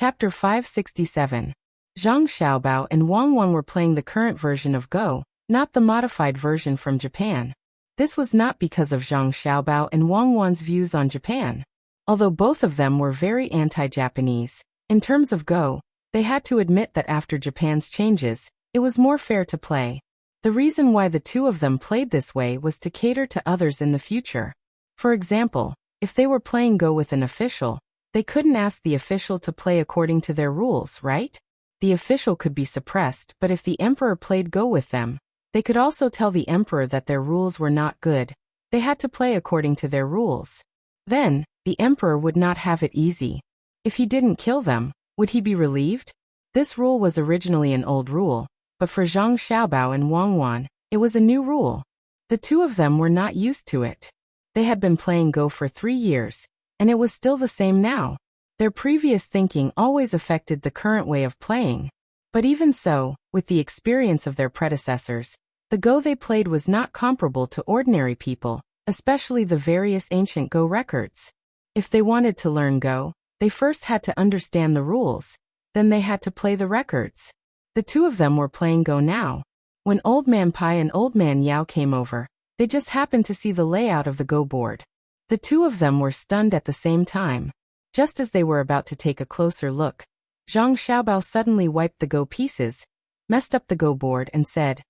Chapter 567. Zhang Xiaobao and Wang Wan were playing the current version of Go, not the modified version from Japan. This was not because of Zhang Xiaobao and Wang Wan's views on Japan. Although both of them were very anti-Japanese, in terms of Go, they had to admit that after Japan's changes, it was more fair to play. The reason why the two of them played this way was to cater to others in the future. For example, if they were playing Go with an official, they couldn't ask the official to play according to their rules, right? The official could be suppressed, but if the emperor played Go with them, they could also tell the emperor that their rules were not good. They had to play according to their rules. Then, the emperor would not have it easy. If he didn't kill them, would he be relieved? This rule was originally an old rule, but for Zhang Xiaobao and Wang Wan, it was a new rule. The two of them were not used to it. They had been playing Go for 3 years, and it was still the same now. Their previous thinking always affected the current way of playing. But even so, with the experience of their predecessors, the Go they played was not comparable to ordinary people, especially the various ancient Go records. If they wanted to learn Go, they first had to understand the rules, then they had to play the records. The two of them were playing Go now. When Old Man Pai and Old Man Yao came over, they just happened to see the layout of the Go board. The two of them were stunned at the same time. Just as they were about to take a closer look, Zhang Xiaobao suddenly wiped the Go pieces, messed up the Go board and said,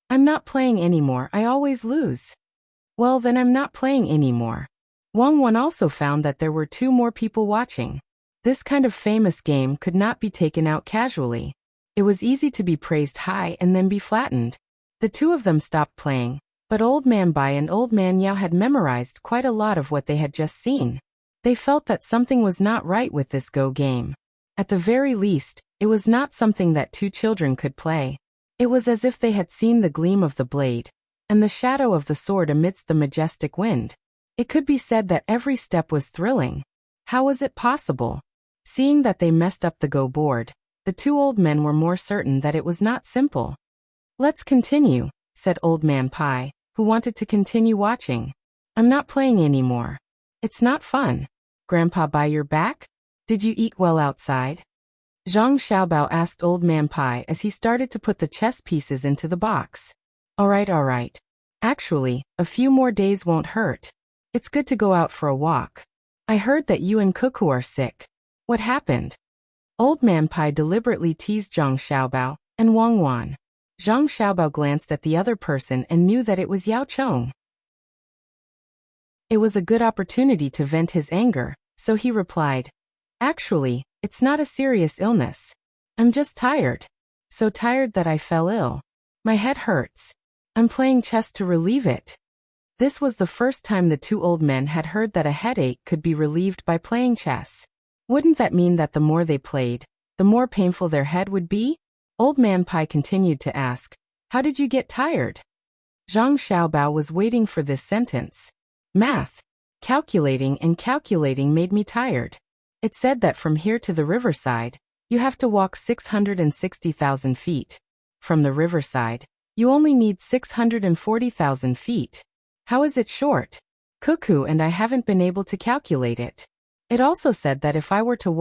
"I'm not playing anymore, I always lose." "Well, then I'm not playing anymore." Wang Wan also found that there were 2 more people watching. This kind of famous game could not be taken out casually. It was easy to be praised high and then be flattened. The two of them stopped playing, but Old Man Bai and Old Man Yao had memorized quite a lot of what they had just seen. They felt that something was not right with this Go game. At the very least, it was not something that 2 children could play. It was as if they had seen the gleam of the blade, and the shadow of the sword amidst the majestic wind. It could be said that every step was thrilling. How was it possible? Seeing that they messed up the Go board, the 2 old men were more certain that it was not simple. "Let's continue," said Old Man Pai, who wanted to continue watching. "I'm not playing anymore. It's not fun." "Grandpa Bai, you're back? Did you eat well outside?" Zhang Xiaobao asked Old Man Pai as he started to put the chess pieces into the box. All right. Actually, a few more days won't hurt. It's good to go out for a walk. I heard that you and Cuckoo are sick. What happened?" Old Man Pai deliberately teased Zhang Xiaobao and Wang Wan. Zhang Xiaobao glanced at the other person and knew that it was Yao Chong. It was a good opportunity to vent his anger, so he replied, "Actually, it's not a serious illness. I'm just tired. So tired that I fell ill. My head hurts. I'm playing chess to relieve it." This was the first time the 2 old men had heard that a headache could be relieved by playing chess. Wouldn't that mean that the more they played, the more painful their head would be? Old Man Pai continued to ask, "How did you get tired?" Zhang Xiaobao was waiting for this sentence. "Math. Calculating made me tired. It said that from here to the riverside, you have to walk 660,000 feet. From the riverside, you only need 640,000 feet. How is it short? Cuckoo and I haven't been able to calculate it. It also said that if I were to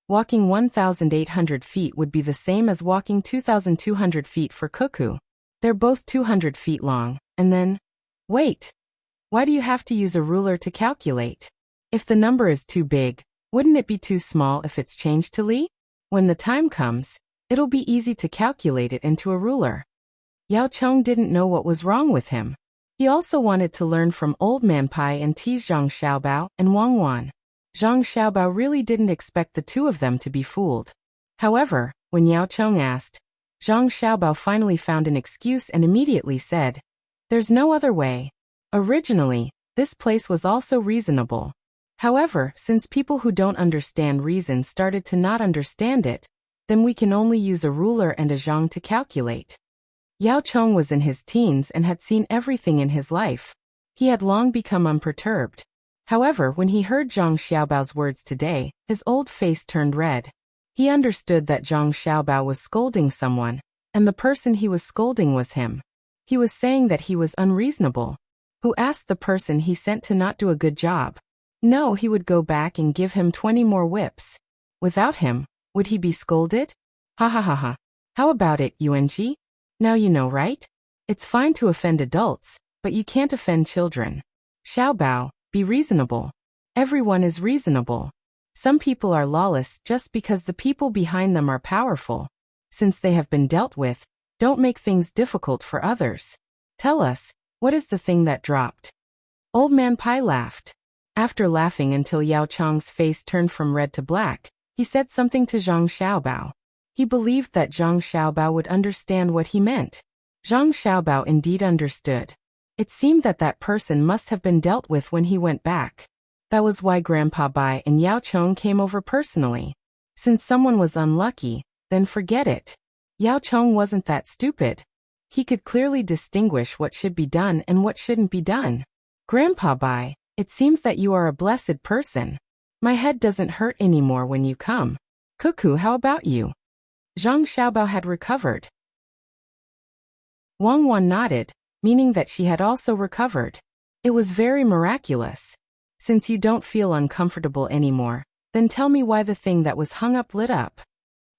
walking 1,800 feet would be the same as walking 2,200 feet for Cuckoo. They're both 200 feet long, and then... Wait! Why do you have to use a ruler to calculate? If the number is too big, wouldn't it be too small if it's changed to li? When the time comes, it'll be easy to calculate it into a ruler." Yao Chong didn't know what was wrong with him. He also wanted to learn from Old Man Pai and tease Zhang Xiaobao and Wang Wan. Zhang Xiaobao really didn't expect the 2 of them to be fooled. However, when Yao Chong asked, Zhang Xiaobao finally found an excuse and immediately said, "There's no other way. Originally, this place was also reasonable. However, since people who don't understand reason started to not understand it, then we can only use a ruler and a zhang to calculate." Yao Chong was in his teens and had seen everything in his life. He had long become unperturbed. However, when he heard Zhang Xiaobao's words today, his old face turned red. He understood that Zhang Xiaobao was scolding someone, and the person he was scolding was him. He was saying that he was unreasonable. Who asked the person he sent to not do a good job? No, he would go back and give him 20 more whips. Without him, Would he be scolded? Ha ha ha ha. How about it, Yung? Now you know, right? It's fine to offend adults, but you can't offend children. Xiaobao, be reasonable. Everyone is reasonable. Some people are lawless just because the people behind them are powerful. Since they have been dealt with, don't make things difficult for others. Tell us, what is the thing that dropped? Old Man Pai laughed. After laughing until Yao Chang's face turned from red to black, he said something to Zhang Xiaobao. He believed that Zhang Xiaobao would understand what he meant. Zhang Xiaobao indeed understood. It seemed that that person must have been dealt with when he went back. That was why Grandpa Bai and Yao Chong came over personally. Since someone was unlucky, then forget it. Yao Chong wasn't that stupid. He could clearly distinguish what should be done and what shouldn't be done. Grandpa Bai, it seems that you are a blessed person. My head doesn't hurt anymore when you come. Cuckoo, how about you? Zhang Xiaobao had recovered. Wang Wan nodded, meaning that she had also recovered. It was very miraculous. Since you don't feel uncomfortable anymore, then tell me why the thing that was hung up lit up.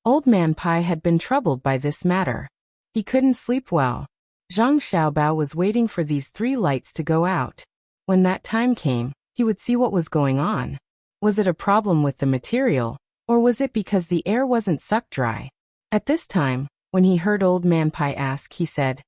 Old Man Pai had been troubled by this matter. He couldn't sleep well. Zhang Xiaobao was waiting for these 3 lights to go out. When that time came, he would see what was going on. Was it a problem with the material, or was it because the air wasn't sucked dry? At this time, when he heard Old Man Pai ask, he said,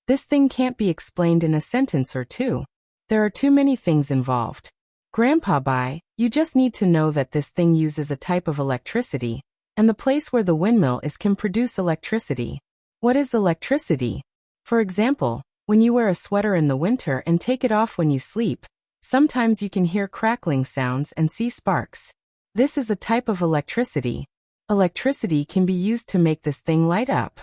"This thing can't be explained in a sentence or two. There are too many things involved. Grandpa Bai, you just need to know that this thing uses a type of electricity, and the place where the windmill is can produce electricity." What is electricity? For example, when you wear a sweater in the winter and take it off when you sleep, sometimes you can hear crackling sounds and see sparks. This is a type of electricity. Electricity can be used to make this thing light up.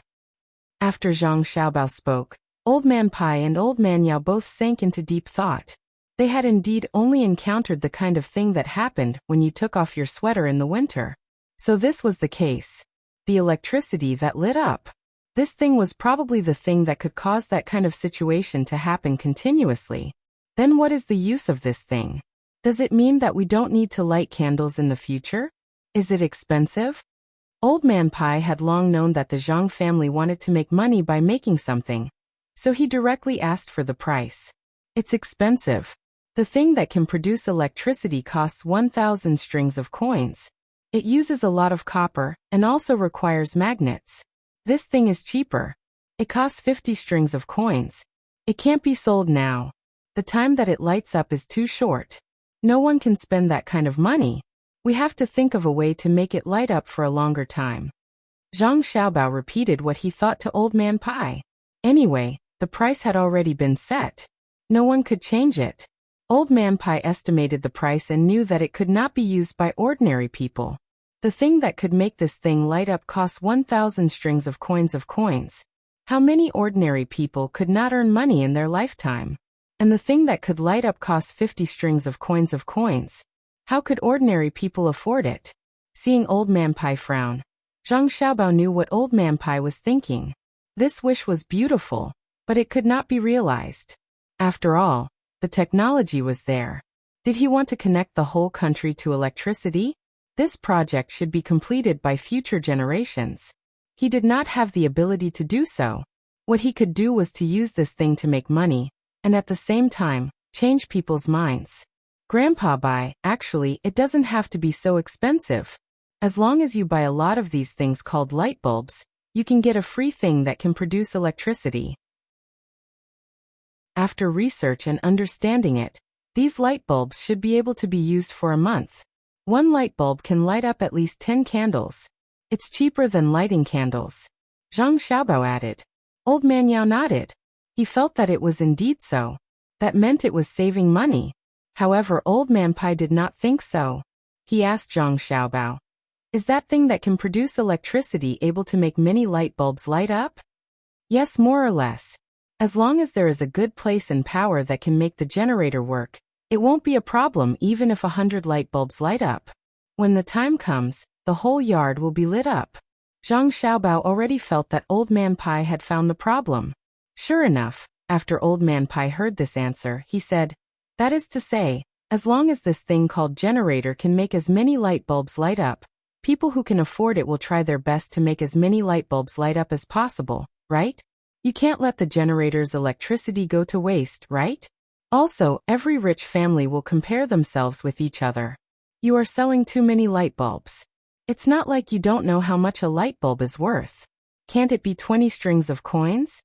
After Zhang Xiaobao spoke, Old Man Pai and Old Man Yao both sank into deep thought. They had indeed only encountered the kind of thing that happened when you took off your sweater in the winter. So this was the case. The electricity that lit up. This thing was probably the thing that could cause that kind of situation to happen continuously. Then what is the use of this thing? Does it mean that we don't need to light candles in the future? Is it expensive? Old Man Pai had long known that the Zhang family wanted to make money by making something. So he directly asked for the price. It's expensive. The thing that can produce electricity costs 1,000 strings of coins. It uses a lot of copper and also requires magnets. This thing is cheaper. It costs 50 strings of coins. It can't be sold now. The time that it lights up is too short. No one can spend that kind of money. We have to think of a way to make it light up for a longer time. Zhang Xiaobao repeated what he thought to Old Man Pai. Anyway, the price had already been set. No one could change it. Old Man Pai estimated the price and knew that it could not be used by ordinary people. The thing that could make this thing light up costs 1,000 strings of coins. How many ordinary people could not earn money in their lifetime? And the thing that could light up costs 50 strings of coins. How could ordinary people afford it? Seeing Old Man Pai frown, Zhang Xiaobao knew what Old Man Pai was thinking. This wish was beautiful, but it could not be realized. After all, the technology was there. Did he want to connect the whole country to electricity? This project should be completed by future generations. He did not have the ability to do so. What he could do was to use this thing to make money, and at the same time, change people's minds. Grandpa Bai, actually, it doesn't have to be so expensive. As long as you buy a lot of these things called light bulbs, you can get a free thing that can produce electricity. After research and understanding it, these light bulbs should be able to be used for a month. One light bulb can light up at least 10 candles. It's cheaper than lighting candles. Zhang Xiaobao added. Old Man Yao nodded. He felt that it was indeed so. That meant it was saving money. However, Old Man Pai did not think so. He asked Zhang Xiaobao, "Is that thing that can produce electricity able to make many light bulbs light up?" "Yes, more or less. As long as there is a good place and power that can make the generator work, it won't be a problem even if 100 light bulbs light up. When the time comes, the whole yard will be lit up." Zhang Xiaobao already felt that Old Man Pai had found the problem. Sure enough, after Old Man Pai heard this answer, he said, "That is to say, as long as this thing called generator can make as many light bulbs light up, People who can afford it will try their best to make as many light bulbs light up as possible, right? You can't let the generator's electricity go to waste, right? Also, every rich family will compare themselves with each other. You are selling too many light bulbs. It's not like you don't know how much a light bulb is worth. Can't it be 20 strings of coins?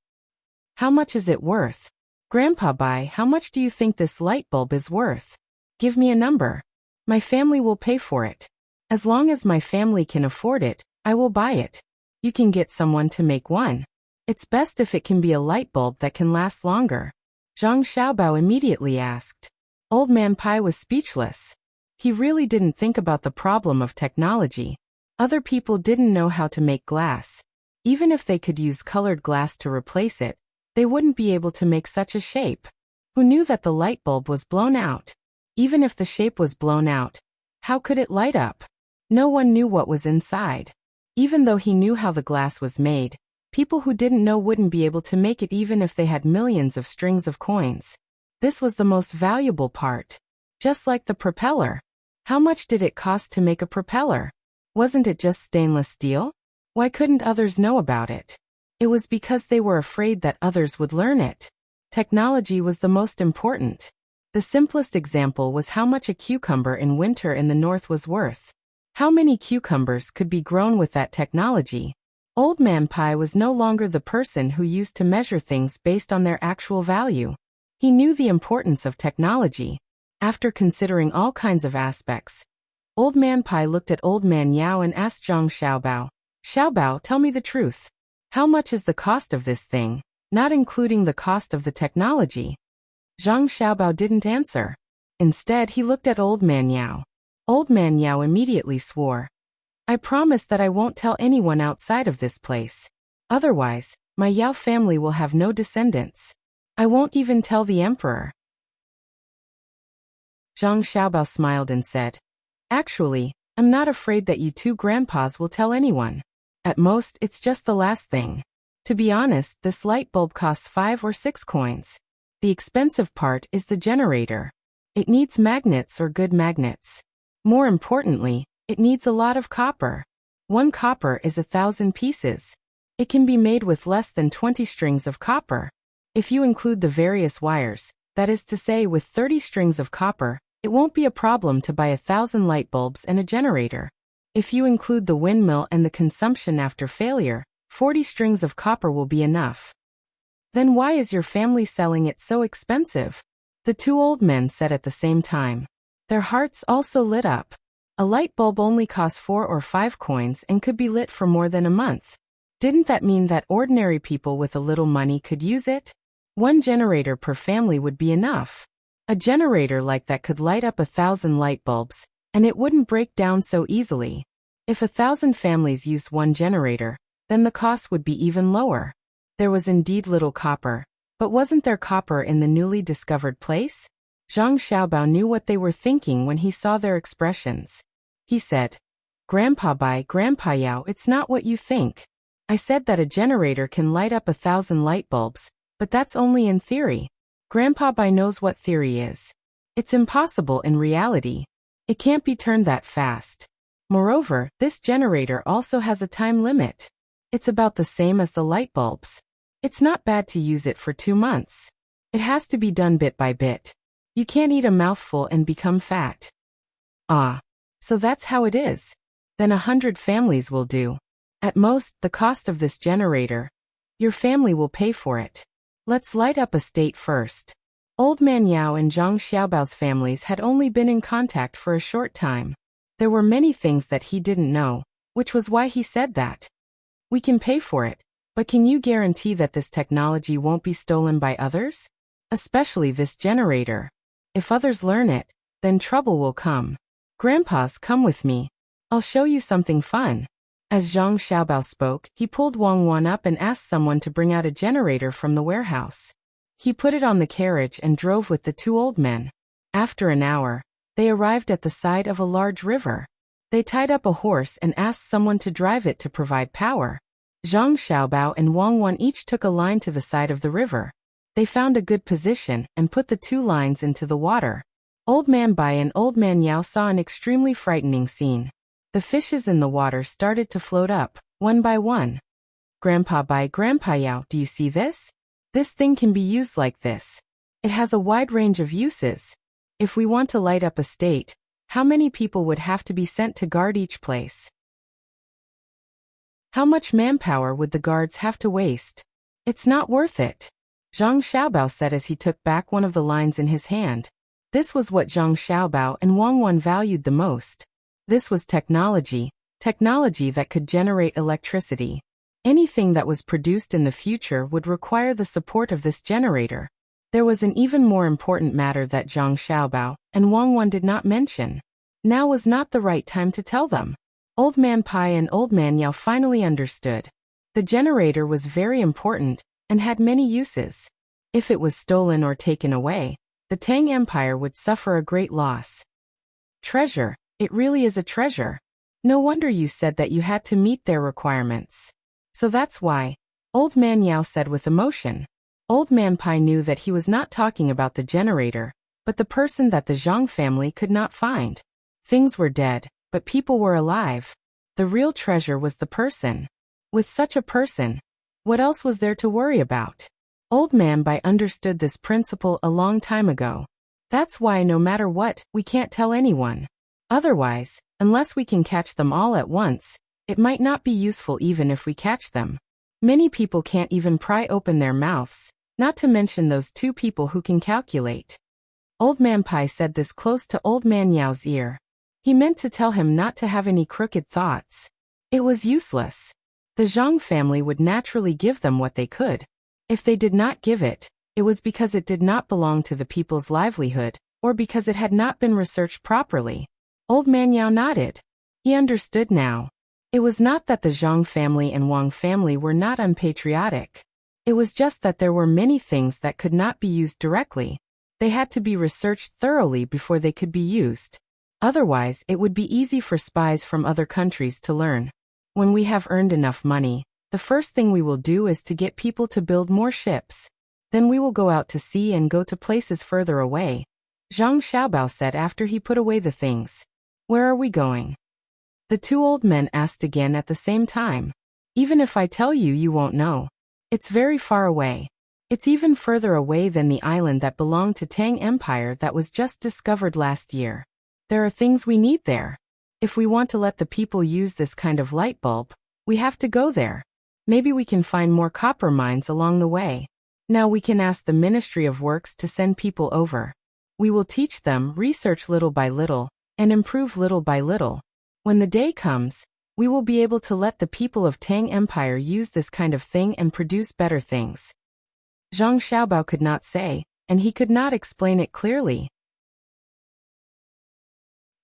How much is it worth? Grandpa Bai, how much do you think this light bulb is worth? Give me a number. My family will pay for it. As long as my family can afford it, I will buy it. You can get someone to make one. It's best if it can be a light bulb that can last longer. Zhang Xiaobao immediately asked. Old Man Pai was speechless. He really didn't think about the problem of technology. Other people didn't know how to make glass. Even if they could use colored glass to replace it, they wouldn't be able to make such a shape. Who knew that the light bulb was blown out? Even if the shape was blown out, how could it light up? No one knew what was inside. Even though he knew how the glass was made, people who didn't know wouldn't be able to make it even if they had millions of strings of coins. This was the most valuable part. Just like the propeller. How much did it cost to make a propeller? Wasn't it just stainless steel? Why couldn't others know about it? It was because they were afraid that others would learn it. Technology was the most important. The simplest example was how much a cucumber in winter in the north was worth. How many cucumbers could be grown with that technology? Old Man Pai was no longer the person who used to measure things based on their actual value. He knew the importance of technology. After considering all kinds of aspects, Old Man Pai looked at Old Man Yao and asked Zhang Xiaobao, Xiaobao, tell me the truth. How much is the cost of this thing, not including the cost of the technology? Zhang Xiaobao didn't answer. Instead, he looked at Old Man Yao. Old Man Yao immediately swore. I promise that I won't tell anyone outside of this place. Otherwise, my Yao family will have no descendants. I won't even tell the emperor. Zhang Xiaobao smiled and said, Actually, I'm not afraid that you two grandpas will tell anyone. At most, it's just the last thing. To be honest, this light bulb costs 5 or 6 coins. The expensive part is the generator. It needs magnets or good magnets. More importantly, it needs a lot of copper. 1 copper is 1,000 pieces. It can be made with less than 20 strings of copper. If you include the various wires, that is to say with 30 strings of copper, it won't be a problem to buy 1,000 light bulbs and a generator. If you include the windmill and the consumption after failure, 40 strings of copper will be enough. Then why is your family selling it so expensive? The 2 old men said at the same time. Their hearts also lit up. A light bulb only costs 4 or 5 coins and could be lit for more than a month. Didn't that mean that ordinary people with a little money could use it? 1 generator per family would be enough. A generator like that could light up 1,000 light bulbs, and it wouldn't break down so easily. If 1,000 families used 1 generator, then the cost would be even lower. There was indeed little copper, but wasn't there copper in the newly discovered place? Zhang Xiaobao knew what they were thinking when he saw their expressions. He said, Grandpa Bai, Grandpa Yao, it's not what you think. I said that a generator can light up 1,000 light bulbs, but that's only in theory. Grandpa Bai knows what theory is. It's impossible in reality. It can't be turned that fast. Moreover, this generator also has a time limit. It's about the same as the light bulbs. It's not bad to use it for 2 months. It has to be done bit by bit. You can't eat a mouthful and become fat. Ah, so that's how it is. Then 100 families will do. At most, the cost of this generator. Your family will pay for it. Let's light up a state first. Old Man Yao and Zhang Xiaobao's families had only been in contact for a short time. There were many things that he didn't know, which was why he said that. We can pay for it, but can you guarantee that this technology won't be stolen by others? Especially this generator. If others learn it, then trouble will come. Grandpas, come with me. I'll show you something fun. As Zhang Xiaobao spoke, he pulled Wang Wan up and asked someone to bring out a generator from the warehouse. He put it on the carriage and drove with the 2 old men. After an hour, they arrived at the side of a large river. They tied up a horse and asked someone to drive it to provide power. Zhang Xiaobao and Wang Wan each took a line to the side of the river. They found a good position and put the 2 lines into the water. Old Man Bai and Old Man Yao saw an extremely frightening scene. The fishes in the water started to float up, one by one. Grandpa Yao, do you see this? This thing can be used like this. It has a wide range of uses. If we want to light up a state, how many people would have to be sent to guard each place? How much manpower would the guards have to waste? It's not worth it. Zhang Xiaobao said as he took back one of the lines in his hand. This was what Zhang Xiaobao and Wang Wan valued the most. This was technology that could generate electricity. Anything that was produced in the future would require the support of this generator. There was an even more important matter that Zhang Xiaobao and Wang Wan did not mention. Now was not the right time to tell them. Old Man Pai and Old Man Yao finally understood. The generator was very important and had many uses. If it was stolen or taken away, the Tang Empire would suffer a great loss. Treasure, it really is a treasure. No wonder you said that you had to meet their requirements. So that's why, Old Man Yao said with emotion. Old Man Pai knew that he was not talking about the generator, but the person that the Zhang family could not find. Things were dead, but people were alive. The real treasure was the person. With such a person, what else was there to worry about? Old Man Pai understood this principle a long time ago. That's why no matter what, we can't tell anyone. Otherwise, unless we can catch them all at once, it might not be useful even if we catch them. Many people can't even pry open their mouths, not to mention those two people who can calculate. Old Man Pai said this close to Old Man Yao's ear. He meant to tell him not to have any crooked thoughts. It was useless. The Zhang family would naturally give them what they could. If they did not give it, it was because it did not belong to the people's livelihood, or because it had not been researched properly. Old Man Yao nodded. He understood now. It was not that the Zhang family and Wang family were not unpatriotic. It was just that there were many things that could not be used directly. They had to be researched thoroughly before they could be used. Otherwise, it would be easy for spies from other countries to learn. When we have earned enough money, the first thing we will do is to get people to build more ships. Then we will go out to sea and go to places further away. Zhang Xiaobao said after he put away the things. Where are we going? The two old men asked again at the same time. Even if I tell you, you won't know. It's very far away. It's even further away than the island that belonged to Tang Empire that was just discovered last year. There are things we need there. If we want to let the people use this kind of light bulb, we have to go there. Maybe we can find more copper mines along the way. Now we can ask the Ministry of Works to send people over. We will teach them, research little by little, and improve little by little. When the day comes, we will be able to let the people of Tang Empire use this kind of thing and produce better things. Zhang Xiaobao could not say, and he could not explain it clearly.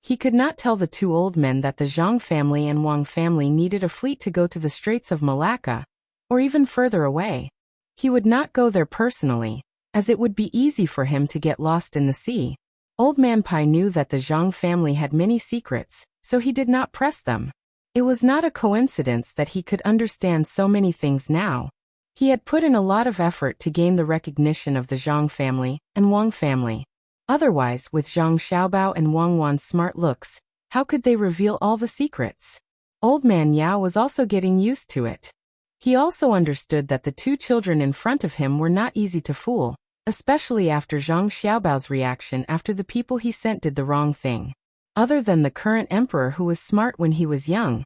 He could not tell the two old men that the Zhang family and Wang family needed a fleet to go to the Straits of Malacca, or even further away. He would not go there personally, as it would be easy for him to get lost in the sea. Old Man Pai knew that the Zhang family had many secrets, so he did not press them. It was not a coincidence that he could understand so many things now. He had put in a lot of effort to gain the recognition of the Zhang family and Wang family. Otherwise, with Zhang Xiaobao and Wang Wan's smart looks, how could they reveal all the secrets? Old Man Yao was also getting used to it. He also understood that the two children in front of him were not easy to fool, especially after Zhang Xiaobao's reaction after the people he sent did the wrong thing. Other than the current emperor who was smart when he was young,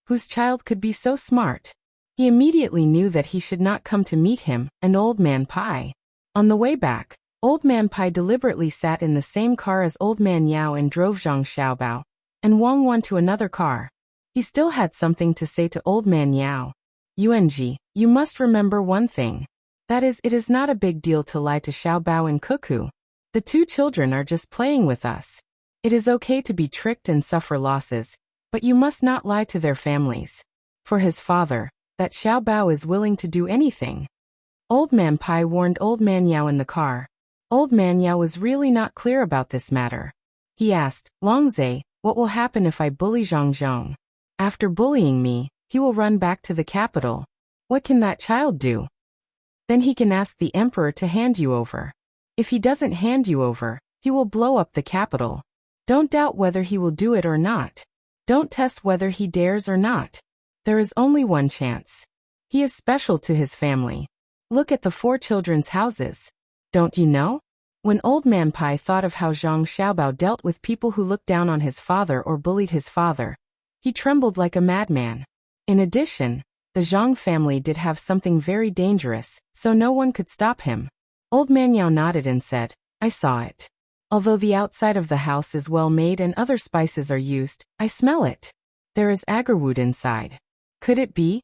whose child could be so smart? He immediately knew that he should not come to meet him and Old Man Pai. On the way back, Old Man Pai deliberately sat in the same car as Old Man Yao and drove Zhang Xiaobao and Wang Wan to another car. He still had something to say to Old Man Yao. Yuanji, you must remember one thing. That is, it is not a big deal to lie to Xiaobao and Cuckoo. The two children are just playing with us. It is okay to be tricked and suffer losses, but you must not lie to their families. For his father, that Xiaobao is willing to do anything. Old Man Pai warned Old Man Yao in the car. Old Man Yao was really not clear about this matter. He asked, Longzhe, what will happen if I bully Zhang? After bullying me, he will run back to the capital. What can that child do? Then he can ask the emperor to hand you over. If he doesn't hand you over, he will blow up the capital. Don't doubt whether he will do it or not. Don't test whether he dares or not. There is only one chance. He is special to his family. Look at the 4 children's houses. Don't you know? When Old Man Pai thought of how Zhang Xiaobao dealt with people who looked down on his father or bullied his father, he trembled like a madman. In addition, the Zhang family did have something very dangerous, so no one could stop him. Old Man Yao nodded and said, I saw it. Although the outside of the house is well made and other spices are used, I smell it. There is agarwood inside. Could it be?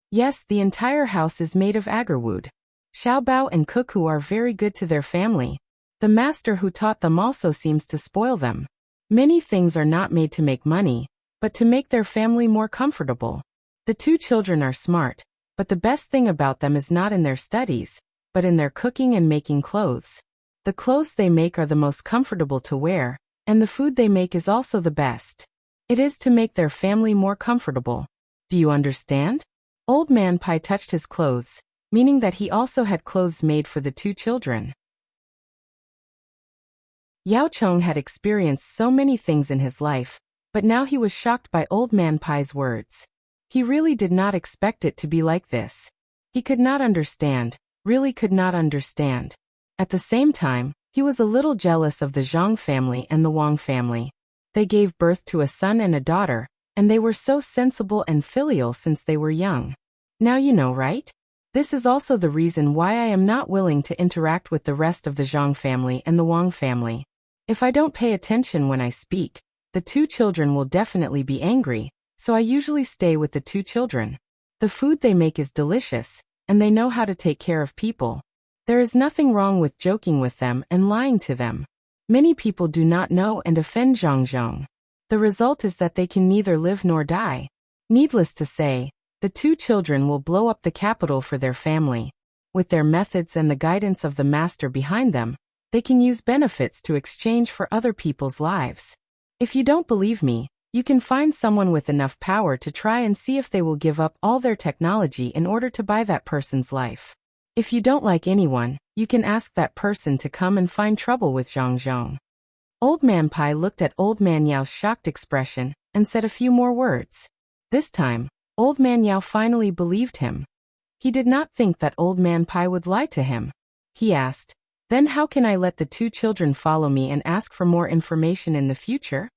Yes, the entire house is made of agarwood. Xiaobao and Cuckoo are very good to their family. The master who taught them also seems to spoil them. Many things are not made to make money, but to make their family more comfortable. The 2 children are smart, but the best thing about them is not in their studies, but in their cooking and making clothes. The clothes they make are the most comfortable to wear, and the food they make is also the best. It is to make their family more comfortable. Do you understand? Old Man Pai touched his clothes, meaning that he also had clothes made for the 2 children. Yao Chong had experienced so many things in his life, but now he was shocked by Old Man Pai's words. He really did not expect it to be like this. He could not understand, really could not understand. At the same time, he was a little jealous of the Zhang family and the Wang family. They gave birth to a son and a daughter, and they were so sensible and filial since they were young. Now you know, right? This is also the reason why I am not willing to interact with the rest of the Zhang family and the Wang family. If I don't pay attention when I speak, the 2 children will definitely be angry, so I usually stay with the 2 children. The food they make is delicious, and they know how to take care of people. There is nothing wrong with joking with them and lying to them. Many people do not know and offend Zhang. The result is that they can neither live nor die. Needless to say, the 2 children will blow up the capital for their family. With their methods and the guidance of the master behind them, they can use benefits to exchange for other people's lives. If you don't believe me, you can find someone with enough power to try and see if they will give up all their technology in order to buy that person's life. If you don't like anyone, you can ask that person to come and find trouble with Zhang. Old Man Pai looked at Old Man Yao's shocked expression and said a few more words. This time, Old Man Yao finally believed him. He did not think that Old Man Pai would lie to him. He asked, Then how can I let the 2 children follow me and ask for more information in the future?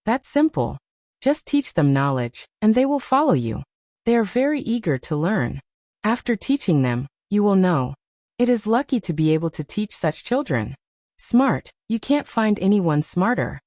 That's simple. Just teach them knowledge, and they will follow you. They are very eager to learn. After teaching them, you will know. It is lucky to be able to teach such children. Smart, you can't find anyone smarter.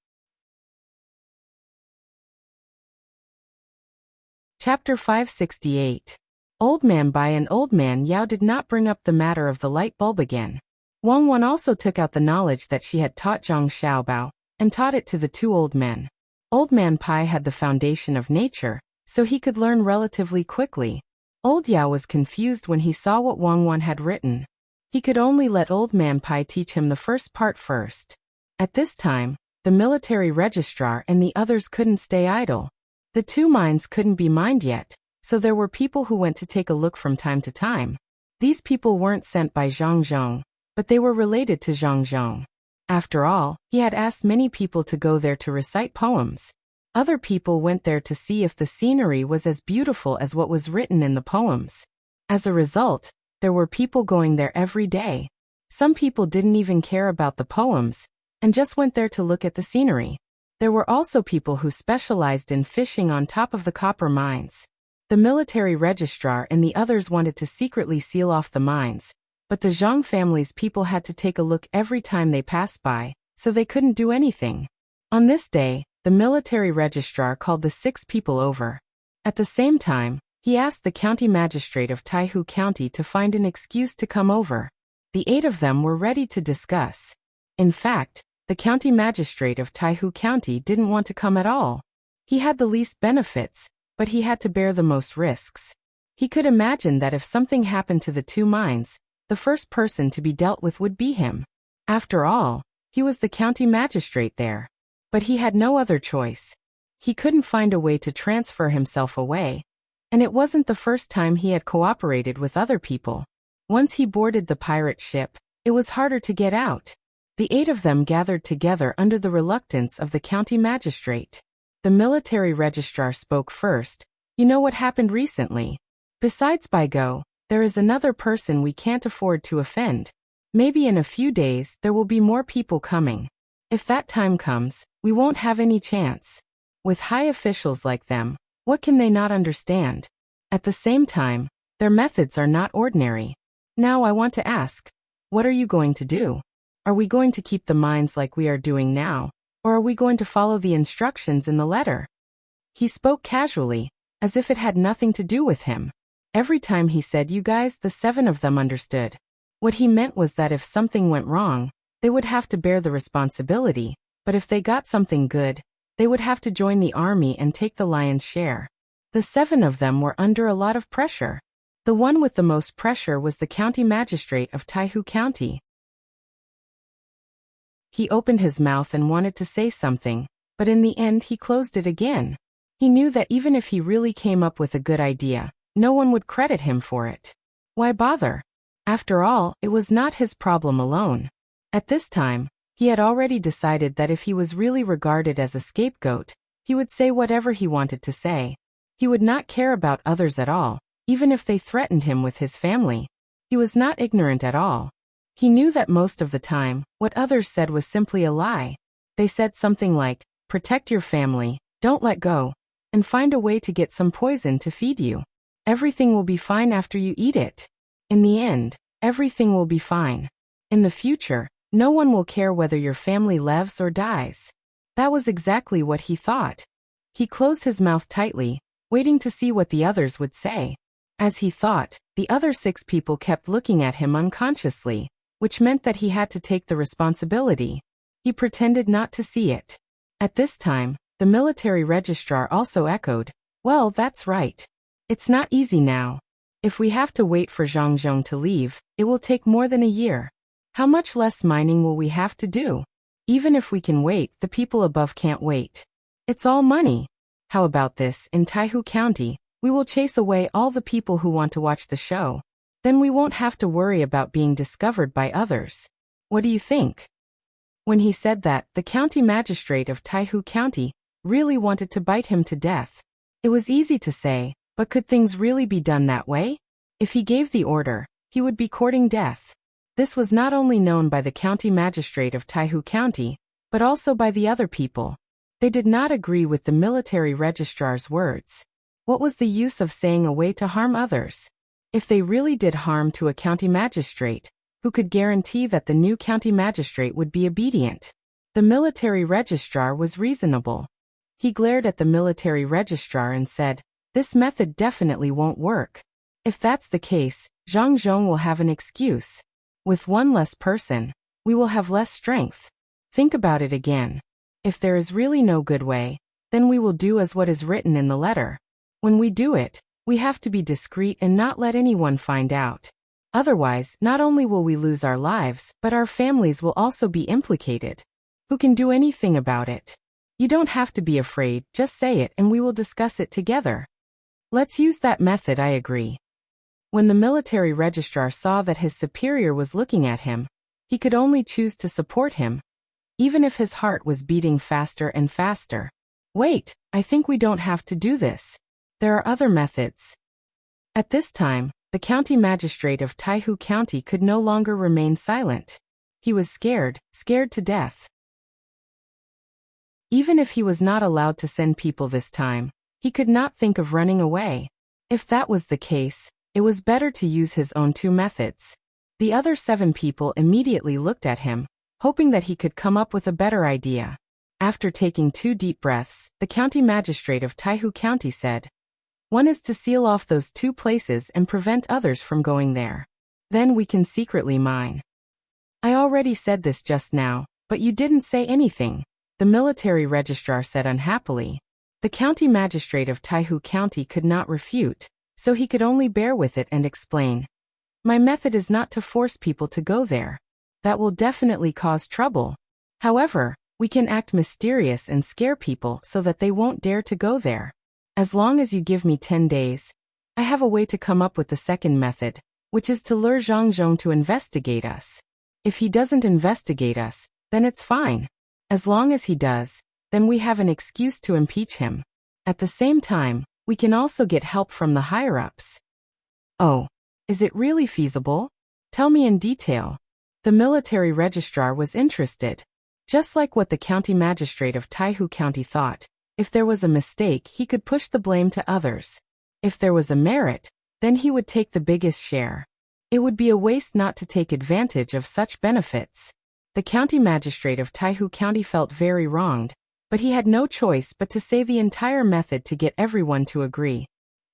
Chapter 568. Old Man Bai and Old Man Yao did not bring up the matter of the light bulb again. Wang Wan also took out the knowledge that she had taught Zhang Xiaobao, and taught it to the 2 old men. Old Man Pai had the foundation of nature, so he could learn relatively quickly. Old Yao was confused when he saw what Wang Wan had written. He could only let Old Man Pai teach him the first part first. At this time, the military registrar and the others couldn't stay idle. The 2 mines couldn't be mined yet, so there were people who went to take a look from time to time. These people weren't sent by Zhang, but they were related to Zhang. After all, he had asked many people to go there to recite poems. Other people went there to see if the scenery was as beautiful as what was written in the poems. As a result, there were people going there every day. Some people didn't even care about the poems, and just went there to look at the scenery. There were also people who specialized in fishing on top of the copper mines. The military registrar and the others wanted to secretly seal off the mines, but the Zhang family's people had to take a look every time they passed by, so they couldn't do anything. On this day, the military registrar called the 6 people over. At the same time, he asked the county magistrate of Taihu County to find an excuse to come over. The 8 of them were ready to discuss. In fact, the county magistrate of Taihu County didn't want to come at all. He had the least benefits, but he had to bear the most risks. He could imagine that if something happened to the 2 mines, the first person to be dealt with would be him. After all, he was the county magistrate there. But he had no other choice. He couldn't find a way to transfer himself away, and it wasn't the first time he had cooperated with other people. Once he boarded the pirate ship, it was harder to get out. The 8 of them gathered together under the reluctance of the county magistrate. The military registrar spoke first. You know what happened recently? Besides Go, there is another person we can't afford to offend. Maybe in a few days there will be more people coming. If that time comes, we won't have any chance. With high officials like them, what can they not understand? At the same time, their methods are not ordinary. Now I want to ask, what are you going to do? Are we going to keep the mines like we are doing now, or are we going to follow the instructions in the letter? He spoke casually, as if it had nothing to do with him. Every time he said you guys, the 7 of them understood. What he meant was that if something went wrong, they would have to bear the responsibility, but if they got something good, they would have to join the army and take the lion's share. The 7 of them were under a lot of pressure. The one with the most pressure was the county magistrate of Taihu County. He opened his mouth and wanted to say something, but in the end he closed it again. He knew that even if he really came up with a good idea, no one would credit him for it. Why bother? After all, it was not his problem alone. At this time, he had already decided that if he was really regarded as a scapegoat, he would say whatever he wanted to say. He would not care about others at all, even if they threatened him with his family. He was not ignorant at all. He knew that most of the time, what others said was simply a lie. They said something like, protect your family, don't let go, and find a way to get some poison to feed you. Everything will be fine after you eat it. In the end, everything will be fine. In the future, no one will care whether your family lives or dies. That was exactly what he thought. He closed his mouth tightly, waiting to see what the others would say. As he thought, the other 6 people kept looking at him unconsciously, which meant that he had to take the responsibility. He pretended not to see it. At this time, the military registrar also echoed, well, that's right. It's not easy now. If we have to wait for Zhang Zhong to leave, it will take more than a year. How much less mining will we have to do? Even if we can wait, the people above can't wait. It's all money. How about this? In Taihu County, we will chase away all the people who want to watch the show. Then we won't have to worry about being discovered by others. What do you think? When he said that, the county magistrate of Taihu County really wanted to bite him to death. It was easy to say, but could things really be done that way? If he gave the order, he would be courting death. This was not only known by the county magistrate of Taihu County, but also by the other people. They did not agree with the military registrar's words. What was the use of saying a way to harm others? If they really did harm to a county magistrate, who could guarantee that the new county magistrate would be obedient? The military registrar was reasonable. He glared at the military registrar and said, this method definitely won't work. If that's the case, Zhang Zhong will have an excuse. With one less person, we will have less strength. Think about it again. If there is really no good way, then we will do as what is written in the letter. When we do it, we have to be discreet and not let anyone find out. Otherwise, not only will we lose our lives, but our families will also be implicated. Who can do anything about it? You don't have to be afraid, just say it and we will discuss it together. Let's use that method, I agree. When the military registrar saw that his superior was looking at him, he could only choose to support him, even if his heart was beating faster and faster. Wait, I think we don't have to do this. There are other methods. At this time, the county magistrate of Taihu County could no longer remain silent. He was scared to death. Even if he was not allowed to send people this time, he could not think of running away. If that was the case, it was better to use his own 2 methods. The other 7 people immediately looked at him, hoping that he could come up with a better idea. After taking 2 deep breaths, the county magistrate of Taihu County said, one is to seal off those 2 places and prevent others from going there. Then we can secretly mine. I already said this just now, but you didn't say anything, the military registrar said unhappily. The county magistrate of Taihu County could not refute, so he could only bear with it and explain. My method is not to force people to go there. That will definitely cause trouble. However, we can act mysterious and scare people so that they won't dare to go there. As long as you give me 10 days, I have a way to come up with the second method, which is to lure Zhang Zhong to investigate us. If he doesn't investigate us, then it's fine. As long as he does, then we have an excuse to impeach him. At the same time, we can also get help from the higher-ups. Oh, is it really feasible? Tell me in detail. The military registrar was interested. Just like what the county magistrate of Taihu County thought, if there was a mistake, he could push the blame to others. If there was a merit, then he would take the biggest share. It would be a waste not to take advantage of such benefits. The county magistrate of Taihu County felt very wronged, but he had no choice but to say the entire method to get everyone to agree.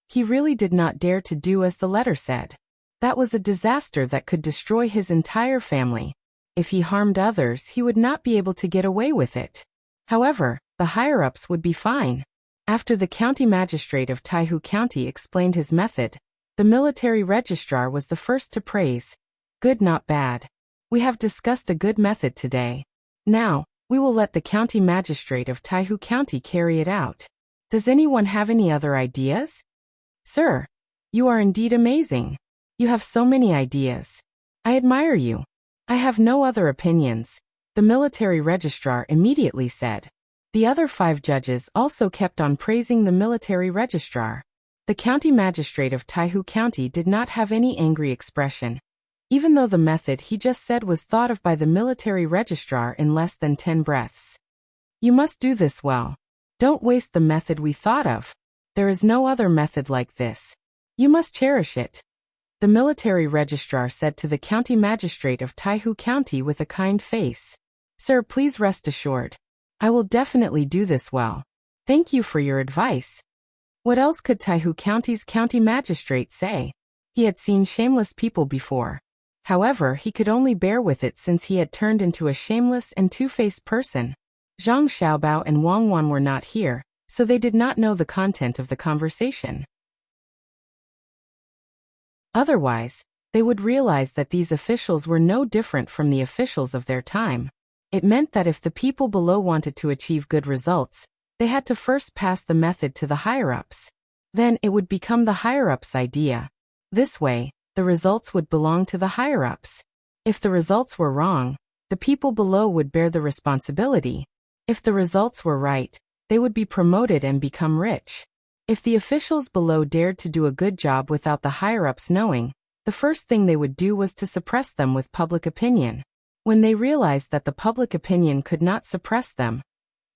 He really did not dare to do as the letter said. That was a disaster that could destroy his entire family. If he harmed others, he would not be able to get away with it. However, the higher-ups would be fine. After the county magistrate of Taihu County explained his method, the military registrar was the first to praise. Good, not bad. We have discussed a good method today. Now, we will let the county magistrate of Taihu County carry it out. Does anyone have any other ideas? Sir, you are indeed amazing. You have so many ideas. I admire you. I have no other opinions, the military registrar immediately said. The other 5 judges also kept on praising the military registrar. The county magistrate of Taihu County did not have any angry expression, even though the method he just said was thought of by the military registrar in less than 10 breaths. You must do this well. Don't waste the method we thought of. There is no other method like this. You must cherish it. The military registrar said to the county magistrate of Taihu County with a kind face. Sir, please rest assured. I will definitely do this well. Thank you for your advice. What else could Taihu County's county magistrate say? He had seen shameless people before. However, he could only bear with it since he had turned into a shameless and two-faced person. Zhang Xiaobao and Wang Wan were not here, so they did not know the content of the conversation. Otherwise, they would realize that these officials were no different from the officials of their time. It meant that if the people below wanted to achieve good results, they had to first pass the method to the higher-ups. Then it would become the higher-ups' idea. This way, the results would belong to the higher-ups. If the results were wrong, the people below would bear the responsibility. If the results were right, they would be promoted and become rich. If the officials below dared to do a good job without the higher-ups knowing, the first thing they would do was to suppress them with public opinion. When they realized that the public opinion could not suppress them,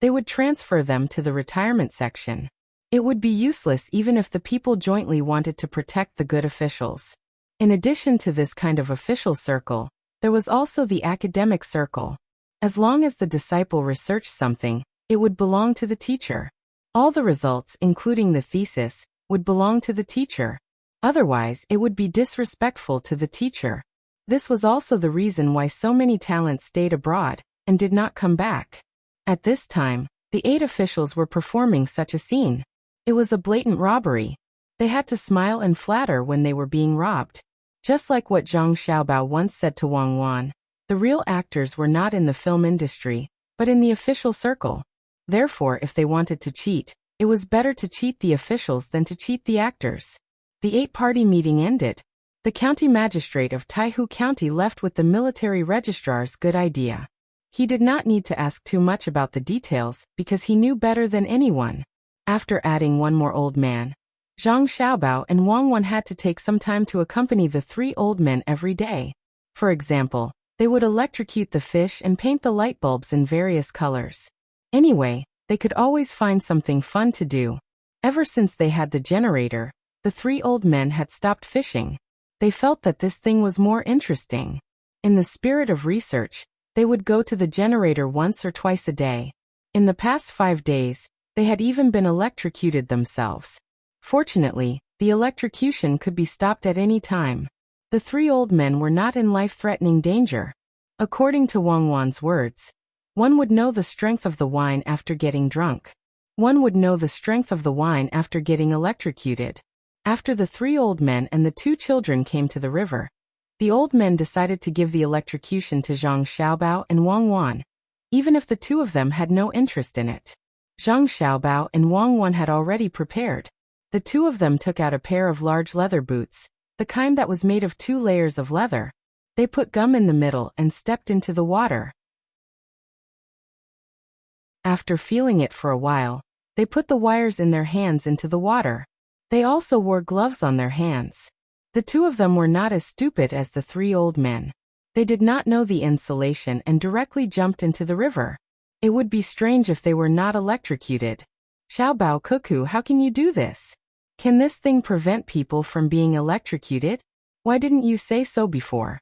they would transfer them to the retirement section. It would be useless even if the people jointly wanted to protect the good officials. In addition to this kind of official circle, there was also the academic circle. As long as the disciple researched something, it would belong to the teacher. All the results, including the thesis, would belong to the teacher. Otherwise, it would be disrespectful to the teacher. This was also the reason why so many talents stayed abroad and did not come back. At this time, the 8 officials were performing such a scene. It was a blatant robbery. They had to smile and flatter when they were being robbed. Just like what Zhang Xiaobao once said to Wang Wan, the real actors were not in the film industry, but in the official circle. Therefore, if they wanted to cheat, it was better to cheat the officials than to cheat the actors. The 8-party meeting ended. The county magistrate of Taihu County left with the military registrar's good idea. He did not need to ask too much about the details because he knew better than anyone. After adding one more old man, Zhang Xiaobao and Wang Wan had to take some time to accompany the 3 old men every day. For example, they would electrocute the fish and paint the light bulbs in various colors. Anyway, they could always find something fun to do. Ever since they had the generator, the 3 old men had stopped fishing. They felt that this thing was more interesting. In the spirit of research, they would go to the generator once or twice a day. In the past 5 days, they had even been electrocuted themselves. Fortunately, the electrocution could be stopped at any time. The 3 old men were not in life-threatening danger. According to Wang Wan's words, one would know the strength of the wine after getting drunk. One would know the strength of the wine after getting electrocuted. After the 3 old men and the 2 children came to the river, the old men decided to give the electrocution to Zhang Xiaobao and Wang Wan, even if the 2 of them had no interest in it. Zhang Xiaobao and Wang Wan had already prepared. The 2 of them took out a pair of large leather boots, the kind that was made of 2 layers of leather. They put gum in the middle and stepped into the water. After feeling it for a while, they put the wires in their hands into the water. They also wore gloves on their hands. The two of them were not as stupid as the three old men. They did not know the insulation and directly jumped into the river. It would be strange if they were not electrocuted. Xiaobao Cuckoo, how can you do this? Can this thing prevent people from being electrocuted? Why didn't you say so before?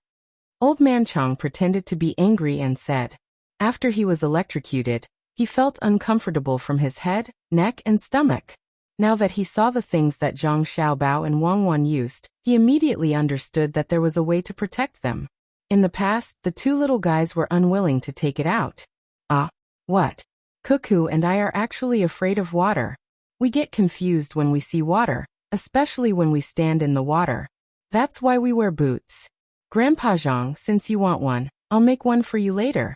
Old man Chang pretended to be angry and said, after he was electrocuted, he felt uncomfortable from his head, neck and stomach. Now that he saw the things that Zhang Xiaobao and Wang Wan used, he immediately understood that there was a way to protect them. In the past, the two little guys were unwilling to take it out. What? Cuckoo and I are actually afraid of water. We get confused when we see water, especially when we stand in the water. That's why we wear boots. Grandpa Zhang, since you want one, I'll make one for you later.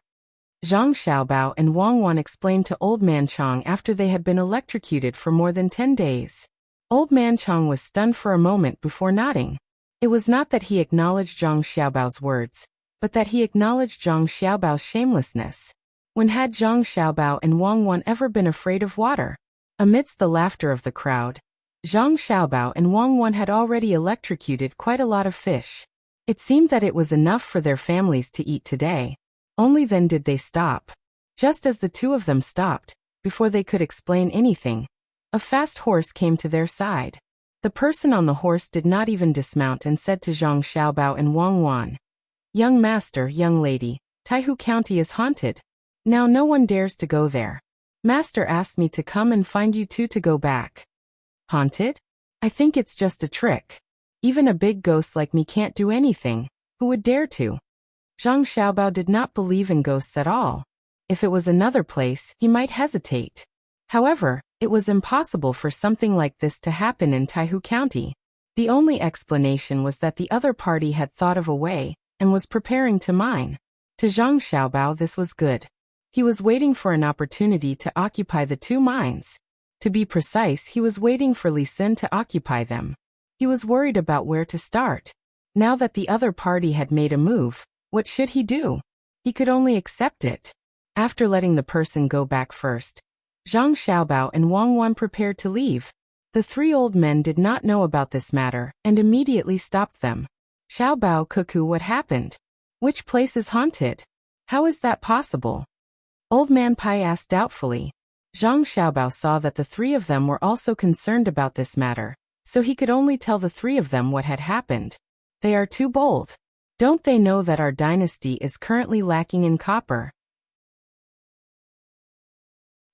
Zhang Xiaobao and Wang Wan explained to Old Man Chang after they had been electrocuted for more than 10 days. Old Man Chang was stunned for a moment before nodding. It was not that he acknowledged Zhang Xiaobao's words, but that he acknowledged Zhang Xiaobao's shamelessness. When had Zhang Xiaobao and Wang Wan ever been afraid of water? Amidst the laughter of the crowd, Zhang Xiaobao and Wang Wan had already electrocuted quite a lot of fish. It seemed that it was enough for their families to eat today. Only then did they stop. Just as the two of them stopped, before they could explain anything, a fast horse came to their side. The person on the horse did not even dismount and said to Zhang Xiaobao and Wang Wan, "Young master, young lady, Taihu County is haunted. Now no one dares to go there. Master asked me to come and find you two to go back." Haunted? I think it's just a trick. Even a big ghost like me can't do anything. Who would dare to? Zhang Xiaobao did not believe in ghosts at all. If it was another place, he might hesitate. However, it was impossible for something like this to happen in Taihu County. The only explanation was that the other party had thought of a way, and was preparing to mine. To Zhang Xiaobao this was good. He was waiting for an opportunity to occupy the two mines. To be precise, he was waiting for Li Xin to occupy them. He was worried about where to start. Now that the other party had made a move, what should he do? He could only accept it. After letting the person go back first, Zhang Xiaobao and Wang Wan prepared to leave. The three old men did not know about this matter, and immediately stopped them. Xiaobao Cuckoo, what happened? Which place is haunted? How is that possible? Old Man Pai asked doubtfully. Zhang Xiaobao saw that the three of them were also concerned about this matter, so he could only tell the three of them what had happened. They are too bold. Don't they know that our dynasty is currently lacking in copper?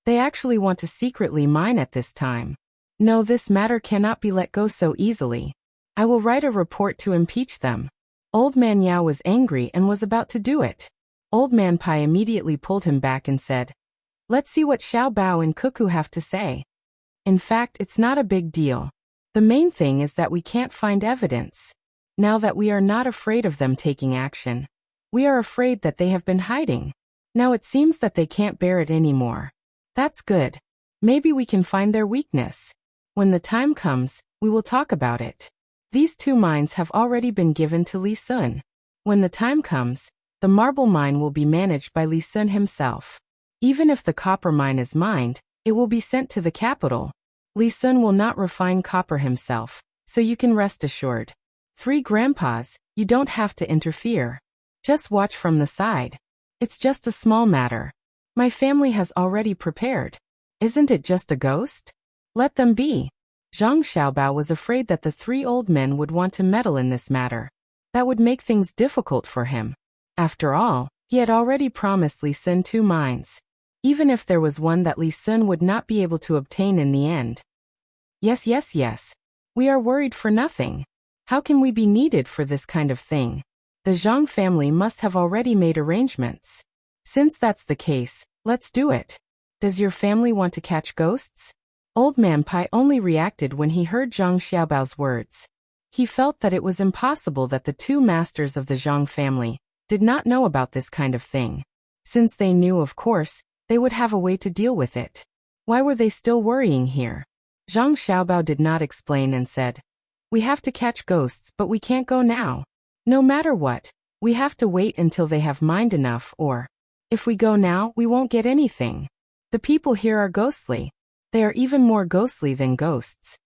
They actually want to secretly mine at this time. No, this matter cannot be let go so easily. I will write a report to impeach them. Old Man Yao was angry and was about to do it. Old Man Pai immediately pulled him back and said, "Let's see what Xiaobao and Cuckoo have to say. In fact, it's not a big deal. The main thing is that we can't find evidence. Now that we are not afraid of them taking action, we are afraid that they have been hiding. Now it seems that they can't bear it anymore. That's good. Maybe we can find their weakness. When the time comes, we will talk about it. These two mines have already been given to Li Sun. When the time comes, the marble mine will be managed by Li Sun himself. Even if the copper mine is mined, it will be sent to the capital. Li Sun will not refine copper himself, so you can rest assured. Three grandpas, you don't have to interfere. Just watch from the side. It's just a small matter. My family has already prepared. Isn't it just a ghost? Let them be." Zhang Xiaobao was afraid that the three old men would want to meddle in this matter. That would make things difficult for him. After all, he had already promised Li Sun 2 mines. Even if there was one that Li Sun would not be able to obtain in the end. Yes. We are worried for nothing. How can we be needed for this kind of thing? The Zhang family must have already made arrangements. Since that's the case, let's do it. Does your family want to catch ghosts? Old Man Pai only reacted when he heard Zhang Xiaobao's words. He felt that it was impossible that the two masters of the Zhang family did not know about this kind of thing. Since they knew, of course, they would have a way to deal with it. Why were they still worrying here? Zhang Xiaobao did not explain and said, "We have to catch ghosts, but we can't go now. No matter what, we have to wait until they have mined enough, or if we go now, we won't get anything." The people here are ghostly. They are even more ghostly than ghosts.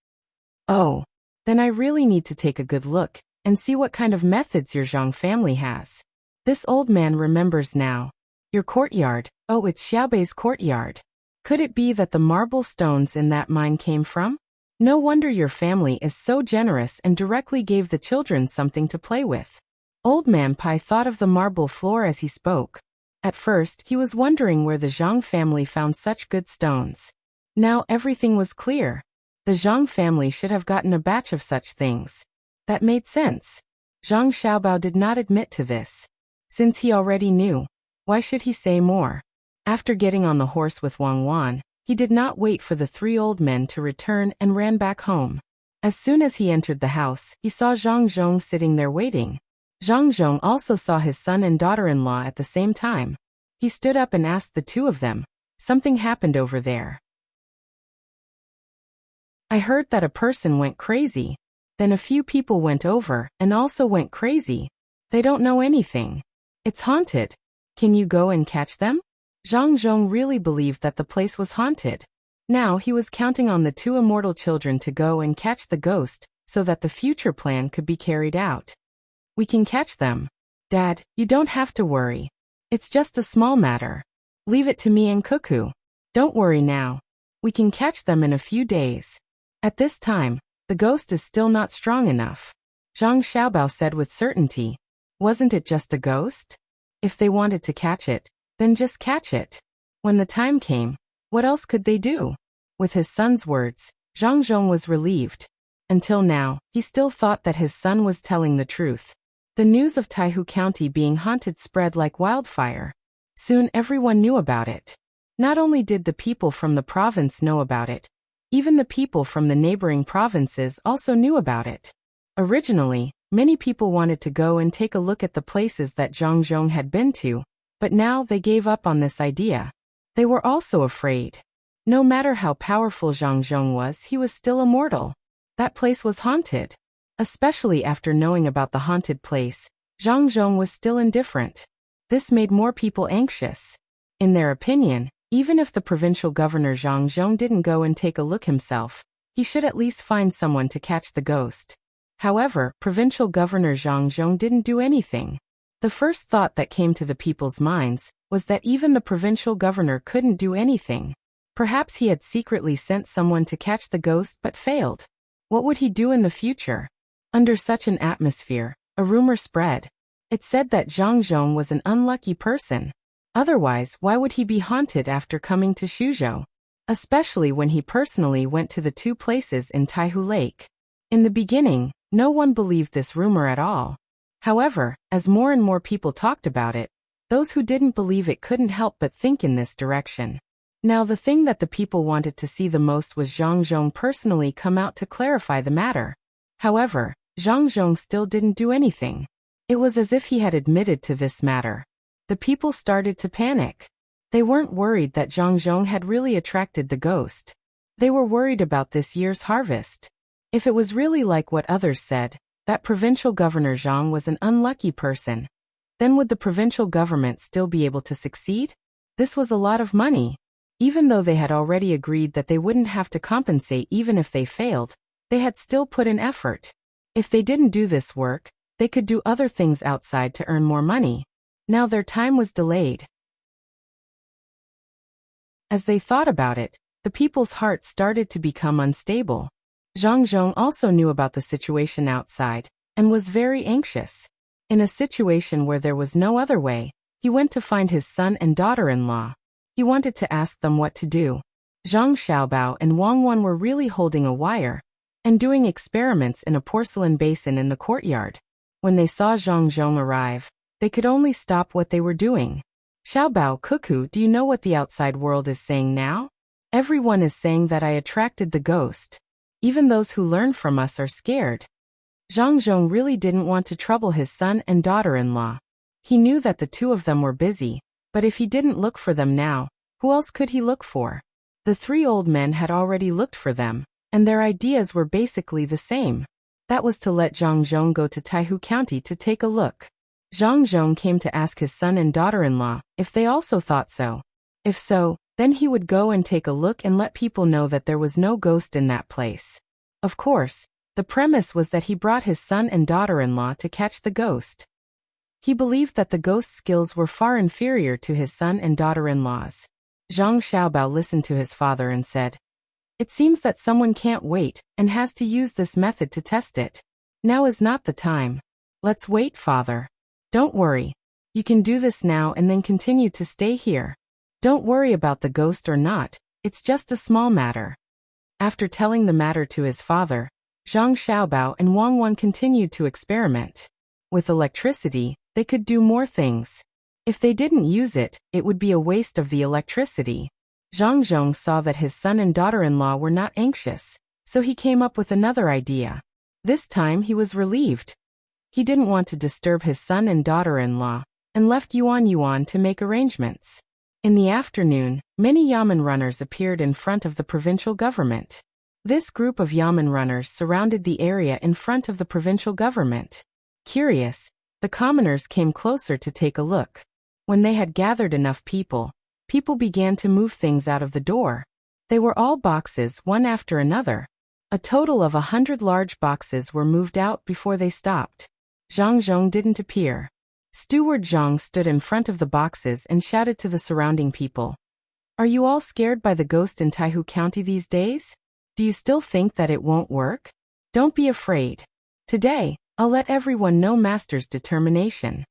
Oh, then I really need to take a good look and see what kind of methods your Zhang family has. This old man remembers now. Your courtyard. Oh, it's Xiaobei's courtyard. Could it be that the marble stones in that mine came from? No wonder your family is so generous and directly gave the children something to play with. Old Man Pai thought of the marble floor as he spoke. At first, he was wondering where the Zhang family found such good stones. Now everything was clear. The Zhang family should have gotten a batch of such things. That made sense. Zhang Xiaobao did not admit to this. Since he already knew, why should he say more? After getting on the horse with Wang Wan, he did not wait for the three old men to return and ran back home. As soon as he entered the house, he saw Zhang Zhong sitting there waiting. Zhang Zhong also saw his son and daughter-in-law at the same time. He stood up and asked the two of them, "Something happened over there. I heard that a person went crazy. Then a few people went over and also went crazy. They don't know anything. It's haunted. Can you go and catch them?" Zhang Zhong really believed that the place was haunted. Now he was counting on the two immortal children to go and catch the ghost so that the future plan could be carried out. "We can catch them. Dad, you don't have to worry. It's just a small matter. Leave it to me and Cuckoo. Don't worry now. We can catch them in a few days." At this time, the ghost is still not strong enough. Zhang Xiaobao said with certainty. Wasn't it just a ghost? If they wanted to catch it, then just catch it. When the time came, what else could they do? With his son's words, Zhang Zhong was relieved. Until now, he still thought that his son was telling the truth. The news of Taihu County being haunted spread like wildfire. Soon everyone knew about it. Not only did the people from the province know about it, even the people from the neighboring provinces also knew about it. Originally, many people wanted to go and take a look at the places that Zhang Zhong had been to, but now they gave up on this idea. They were also afraid. No matter how powerful Zhang Zhong was, he was still immortal. That place was haunted. Especially after knowing about the haunted place, Zhang Zhong was still indifferent. This made more people anxious. In their opinion, even if the provincial governor Zhang Zhong didn't go and take a look himself, he should at least find someone to catch the ghost. However, provincial governor Zhang Zhong didn't do anything. The first thought that came to the people's minds was that even the provincial governor couldn't do anything. Perhaps he had secretly sent someone to catch the ghost but failed. What would he do in the future? Under such an atmosphere, a rumor spread. It said that Zhang Zhong was an unlucky person. Otherwise, why would he be haunted after coming to Shuzhou? Especially when he personally went to the two places in Taihu Lake. In the beginning, no one believed this rumor at all. However, as more and more people talked about it, those who didn't believe it couldn't help but think in this direction. Now the thing that the people wanted to see the most was Zhang Zhong personally come out to clarify the matter. However, Zhang Zhong still didn't do anything. It was as if he had admitted to this matter. The people started to panic. They weren't worried that Zhang Zhong had really attracted the ghost. They were worried about this year's harvest. If it was really like what others said, that provincial governor Zhang was an unlucky person, then would the provincial government still be able to succeed? This was a lot of money. Even though they had already agreed that they wouldn't have to compensate even if they failed, they had still put in effort. If they didn't do this work, they could do other things outside to earn more money. Now their time was delayed. As they thought about it, the people's hearts started to become unstable. Zhang Zhong also knew about the situation outside, and was very anxious. In a situation where there was no other way, he went to find his son and daughter-in-law. He wanted to ask them what to do. Zhang Xiaobao and Wang Wan were really holding a wire and doing experiments in a porcelain basin in the courtyard. When they saw Zhang Zhong arrive, they could only stop what they were doing. Xiaobao, Cuckoo, do you know what the outside world is saying now? Everyone is saying that I attracted the ghost. Even those who learn from us are scared. Zhang Zhong really didn't want to trouble his son and daughter-in-law. He knew that the two of them were busy, but if he didn't look for them now, who else could he look for? The three old men had already looked for them, and their ideas were basically the same. That was to let Zhang Zhong go to Taihu County to take a look. Zhang Zhong came to ask his son and daughter-in-law if they also thought so. If so, Then he would go and take a look and let people know that there was no ghost in that place. Of course, the premise was that he brought his son and daughter-in-law to catch the ghost. He believed that the ghost's skills were far inferior to his son and daughter-in-law's. Zhang Xiaobao listened to his father and said, "It seems that someone can't wait and has to use this method to test it. Now is not the time. Let's wait, father. Don't worry. You can do this now and then continue to stay here. Don't worry about the ghost or not, it's just a small matter." After telling the matter to his father, Zhang Xiaobao and Wang Wan continued to experiment. With electricity, they could do more things. If they didn't use it, it would be a waste of the electricity. Zhang Zhong saw that his son and daughter-in-law were not anxious, so he came up with another idea. This time he was relieved. He didn't want to disturb his son and daughter-in-law, and left Yuan to make arrangements. In the afternoon, many Yamen runners appeared in front of the provincial government. This group of Yamen runners surrounded the area in front of the provincial government. Curious, the commoners came closer to take a look. When they had gathered enough people began to move things out of the door. They were all boxes, one after another. A total of 100 large boxes were moved out before they stopped. Zhang Zhong didn't appear. Steward Zhang stood in front of the boxes and shouted to the surrounding people. "Are you all scared by the ghost in Taihu County these days? Do you still think that it won't work? Don't be afraid. Today, I'll let everyone know Master's determination."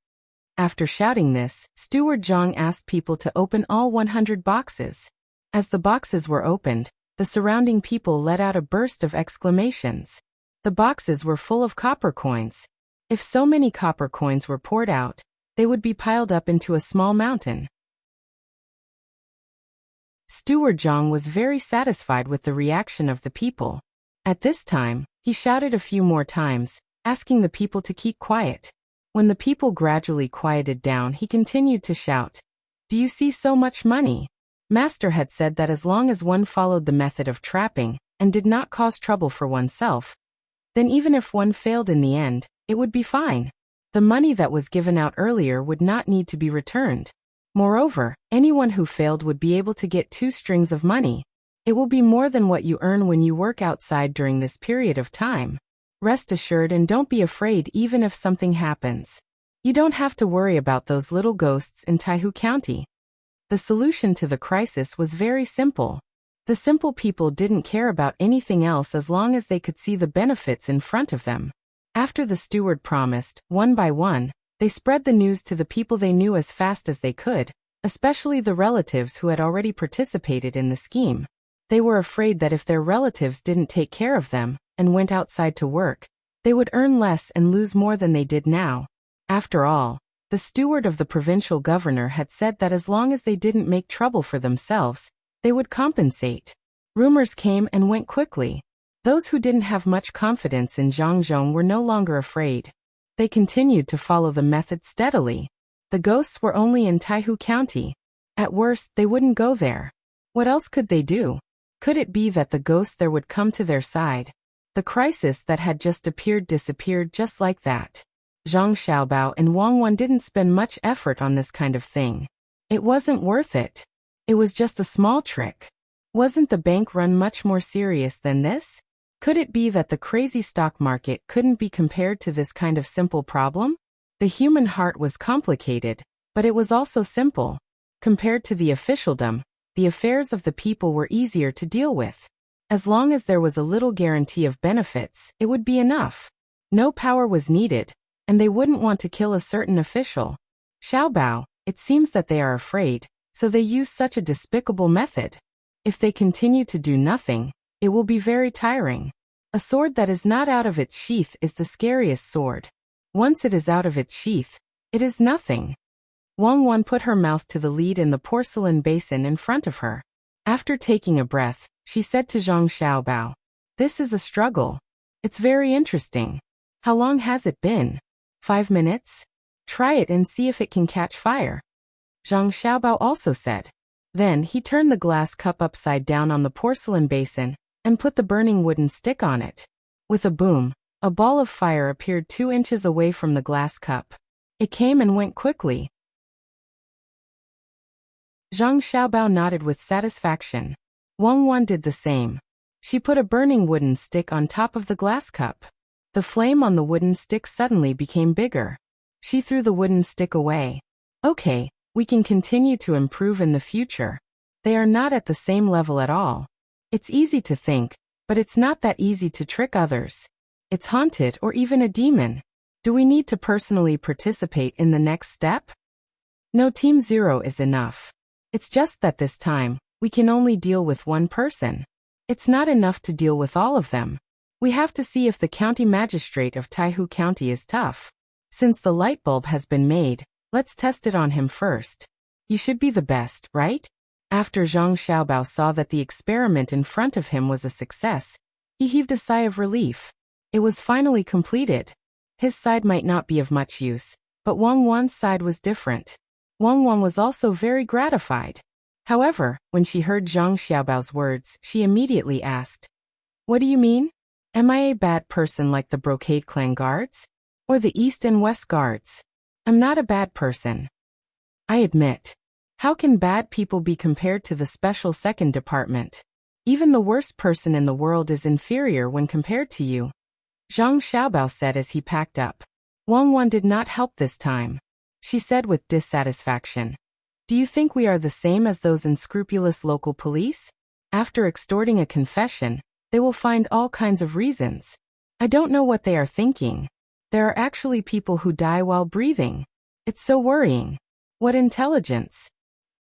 After shouting this, Steward Zhang asked people to open all 100 boxes. As the boxes were opened, the surrounding people let out a burst of exclamations. The boxes were full of copper coins. If so many copper coins were poured out, they would be piled up into a small mountain. Steward Zhang was very satisfied with the reaction of the people. At this time, he shouted a few more times, asking the people to keep quiet. When the people gradually quieted down, he continued to shout, "Do you see so much money? Master had said that as long as one followed the method of trapping and did not cause trouble for oneself, then even if one failed in the end, it would be fine. The money that was given out earlier would not need to be returned. Moreover, anyone who failed would be able to get 2 strings of money. It will be more than what you earn when you work outside during this period of time. Rest assured and don't be afraid even if something happens. You don't have to worry about those little ghosts in Taihu County." The solution to the crisis was very simple. The simple people didn't care about anything else as long as they could see the benefits in front of them. After the steward promised, one by one, they spread the news to the people they knew as fast as they could, especially the relatives who had already participated in the scheme. They were afraid that if their relatives didn't take care of them and went outside to work, they would earn less and lose more than they did now. After all, the steward of the provincial governor had said that as long as they didn't make trouble for themselves, they would compensate. Rumors came and went quickly. Those who didn't have much confidence in Zhang Zhong were no longer afraid. They continued to follow the method steadily. The ghosts were only in Taihu County. At worst, they wouldn't go there. What else could they do? Could it be that the ghost there would come to their side? The crisis that had just appeared disappeared just like that. Zhang Xiaobao and Wang Wan didn't spend much effort on this kind of thing. It wasn't worth it. It was just a small trick. Wasn't the bank run much more serious than this? Could it be that the crazy stock market couldn't be compared to this kind of simple problem? The human heart was complicated, but it was also simple. Compared to the officialdom, the affairs of the people were easier to deal with. As long as there was a little guarantee of benefits, it would be enough. No power was needed, and they wouldn't want to kill a certain official. Xiaobao, it seems that they are afraid, so they use such a despicable method. If they continue to do nothing, it will be very tiring. A sword that is not out of its sheath is the scariest sword. Once it is out of its sheath, it is nothing. Wang Wan put her mouth to the lead in the porcelain basin in front of her. After taking a breath, she said to Zhang Xiaobao, "This is a struggle. It's very interesting. How long has it been? 5 minutes? Try it and see if it can catch fire." Zhang Xiaobao also said. Then he turned the glass cup upside down on the porcelain basin and put the burning wooden stick on it. With a boom, a ball of fire appeared 2 inches away from the glass cup. It came and went quickly. Zhang Xiaobao nodded with satisfaction. Wang Wan did the same. She put a burning wooden stick on top of the glass cup. The flame on the wooden stick suddenly became bigger. She threw the wooden stick away. Okay, we can continue to improve in the future. They are not at the same level at all. It's easy to think, but it's not that easy to trick others. It's haunted or even a demon. Do we need to personally participate in the next step? No, Team Zero is enough. It's just that this time, we can only deal with one person. It's not enough to deal with all of them. We have to see if the county magistrate of Taihu County is tough. Since the light bulb has been made, let's test it on him first. He should be the best, right? After Zhang Xiaobao saw that the experiment in front of him was a success, he heaved a sigh of relief. It was finally completed. His side might not be of much use, but Wang Wan's side was different. Wang Wan was also very gratified. However, when she heard Zhang Xiaobao's words, she immediately asked, "What do you mean? Am I a bad person like the Brocade Clan guards? Or the East and West guards? I'm not a bad person. I admit. How can bad people be compared to the Special Second Department? Even the worst person in the world is inferior when compared to you," Zhang Xiaobao said as he packed up. Wang Wan did not help this time. She said with dissatisfaction, "Do you think we are the same as those unscrupulous local police? After extorting a confession, they will find all kinds of reasons. I don't know what they are thinking. There are actually people who die while breathing. It's so worrying. What intelligence?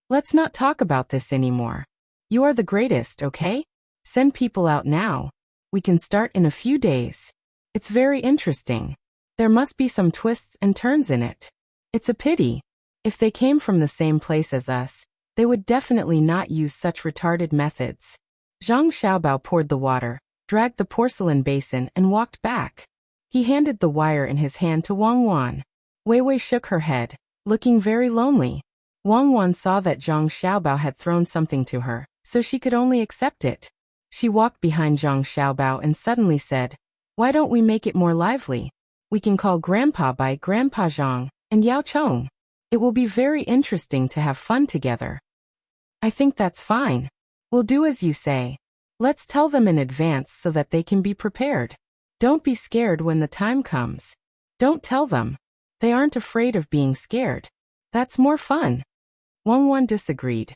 Let's not talk about this anymore. You are the greatest, okay? Send people out now. We can start in a few days. It's very interesting. There must be some twists and turns in it. It's a pity. If they came from the same place as us, they would definitely not use such retarded methods." Zhang Xiaobao poured the water, dragged the porcelain basin and walked back. He handed the wire in his hand to Wang Wan. Wei Wei shook her head, looking very lonely. Wang Wan saw that Zhang Xiaobao had thrown something to her, so she could only accept it. She walked behind Zhang Xiaobao and suddenly said, "Why don't we make it more lively? We can call Grandpa by Grandpa Zhang and Yao Chong. It will be very interesting to have fun together." "I think that's fine. We'll do as you say. Let's tell them in advance so that they can be prepared. Don't be scared when the time comes. Don't tell them. They aren't afraid of being scared. That's more fun." Wang Wan disagreed.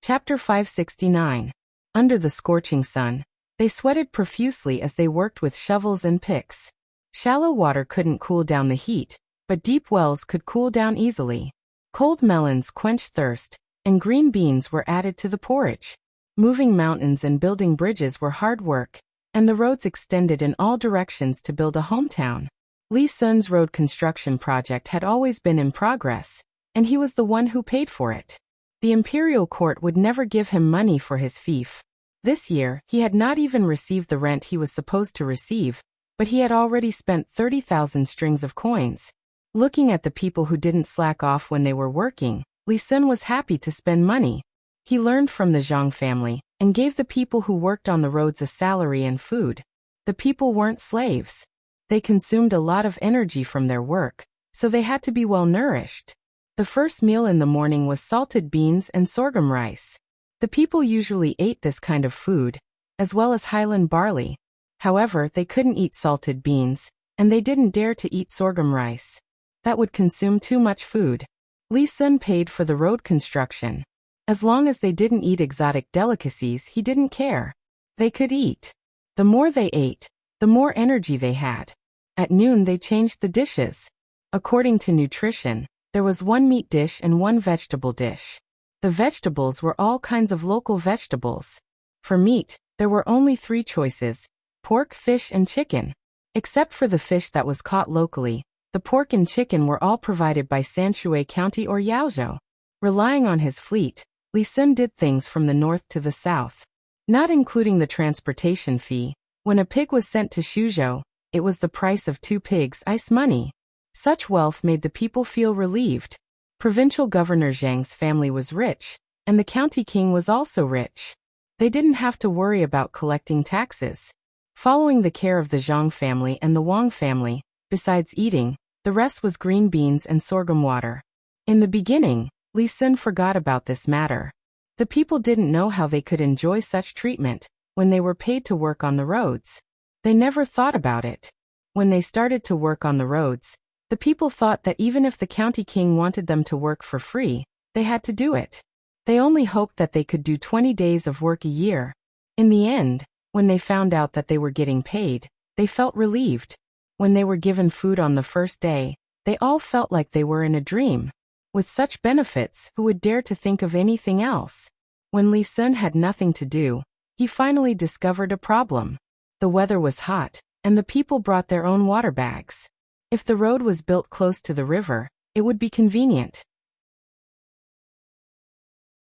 Chapter 569. Under the scorching sun, they sweated profusely as they worked with shovels and picks. Shallow water couldn't cool down the heat, but deep wells could cool down easily. Cold melons quenched thirst, and green beans were added to the porridge. Moving mountains and building bridges were hard work, and the roads extended in all directions to build a hometown. Li Sun's road construction project had always been in progress, and he was the one who paid for it. The imperial court would never give him money for his fief. This year, he had not even received the rent he was supposed to receive, but he had already spent 30,000 strings of coins. Looking at the people who didn't slack off when they were working, Li Sun was happy to spend money. He learned from the Zhang family and gave the people who worked on the roads a salary and food. The people weren't slaves. They consumed a lot of energy from their work, so they had to be well nourished. The first meal in the morning was salted beans and sorghum rice. The people usually ate this kind of food, as well as highland barley. However, they couldn't eat salted beans, and they didn't dare to eat sorghum rice. That would consume too much food. Li Sun paid for the road construction. As long as they didn't eat exotic delicacies, he didn't care. They could eat. The more they ate, the more energy they had. At noon they changed the dishes. According to nutrition, there was one meat dish and one vegetable dish. The vegetables were all kinds of local vegetables. For meat, there were only 3 choices: pork, fish, and chicken. Except for the fish that was caught locally, the pork and chicken were all provided by Sanshui County or Yaozhou. Relying on his fleet, Li Sun did things from the north to the south. Not including the transportation fee, when a pig was sent to Shuzhou, it was the price of 2 pigs ice money. Such wealth made the people feel relieved. Provincial Governor Zhang's family was rich, and the county king was also rich. They didn't have to worry about collecting taxes. Following the care of the Zhang family and the Wang family, besides eating, The rest was green beans and sorghum water. In the beginning, Li Sun forgot about this matter. The people didn't know how they could enjoy such treatment when they were paid to work on the roads. They never thought about it. When they started to work on the roads, the people thought that even if the county king wanted them to work for free, they had to do it. They only hoped that they could do 20 days of work a year. In the end, when they found out that they were getting paid, they felt relieved. When they were given food on the first day, they all felt like they were in a dream. With such benefits, who would dare to think of anything else? When Li Sun had nothing to do, he finally discovered a problem. The weather was hot, and the people brought their own water bags. If the road was built close to the river, it would be convenient.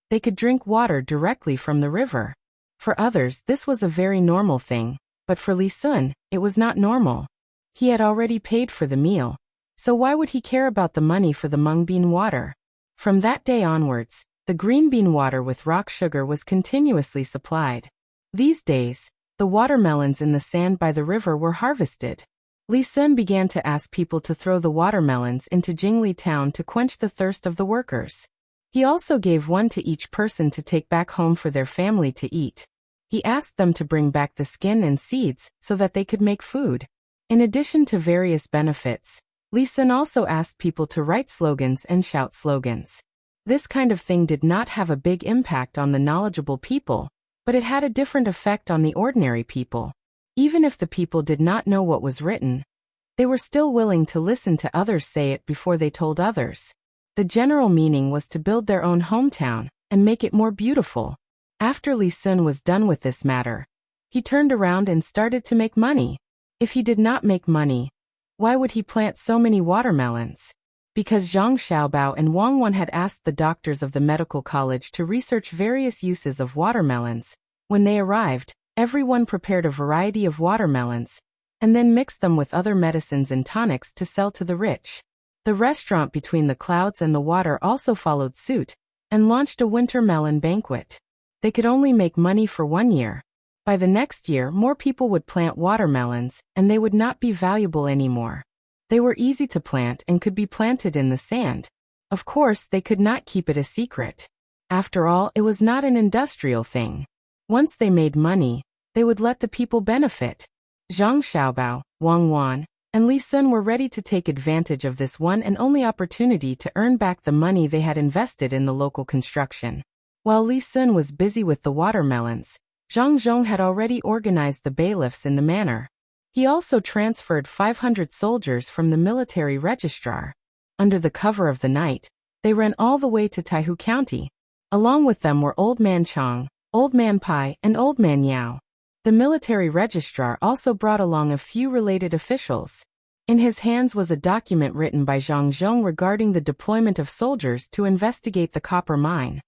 They could drink water directly from the river. For others, this was a very normal thing, but for Li Sun, it was not normal. He had already paid for the meal, so why would he care about the money for the mung bean water? From that day onwards, the green bean water with rock sugar was continuously supplied. These days, the watermelons in the sand by the river were harvested. Li Sun began to ask people to throw the watermelons into Jingli town to quench the thirst of the workers. He also gave one to each person to take back home for their family to eat. He asked them to bring back the skin and seeds so that they could make food. In addition to various benefits, Li Sun also asked people to write slogans and shout slogans. This kind of thing did not have a big impact on the knowledgeable people, but it had a different effect on the ordinary people. Even if the people did not know what was written, they were still willing to listen to others say it before they told others. The general meaning was to build their own hometown and make it more beautiful. After Li Sun was done with this matter, he turned around and started to make money. If he did not make money, why would he plant so many watermelons? Because Zhang Xiaobao and Wang Wan had asked the doctors of the medical college to research various uses of watermelons. When they arrived, everyone prepared a variety of watermelons, and then mixed them with other medicines and tonics to sell to the rich. The restaurant between the clouds and the water also followed suit, and launched a winter melon banquet. They could only make money for 1 year. By the next year, more people would plant watermelons, and they would not be valuable anymore. They were easy to plant and could be planted in the sand. Of course, they could not keep it a secret. After all, it was not an industrial thing. Once they made money, they would let the people benefit. Zhang Xiaobao, Wang Wan, and Li Sun were ready to take advantage of this one and only opportunity to earn back the money they had invested in the local construction. While Li Sun was busy with the watermelons, Zhang Zhong had already organized the bailiffs in the manor. He also transferred 500 soldiers from the military registrar. Under the cover of the night, they ran all the way to Taihu County. Along with them were Old Man Chang, Old Man Pai, and Old Man Yao. The military registrar also brought along a few related officials. In his hands was a document written by Zhang Zhong regarding the deployment of soldiers to investigate the copper mine.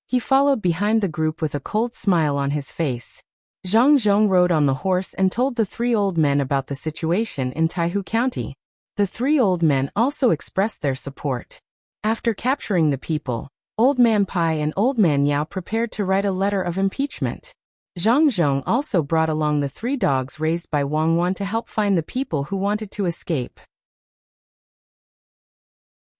He followed behind the group with a cold smile on his face. Zhang Zhong rode on the horse and told the 3 old men about the situation in Taihu County. The 3 old men also expressed their support. After capturing the people, Old Man Pai and Old Man Yao prepared to write a letter of impeachment. Zhang Zhong also brought along the 3 dogs raised by Wang Wan to help find the people who wanted to escape.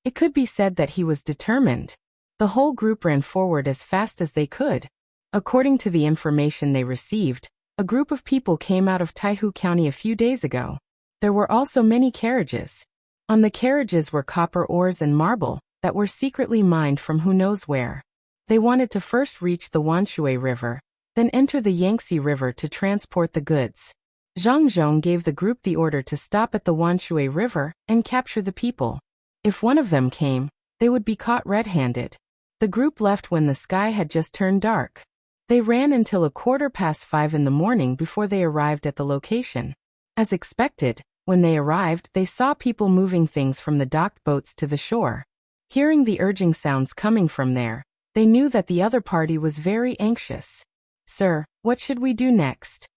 It could be said that he was determined. The whole group ran forward as fast as they could. According to the information they received, a group of people came out of Taihu County a few days ago. There were also many carriages. On the carriages were copper ores and marble that were secretly mined from who knows where. They wanted to first reach the Wanshui River, then enter the Yangtze River to transport the goods. Zhang Zhong gave the group the order to stop at the Wanshui River and capture the people. If one of them came, they would be caught red-handed. The group left when the sky had just turned dark. They ran until 5:15 in the morning before they arrived at the location. As expected, when they arrived, they saw people moving things from the docked boats to the shore. Hearing the urging sounds coming from there, they knew that the other party was very anxious. "Sir, what should we do next?"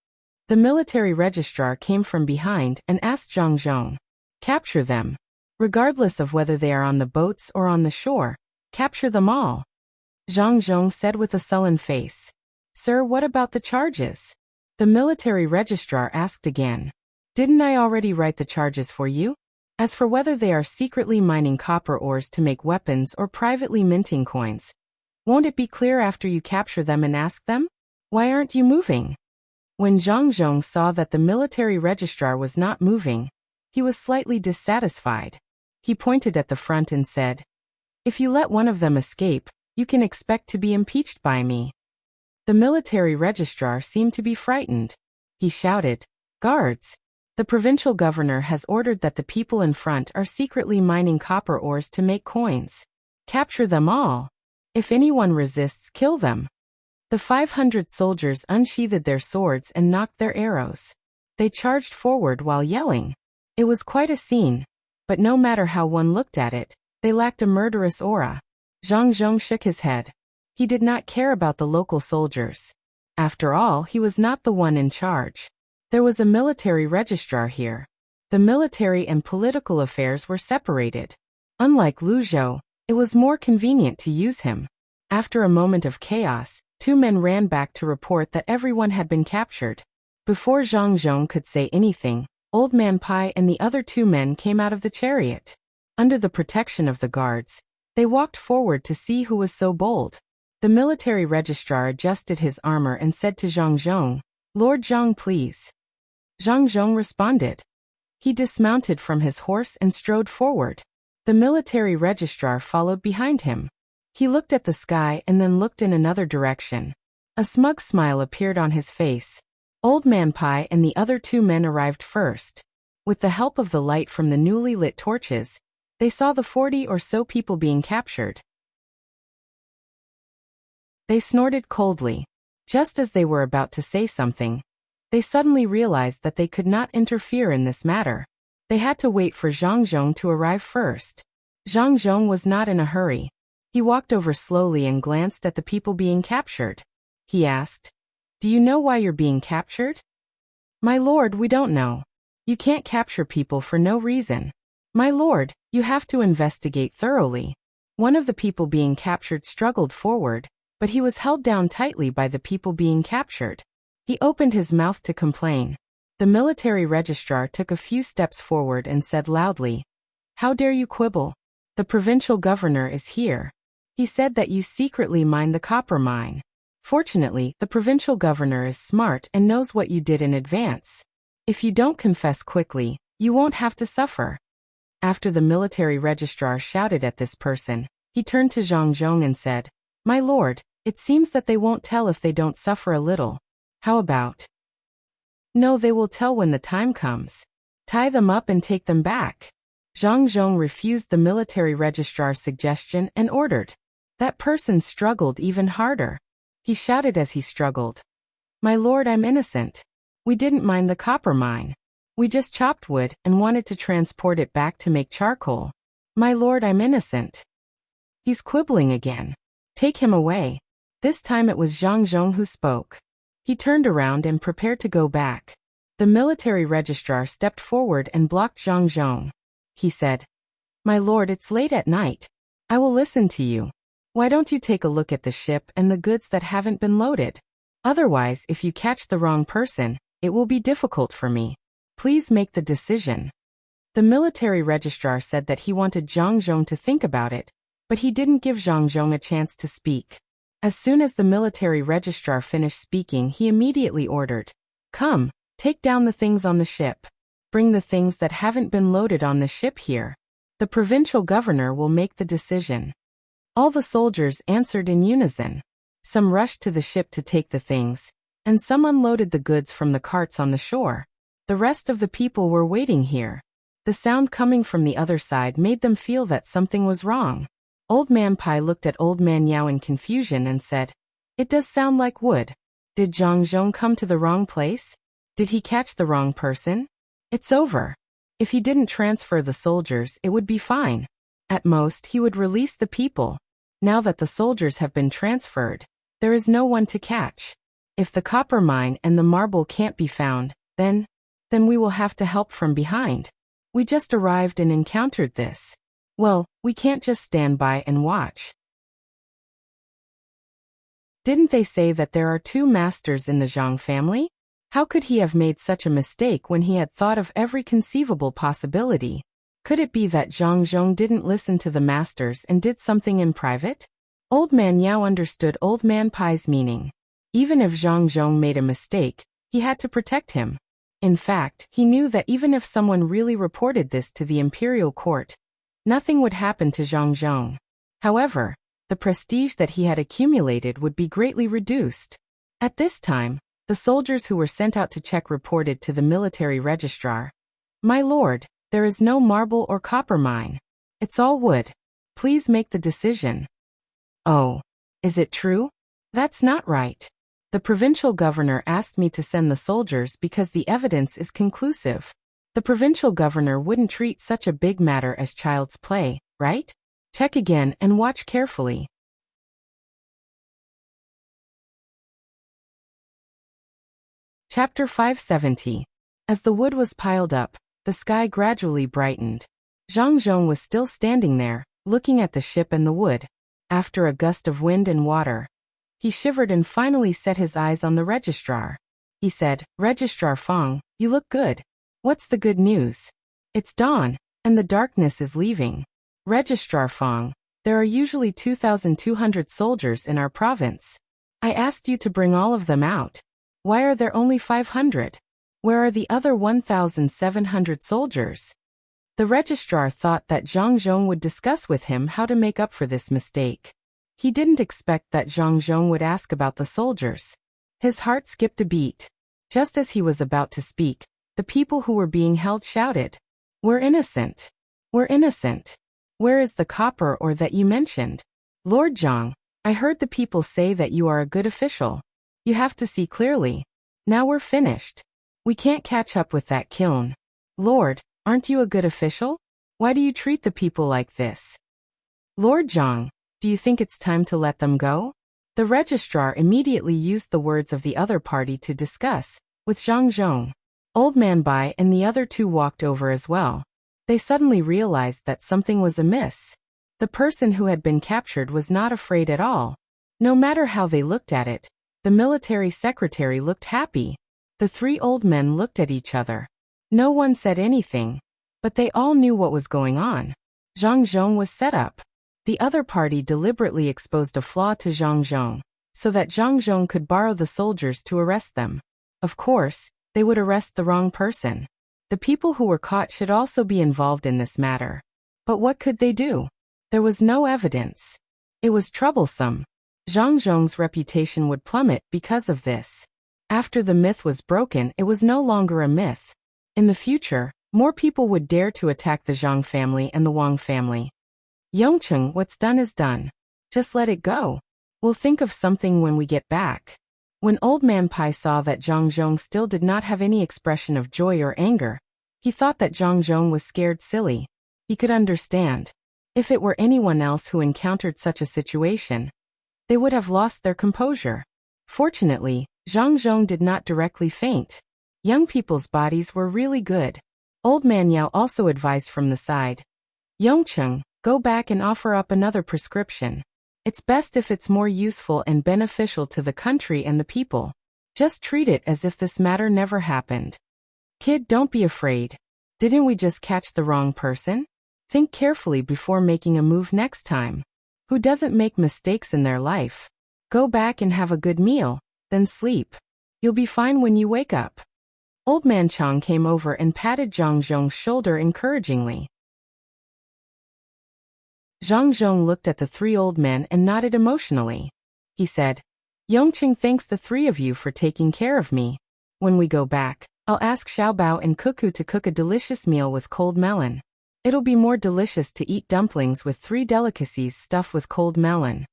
The military registrar came from behind and asked Zhang Zhong. "Capture them. Regardless of whether they are on the boats or on the shore, capture them all." Zhang Zhong said with a sullen face. "Sir, what about the charges?" The military registrar asked again. "Didn't I already write the charges for you?" As for whether they are secretly mining copper ores to make weapons or privately minting coins, won't it be clear after you capture them and ask them? Why aren't you moving? When Zhang Zhong saw that the military registrar was not moving, he was slightly dissatisfied. He pointed at the front and said, "If you let one of them escape, you can expect to be impeached by me." The military registrar seemed to be frightened. He shouted, "Guards! The provincial governor has ordered that the people in front are secretly mining copper ores to make coins. Capture them all. If anyone resists, kill them." The 500 soldiers unsheathed their swords and knocked their arrows. They charged forward while yelling. It was quite a scene, but no matter how one looked at it, they lacked a murderous aura. Zhang Zhong shook his head. He did not care about the local soldiers. After all, he was not the one in charge. There was a military registrar here. The military and political affairs were separated. Unlike Lu Zhou, it was more convenient to use him. After a moment of chaos, 2 men ran back to report that everyone had been captured. Before Zhang Zhong could say anything, Old Man Pai and the other 2 men came out of the chariot. Under the protection of the guards, they walked forward to see who was so bold. The military registrar adjusted his armor and said to Zhang Zhong, "Lord Zhang, please." Zhang Zhong responded. He dismounted from his horse and strode forward. The military registrar followed behind him. He looked at the sky and then looked in another direction. A smug smile appeared on his face. Old Man Pai and the other 2 men arrived first. With the help of the light from the newly lit torches, they saw the 40 or so people being captured. They snorted coldly. Just as they were about to say something, they suddenly realized that they could not interfere in this matter. They had to wait for Zhang Zhong to arrive first. Zhang Zhong was not in a hurry. He walked over slowly and glanced at the people being captured. He asked, "Do you know why you're being captured?" "My lord, we don't know. You can't capture people for no reason." "My lord, you have to investigate thoroughly." One of the people being captured struggled forward, but he was held down tightly by the people being captured. He opened his mouth to complain. The military registrar took a few steps forward and said loudly, "How dare you quibble? The provincial governor is here. He said that you secretly mined the copper mine. Fortunately, the provincial governor is smart and knows what you did in advance. If you don't confess quickly, you won't have to suffer." After the military registrar shouted at this person, he turned to Zhang Zhong and said, "My lord, it seems that they won't tell if they don't suffer a little. How about?" "No, they will tell when the time comes. Tie them up and take them back." Zhang Zhong refused the military registrar's suggestion and ordered. That person struggled even harder. He shouted as he struggled, "My lord, I'm innocent. We didn't mine the copper mine. We just chopped wood and wanted to transport it back to make charcoal. My lord, I'm innocent." "He's quibbling again. Take him away." This time it was Zhang Zhong who spoke. He turned around and prepared to go back. The military registrar stepped forward and blocked Zhang Zhong. He said, "My lord, it's late at night. I will listen to you. Why don't you take a look at the ship and the goods that haven't been loaded? Otherwise, if you catch the wrong person, it will be difficult for me. Please make the decision." The military registrar said that he wanted Zhang Zhong to think about it, but he didn't give Zhang Zhong a chance to speak. As soon as the military registrar finished speaking, he immediately ordered, "Come, take down the things on the ship. Bring the things that haven't been loaded on the ship here. The provincial governor will make the decision." All the soldiers answered in unison. Some rushed to the ship to take the things, and some unloaded the goods from the carts on the shore. The rest of the people were waiting here. The sound coming from the other side made them feel that something was wrong. Old Man Pai looked at Old Man Yao in confusion and said, "It does sound like wood. Did Zhang Zhong come to the wrong place? Did he catch the wrong person? It's over. If he didn't transfer the soldiers, it would be fine. At most, he would release the people. Now that the soldiers have been transferred, there is no one to catch. If the copper mine and the marble can't be found, then we will have to help from behind. We just arrived and encountered this. Well, we can't just stand by and watch." Didn't they say that there are 2 masters in the Zhang family? How could he have made such a mistake when he had thought of every conceivable possibility? Could it be that Zhang Zhong didn't listen to the masters and did something in private? Old Man Yao understood Old Man Pai's meaning. Even if Zhang Zhong made a mistake, he had to protect him. In fact, he knew that even if someone really reported this to the imperial court, nothing would happen to Zhang Zhong. However, the prestige that he had accumulated would be greatly reduced. At this time, the soldiers who were sent out to check reported to the military registrar, "My lord, there is no marble or copper mine. It's all wood. Please make the decision." "Oh, is it true? That's not right. The provincial governor asked me to send the soldiers because the evidence is conclusive. The provincial governor wouldn't treat such a big matter as child's play, right? Check again and watch carefully." Chapter 570. As the wood was piled up, the sky gradually brightened. Zhang Zhong was still standing there, looking at the ship and the wood. After a gust of wind and water, he shivered and finally set his eyes on the registrar. He said, "Registrar Fong, you look good. What's the good news?" "It's dawn, and the darkness is leaving. Registrar Fong, there are usually 2,200 soldiers in our province. I asked you to bring all of them out. Why are there only 500? Where are the other 1,700 soldiers?" The registrar thought that Zhang Zhong would discuss with him how to make up for this mistake. He didn't expect that Zhang Zhong would ask about the soldiers. His heart skipped a beat. Just as he was about to speak, the people who were being held shouted, "We're innocent. We're innocent. Where is the copper ore that you mentioned? Lord Zhang, I heard the people say that you are a good official. You have to see clearly. Now we're finished. We can't catch up with that kiln. Lord, aren't you a good official? Why do you treat the people like this? Lord Zhang, do you think it's time to let them go?" The registrar immediately used the words of the other party to discuss with Zhang Zhong. Old Man Bai and the other two walked over as well. They suddenly realized that something was amiss. The person who had been captured was not afraid at all. No matter how they looked at it, the military secretary looked happy. The three old men looked at each other. No one said anything, but they all knew what was going on. Zhang Zhong was set up. The other party deliberately exposed a flaw to Zhang Zhong, so that Zhang Zhong could borrow the soldiers to arrest them. Of course, they would arrest the wrong person. The people who were caught should also be involved in this matter. But what could they do? There was no evidence. It was troublesome. Zhang Zhong's reputation would plummet because of this. After the myth was broken, it was no longer a myth. In the future, more people would dare to attack the Zhang family and the Wang family. "Yongcheng, what's done is done. Just let it go. We'll think of something when we get back." When Old Man Pai saw that Zhang Zhong still did not have any expression of joy or anger, he thought that Zhang Zhong was scared silly. He could understand. If it were anyone else who encountered such a situation, they would have lost their composure. Fortunately, Zhang Zhong did not directly faint. Young people's bodies were really good. Old Man Yao also advised from the side. "Yongcheng, go back and offer up another prescription. It's best if it's more useful and beneficial to the country and the people. Just treat it as if this matter never happened. Kid, don't be afraid. Didn't we just catch the wrong person? Think carefully before making a move next time. Who doesn't make mistakes in their life? Go back and have a good meal, then sleep. You'll be fine when you wake up." Old Man Chang came over and patted Zhang Zhong's shoulder encouragingly. Zhang Zhong looked at the three old men and nodded emotionally. He said, "Yongcheng thanks the three of you for taking care of me. When we go back, I'll ask Xiaobao and Cuckoo to cook a delicious meal with cold melon. It'll be more delicious to eat dumplings with 3 delicacies stuffed with cold melon."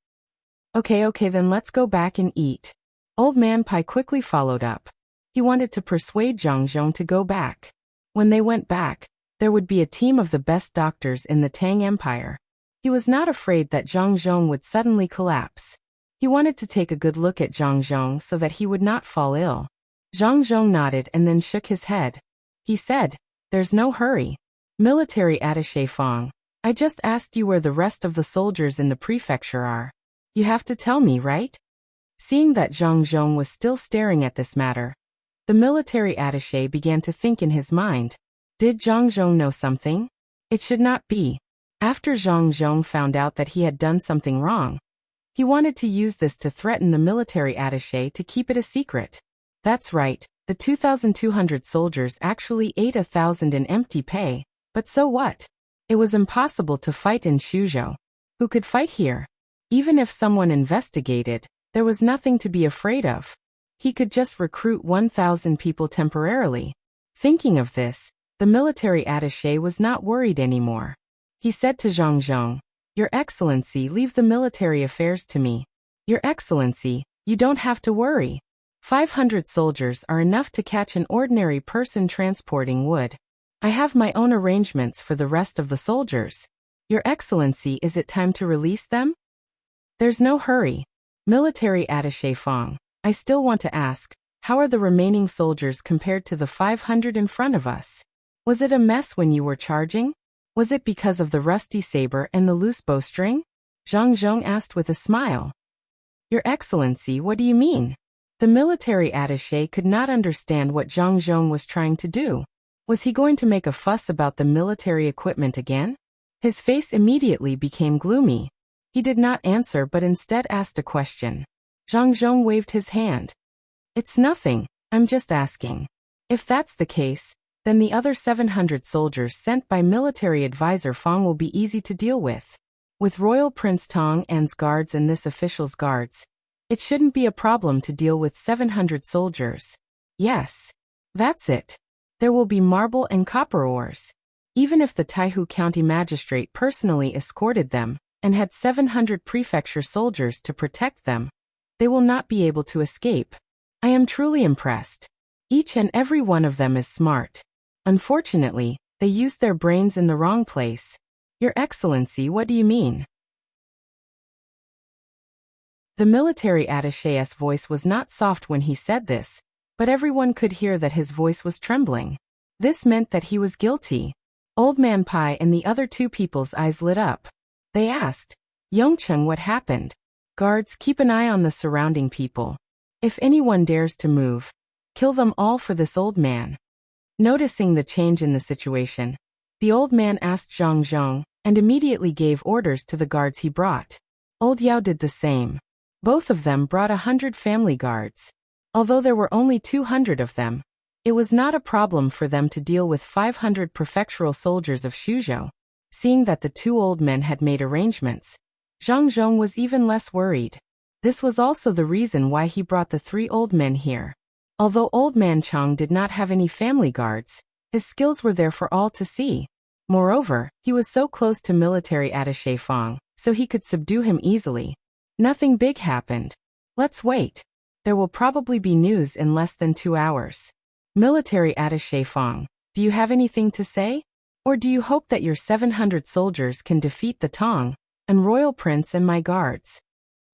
Okay, then let's go back and eat." Old Man Pai quickly followed up. He wanted to persuade Zhang Zhong to go back. When they went back, there would be a team of the best doctors in the Tang Empire. He was not afraid that Zhang Zhong would suddenly collapse. He wanted to take a good look at Zhang Zhong so that he would not fall ill. Zhang Zhong nodded and then shook his head. He said, "There's no hurry. Military attaché Fong, I just asked you where the rest of the soldiers in the prefecture are. You have to tell me, right?" Seeing that Zhang Zhong was still staring at this matter, the military attaché began to think in his mind. Did Zhang Zhong know something? It should not be. After Zhang Zhong found out that he had done something wrong, he wanted to use this to threaten the military attaché to keep it a secret. That's right, the 2,200 soldiers actually ate 1,000 in empty pay, but so what? It was impossible to fight in Shuzhou. Who could fight here? Even if someone investigated, there was nothing to be afraid of. He could just recruit 1,000 people temporarily. Thinking of this, the military attaché was not worried anymore. He said to Zhang Zhong, "Your Excellency, leave the military affairs to me. Your Excellency, you don't have to worry. 500 soldiers are enough to catch an ordinary person transporting wood. I have my own arrangements for the rest of the soldiers. Your Excellency, is it time to release them?" "There's no hurry. Military attaché Fang, I still want to ask, how are the remaining soldiers compared to the 500 in front of us? Was it a mess when you were charging? Was it because of the rusty saber and the loose bowstring?" Zhang Zhong asked with a smile. "Your Excellency, what do you mean?" The military attaché could not understand what Zhang Zhong was trying to do. Was he going to make a fuss about the military equipment again? His face immediately became gloomy. He did not answer but instead asked a question. Zhang Zhong waved his hand. "It's nothing, I'm just asking. If that's the case, then the other 700 soldiers sent by military advisor Fang will be easy to deal with. With Royal Prince Tang and's guards and this official's guards, it shouldn't be a problem to deal with 700 soldiers. Yes, that's it. There will be marble and copper ores. Even if the Taihu County magistrate personally escorted them and had 700 prefecture soldiers to protect them, they will not be able to escape. I am truly impressed. Each and every one of them is smart. Unfortunately, they used their brains in the wrong place. Your Excellency, what do you mean?" The military attaché's voice was not soft when he said this, but everyone could hear that his voice was trembling. This meant that he was guilty. Old Man Pai and the other two people's eyes lit up. They asked, "Yongcheng, what happened?" "Guards, keep an eye on the surrounding people. If anyone dares to move, kill them all for this old man." Noticing the change in the situation, the old man asked Zhang Zhong and immediately gave orders to the guards he brought. Old Yao did the same. Both of them brought 100 family guards. Although there were only 200 of them, it was not a problem for them to deal with 500 prefectural soldiers of Shuzhou. Seeing that the two old men had made arrangements, Zhang Zhong was even less worried. This was also the reason why he brought the 3 old men here. Although Old Man Chang did not have any family guards, his skills were there for all to see. Moreover, he was so close to military attaché Fang, so he could subdue him easily. Nothing big happened. Let's wait. There will probably be news in less than 2 hours. Military attaché Fang, do you have anything to say? Or do you hope that your 700 soldiers can defeat the Tang and Royal Prince and my guards?"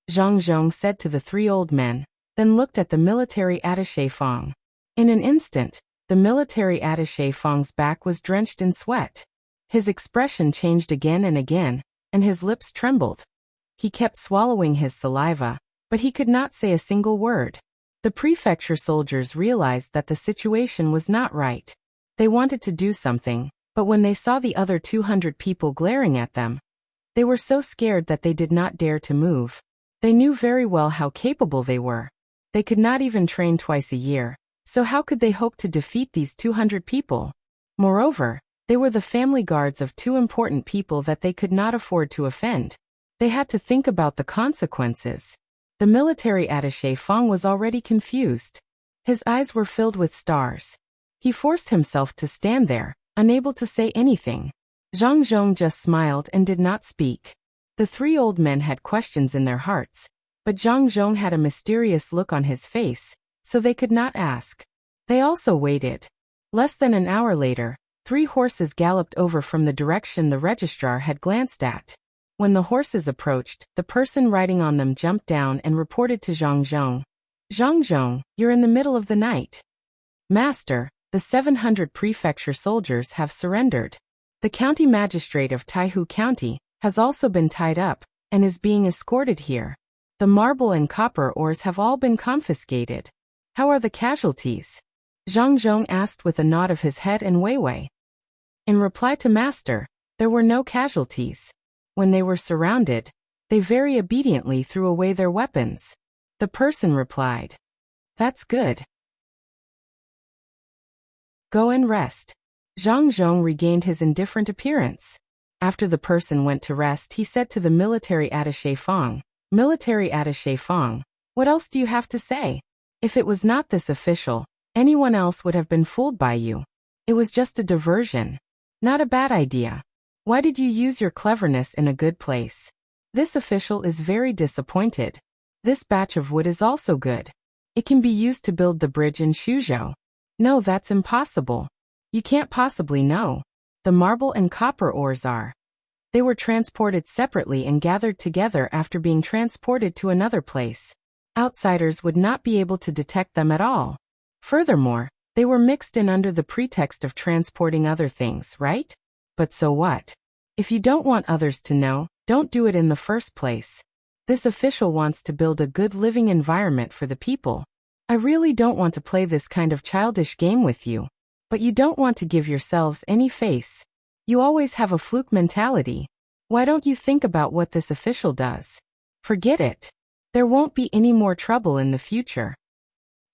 Zhang Zhong said to the 3 old men, then looked at the military attaché Fang. In an instant, the military attaché Fang's back was drenched in sweat. His expression changed again and again, and his lips trembled. He kept swallowing his saliva, but he could not say a single word. The prefecture soldiers realized that the situation was not right. They wanted to do something, but when they saw the other 200 people glaring at them, they were so scared that they did not dare to move. They knew very well how capable they were. They could not even train twice a year, so how could they hope to defeat these 200 people? Moreover, they were the family guards of 2 important people that they could not afford to offend. They had to think about the consequences. The military attaché Fang was already confused. His eyes were filled with stars. He forced himself to stand there, unable to say anything. Zhang Zhong just smiled and did not speak. The 3 old men had questions in their hearts, but Zhang Zhong had a mysterious look on his face, so they could not ask. They also waited. Less than an hour later, 3 horses galloped over from the direction the registrar had glanced at. When the horses approached, the person riding on them jumped down and reported to Zhang Zhong. "Zhang Zhong, you're in the middle of the night." "Master, the 700 prefecture soldiers have surrendered. The county magistrate of Taihu County has also been tied up and is being escorted here. The marble and copper ores have all been confiscated. How are the casualties?" Zhang Zhong asked with a nod of his head and Weiwei. In reply to Master, There were no casualties. When they were surrounded, they very obediently threw away their weapons. The person replied, "That's good. Go and rest." Zhang Zhong regained his indifferent appearance. After the person went to rest, he said to the military attaché Fang, "Military attaché Fang, what else do you have to say? If it was not this official, anyone else would have been fooled by you. It was just a diversion. Not a bad idea. Why did you use your cleverness in a good place? This official is very disappointed. This batch of wood is also good. It can be used to build the bridge in Shuzhou." "No, that's impossible. You can't possibly know. The marble and copper ores are. They were transported separately and gathered together after being transported to another place. Outsiders would not be able to detect them at all. Furthermore, they were mixed in under the pretext of transporting other things, right? But so what? If you don't want others to know, don't do it in the first place. This official wants to build a good living environment for the people. I really don't want to play this kind of childish game with you. But you don't want to give yourselves any face. You always have a fluke mentality. Why don't you think about what this official does? Forget it. There won't be any more trouble in the future."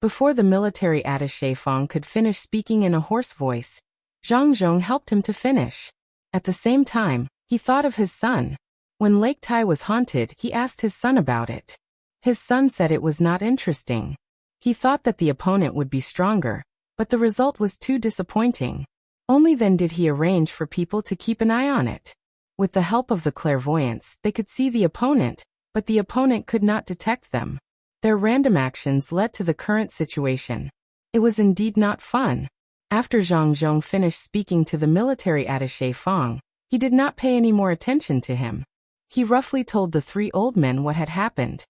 Before the military attaché Fang could finish speaking in a hoarse voice, Zhang Zhong helped him to finish. At the same time, he thought of his son. When Lake Tai was haunted, he asked his son about it. His son said it was not interesting. He thought that the opponent would be stronger, but the result was too disappointing. Only then did he arrange for people to keep an eye on it. With the help of the clairvoyance, they could see the opponent, but the opponent could not detect them. Their random actions led to the current situation. It was indeed not fun. After Zhang Zhong finished speaking to the military attaché Fang, he did not pay any more attention to him. He roughly told the three old men what had happened.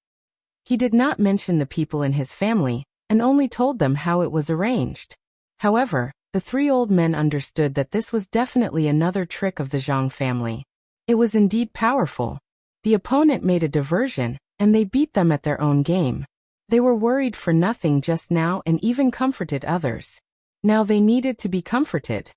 He did not mention the people in his family, and only told them how it was arranged. However, the three old men understood that this was definitely another trick of the Zhang family. It was indeed powerful. The opponent made a diversion, and they beat them at their own game. They were worried for nothing just now and even comforted others. Now they needed to be comforted.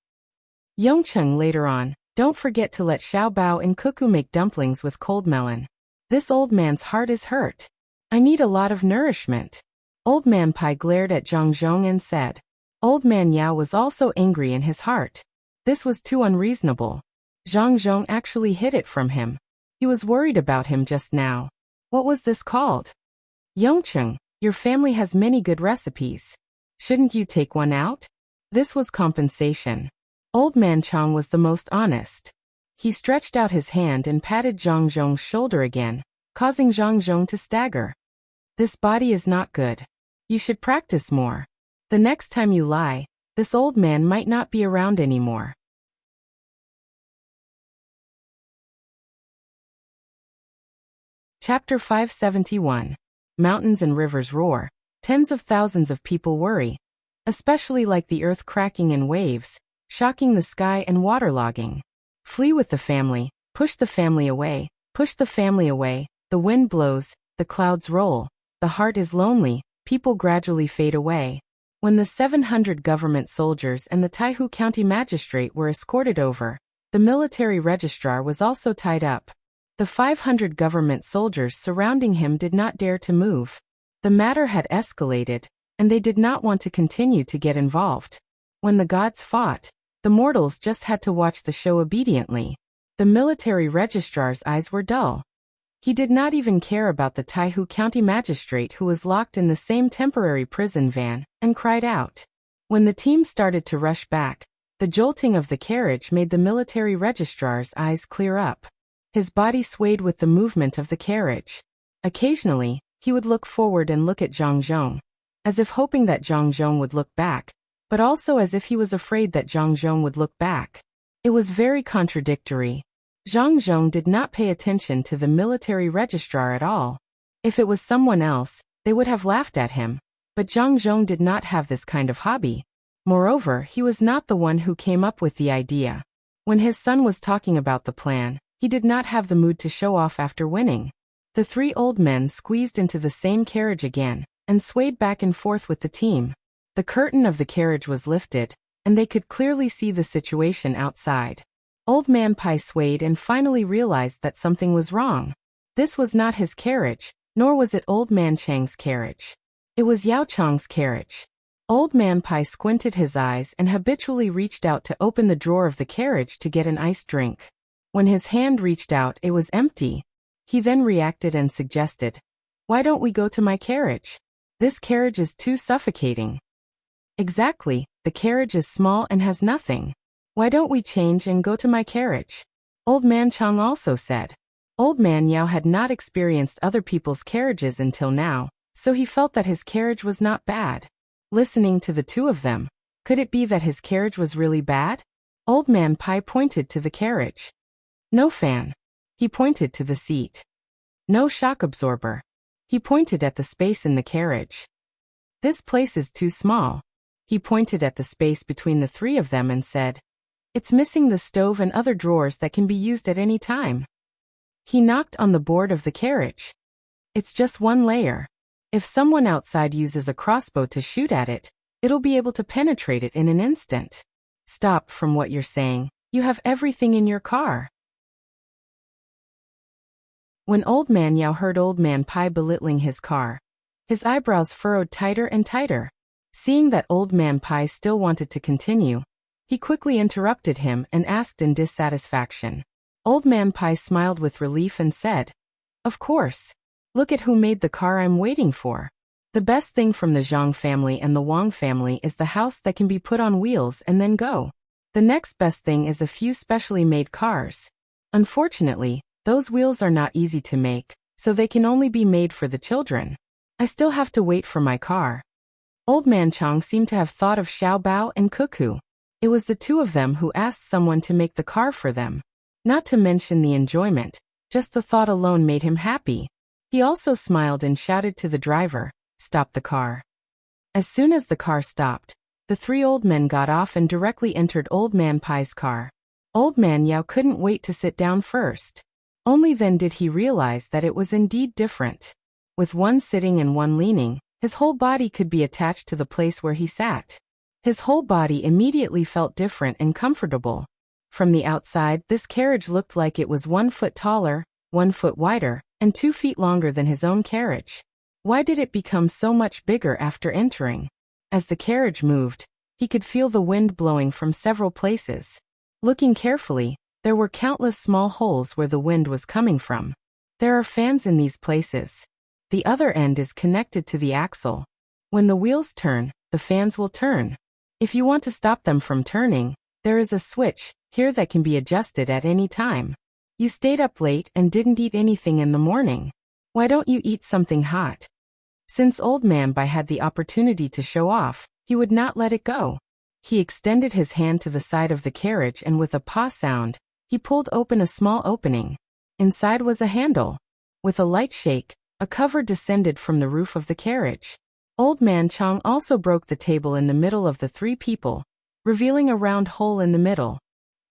Yongcheng later on, "Don't forget to let Xiao Bao and Cuckoo make dumplings with cold melon. This old man's heart is hurt. I need a lot of nourishment." Old Man Pai glared at Zhang Zhong and said. Old Man Yao was also angry in his heart. This was too unreasonable. Zhang Zhong actually hid it from him. He was worried about him just now. What was this called? "Yongcheng, your family has many good recipes. Shouldn't you take one out?" This was compensation. Old Man Chang was the most honest. He stretched out his hand and patted Zhang Zhong's shoulder again, causing Zhang Zhong to stagger. "This body is not good. You should practice more. The next time you lie, this old man might not be around anymore." Chapter 571. Mountains and rivers roar. Tens of thousands of people worry, especially like the earth cracking in waves, shocking the sky and waterlogging. Flee with the family, push the family away, push the family away, the wind blows, the clouds roll, the heart is lonely, people gradually fade away. When the 700 government soldiers and the Taihu County magistrate were escorted over, the military registrar was also tied up. The 500 government soldiers surrounding him did not dare to move. The matter had escalated, and they did not want to continue to get involved. When the gods fought, the mortals just had to watch the show obediently. The military registrar's eyes were dull. He did not even care about the Taihu County magistrate who was locked in the same temporary prison van, and cried out. When the team started to rush back, the jolting of the carriage made the military registrar's eyes clear up. His body swayed with the movement of the carriage. Occasionally, he would look forward and look at Zhang Zhong, as if hoping that Zhang Zhong would look back, but also as if he was afraid that Zhang Zhong would look back. It was very contradictory. Zhang Zhong did not pay attention to the military registrar at all. If it was someone else, they would have laughed at him, but Zhang Zhong did not have this kind of hobby. Moreover, he was not the one who came up with the idea. When his son was talking about the plan, he did not have the mood to show off after winning. The three old men squeezed into the same carriage again, and swayed back and forth with the team. The curtain of the carriage was lifted, and they could clearly see the situation outside. Old Man Pai swayed and finally realized that something was wrong. This was not his carriage, nor was it Old Man Chang's carriage. It was Yao Chang's carriage. Old Man Pai squinted his eyes and habitually reached out to open the drawer of the carriage to get an iced drink. When his hand reached out, it was empty. He then reacted and suggested, "Why don't we go to my carriage? This carriage is too suffocating." "Exactly, the carriage is small and has nothing. Why don't we change and go to my carriage?" Old Man Chang also said. Old Man Yao had not experienced other people's carriages until now, so he felt that his carriage was not bad. Listening to the two of them, could it be that his carriage was really bad? Old Man Pai pointed to the carriage. "No fan." He pointed to the seat. "No shock absorber." He pointed at the space in the carriage. "This place is too small." He pointed at the space between the three of them and said, "It's missing the stove and other drawers that can be used at any time." He knocked on the board of the carriage. "It's just one layer. If someone outside uses a crossbow to shoot at it, it'll be able to penetrate it in an instant." "Stop from what you're saying. You have everything in your car." When Old Man Yao heard Old Man Pai belittling his car, his eyebrows furrowed tighter and tighter. Seeing that Old Man Pai still wanted to continue, he quickly interrupted him and asked in dissatisfaction. Old Man Pai smiled with relief and said, "Of course. Look at who made the car I'm waiting for. The best thing from the Zhang family and the Wang family is the house that can be put on wheels and then go. The next best thing is a few specially made cars. Unfortunately, those wheels are not easy to make, so they can only be made for the children. I still have to wait for my car." Old Man Chang seemed to have thought of Xiaobao and Cuckoo. It was the two of them who asked someone to make the car for them. Not to mention the enjoyment, just the thought alone made him happy. He also smiled and shouted to the driver, "Stop the car." As soon as the car stopped, the three old men got off and directly entered Old Man Pai's car. Old Man Yao couldn't wait to sit down first. Only then did he realize that it was indeed different. With one sitting and one leaning, his whole body could be attached to the place where he sat. His whole body immediately felt different and comfortable. From the outside, this carriage looked like it was 1 foot taller, 1 foot wider, and 2 feet longer than his own carriage. Why did it become so much bigger after entering? As the carriage moved, he could feel the wind blowing from several places. Looking carefully, there were countless small holes where the wind was coming from. There are fans in these places. The other end is connected to the axle. When the wheels turn, the fans will turn. If you want to stop them from turning, there is a switch here that can be adjusted at any time. You stayed up late and didn't eat anything in the morning. Why don't you eat something hot? Since Old Man Bai had the opportunity to show off, he would not let it go. He extended his hand to the side of the carriage and with a paw sound, he pulled open a small opening. Inside was a handle. With a light shake, a cover descended from the roof of the carriage. Old Man Chang also broke the table in the middle of the three people, revealing a round hole in the middle.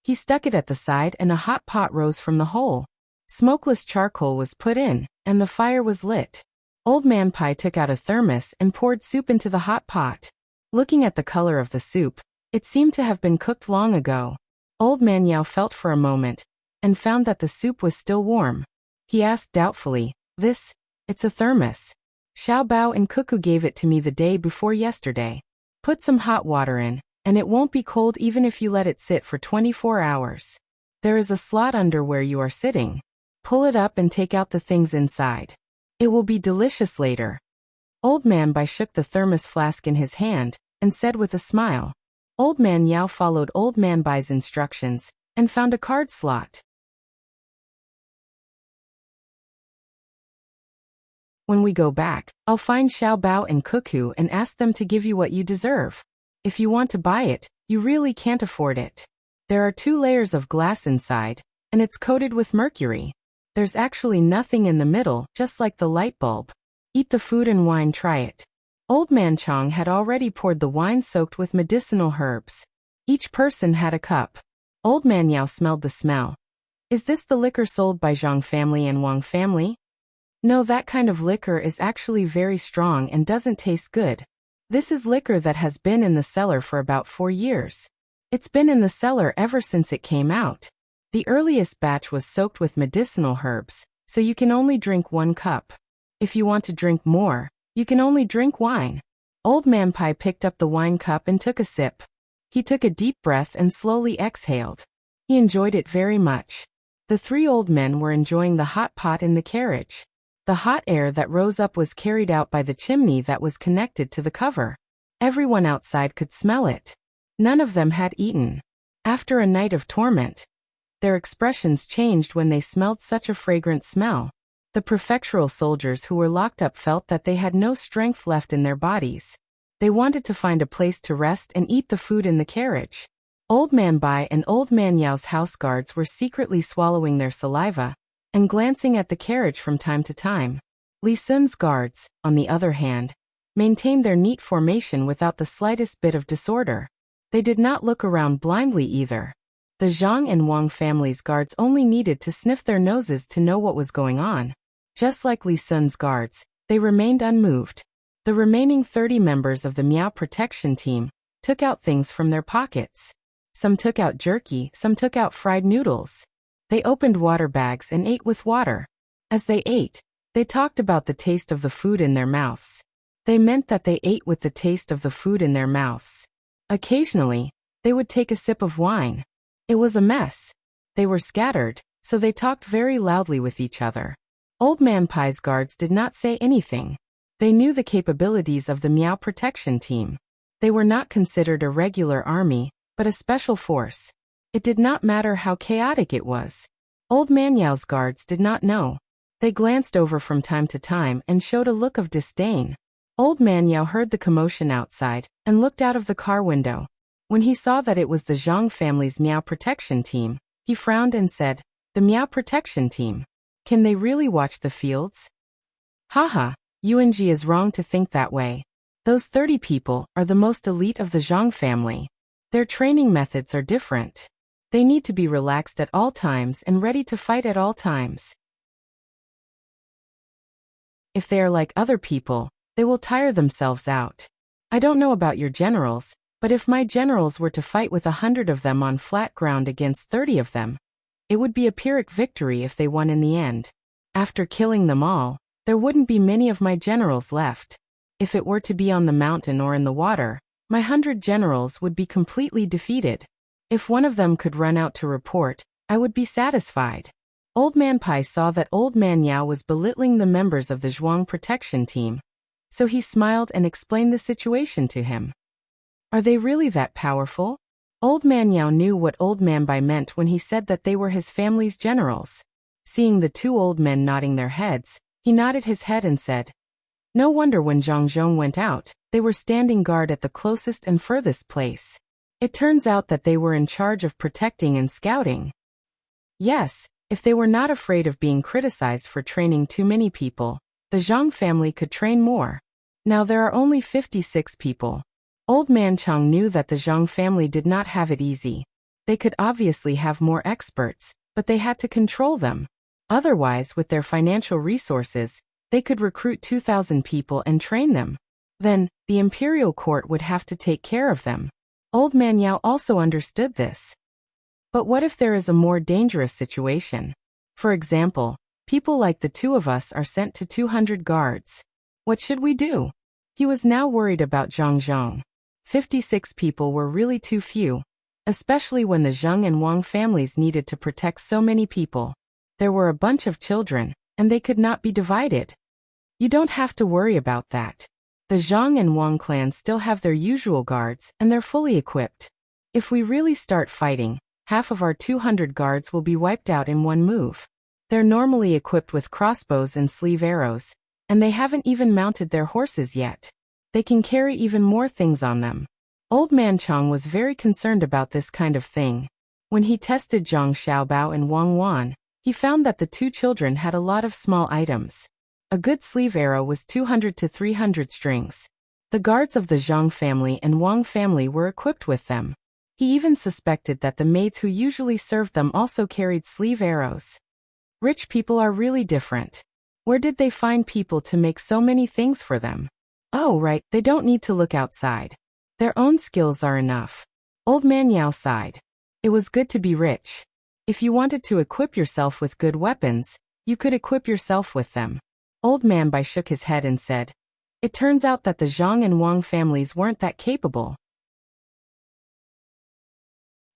He stuck it at the side and a hot pot rose from the hole. Smokeless charcoal was put in, and the fire was lit. Old Man Pai took out a thermos and poured soup into the hot pot. Looking at the color of the soup, it seemed to have been cooked long ago. Old Man Yao felt for a moment, and found that the soup was still warm. He asked doubtfully, It's a thermos. Xiaobao and Cuckoo gave it to me the day before yesterday. Put some hot water in, and it won't be cold even if you let it sit for 24 hours. There is a slot under where you are sitting. Pull it up and take out the things inside. It will be delicious later." Old Man Bai shook the thermos flask in his hand, and said with a smile. Old Man Yao followed Old Man Bai's instructions, and found a card slot. "When we go back, I'll find Xiaobao and Cuckoo and ask them to give you what you deserve. If you want to buy it, you really can't afford it. There are 2 layers of glass inside, and it's coated with mercury. There's actually nothing in the middle, just like the light bulb. Eat the food and wine, try it." Old Man Chang had already poured the wine soaked with medicinal herbs. Each person had a cup. Old Man Yao smelled the smell. "Is this the liquor sold by Zhang family and Wang family?" "No, that kind of liquor is actually very strong and doesn't taste good. This is liquor that has been in the cellar for about 4 years. It's been in the cellar ever since it came out. The earliest batch was soaked with medicinal herbs, so you can only drink 1 cup. If you want to drink more, you can only drink wine. Old Man Pai picked up the wine cup and took a sip. He took a deep breath and slowly exhaled. He enjoyed it very much. The 3 old men were enjoying the hot pot in the carriage. The hot air that rose up was carried out by the chimney that was connected to the cover. Everyone outside could smell it. None of them had eaten. After a night of torment, their expressions changed when they smelled such a fragrant smell. The prefectural soldiers who were locked up felt that they had no strength left in their bodies. They wanted to find a place to rest and eat the food in the carriage. Old Man Bai and Old Man Yao's house guards were secretly swallowing their saliva and glancing at the carriage from time to time. Li Sun's guards, on the other hand, maintained their neat formation without the slightest bit of disorder. They did not look around blindly either. The Zhang and Wang families' guards only needed to sniff their noses to know what was going on. Just like Li Sun's guards, they remained unmoved. The remaining 30 members of the Miao protection team took out things from their pockets. Some took out jerky, some took out fried noodles. They opened water bags and ate with water. As they ate, they talked about the taste of the food in their mouths. They meant that they ate with the taste of the food in their mouths. Occasionally, they would take a sip of wine. It was a mess. They were scattered, so they talked very loudly with each other. Old Man Pai's guards did not say anything. They knew the capabilities of the Miao protection team. They were not considered a regular army, but a special force. It did not matter how chaotic it was. Old Man Yao's guards did not know. They glanced over from time to time and showed a look of disdain. Old Man Yao heard the commotion outside and looked out of the car window. When he saw that it was the Zhang family's Miao protection team, he frowned and said, "The Miao protection team? Can they really watch the fields?" Haha, Yuanji is wrong to think that way. Those 30 people are the most elite of the Zhang family. Their training methods are different. They need to be relaxed at all times and ready to fight at all times. If they are like other people, they will tire themselves out. I don't know about your generals, but if my generals were to fight with 100 of them on flat ground against 30 of them, it would be a Pyrrhic victory if they won in the end. After killing them all, there wouldn't be many of my generals left. If it were to be on the mountain or in the water, my 100 generals would be completely defeated. If one of them could run out to report, I would be satisfied. Old Man Pai saw that Old Man Yao was belittling the members of the Zhuang protection team, so he smiled and explained the situation to him. Are they really that powerful? Old Man Yao knew what Old Man Bai meant when he said that they were his family's generals. Seeing the 2 old men nodding their heads, he nodded his head and said, "No wonder when Zhang Zhong went out, they were standing guard at the closest and furthest place. It turns out that they were in charge of protecting and scouting." Yes, if they were not afraid of being criticized for training too many people, the Zhang family could train more. Now there are only 56 people. Old Man Chang knew that the Zhang family did not have it easy. They could obviously have more experts, but they had to control them. Otherwise, with their financial resources, they could recruit 2,000 people and train them. Then, the imperial court would have to take care of them. Old Man Yao also understood this. But what if there is a more dangerous situation? For example, people like the 2 of us are sent to 200 guards. What should we do? He was now worried about Zhang Zhong. 56 people were really too few, especially when the Zheng and Wang families needed to protect so many people. There were a bunch of children, and they could not be divided. You don't have to worry about that. The Zhang and Wang clans still have their usual guards, and they're fully equipped. If we really start fighting, half of our 200 guards will be wiped out in one move. They're normally equipped with crossbows and sleeve arrows, and they haven't even mounted their horses yet. They can carry even more things on them. Old Man Chang was very concerned about this kind of thing. When he tested Zhang Xiaobao and Wang Wan, he found that the 2 children had a lot of small items. A good sleeve arrow was 200 to 300 strings. The guards of the Zhang family and Wang family were equipped with them. He even suspected that the maids who usually served them also carried sleeve arrows. Rich people are really different. Where did they find people to make so many things for them? Oh right, they don't need to look outside. Their own skills are enough. Old Man Yao sighed. It was good to be rich. If you wanted to equip yourself with good weapons, you could equip yourself with them. Old Man Bai shook his head and said, "It turns out that the Zhang and Wang families weren't that capable."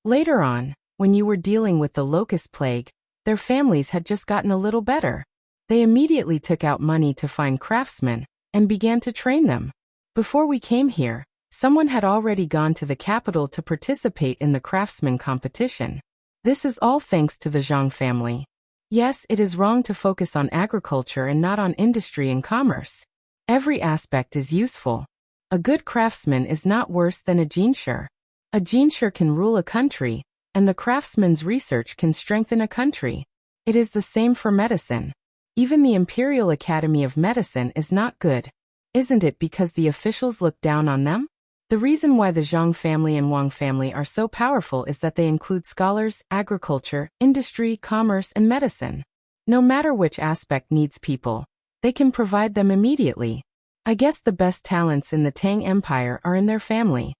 Later on, when you were dealing with the locust plague, their families had just gotten a little better. They immediately took out money to find craftsmen and began to train them. Before we came here, someone had already gone to the capital to participate in the craftsman competition. This is all thanks to the Zhang family. Yes, it is wrong to focus on agriculture and not on industry and commerce. Every aspect is useful. A good craftsman is not worse than a jinsher. A jinsher can rule a country, and the craftsman's research can strengthen a country. It is the same for medicine. Even the Imperial Academy of Medicine is not good. Isn't it because the officials look down on them? The reason why the Zhang family and Wang family are so powerful is that they include scholars, agriculture, industry, commerce, and medicine. No matter which aspect needs people, they can provide them immediately. I guess the best talents in the Tang Empire are in their family.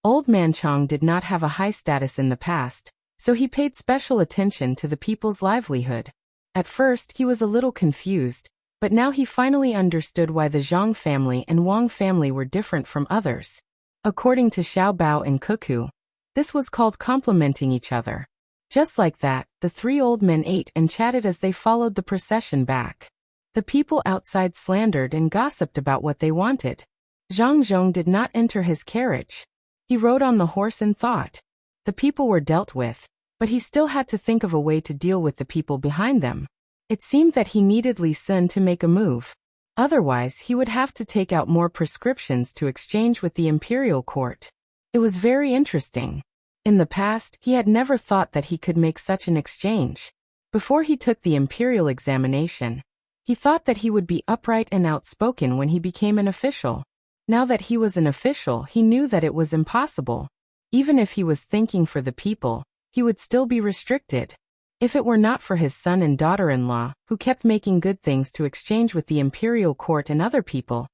Old Man Chang did not have a high status in the past, so he paid special attention to the people's livelihood. At first, he was a little confused, but now he finally understood why the Zhang family and Wang family were different from others. According to Xiao Bao and Cuckoo, this was called complementing each other. Just like that, the three old men ate and chatted as they followed the procession back. The people outside slandered and gossiped about what they wanted. Zhang Zhong did not enter his carriage. He rode on the horse and thought. The people were dealt with, but he still had to think of a way to deal with the people behind them. It seemed that he needed Li Sun to make a move. Otherwise, he would have to take out more prescriptions to exchange with the imperial court. It was very interesting. In the past, he had never thought that he could make such an exchange. Before he took the imperial examination, he thought that he would be upright and outspoken when he became an official. Now that he was an official, he knew that it was impossible. Even if he was thinking for the people, he would still be restricted. If it were not for his son and daughter-in-law, who kept making good things to exchange with the imperial court and other people,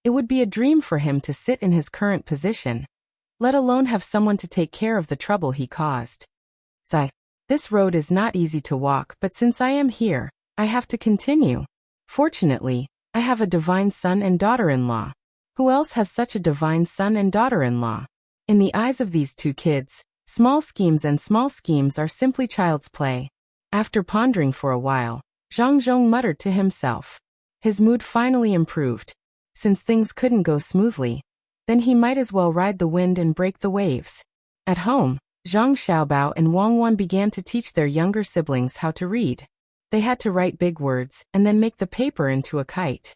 it would be a dream for him to sit in his current position, let alone have someone to take care of the trouble he caused. This road is not easy to walk, but since I am here, I have to continue. Fortunately, I have a divine son and daughter-in-law. Who else has such a divine son and daughter-in-law? In the eyes of these two kids, small schemes are simply child's play. After pondering for a while, Zhang Zhong muttered to himself. His mood finally improved. Since things couldn't go smoothly, then he might as well ride the wind and break the waves. At home, Zhang Xiaobao and Wang Wan began to teach their younger siblings how to read. They had to write big words and then make the paper into a kite.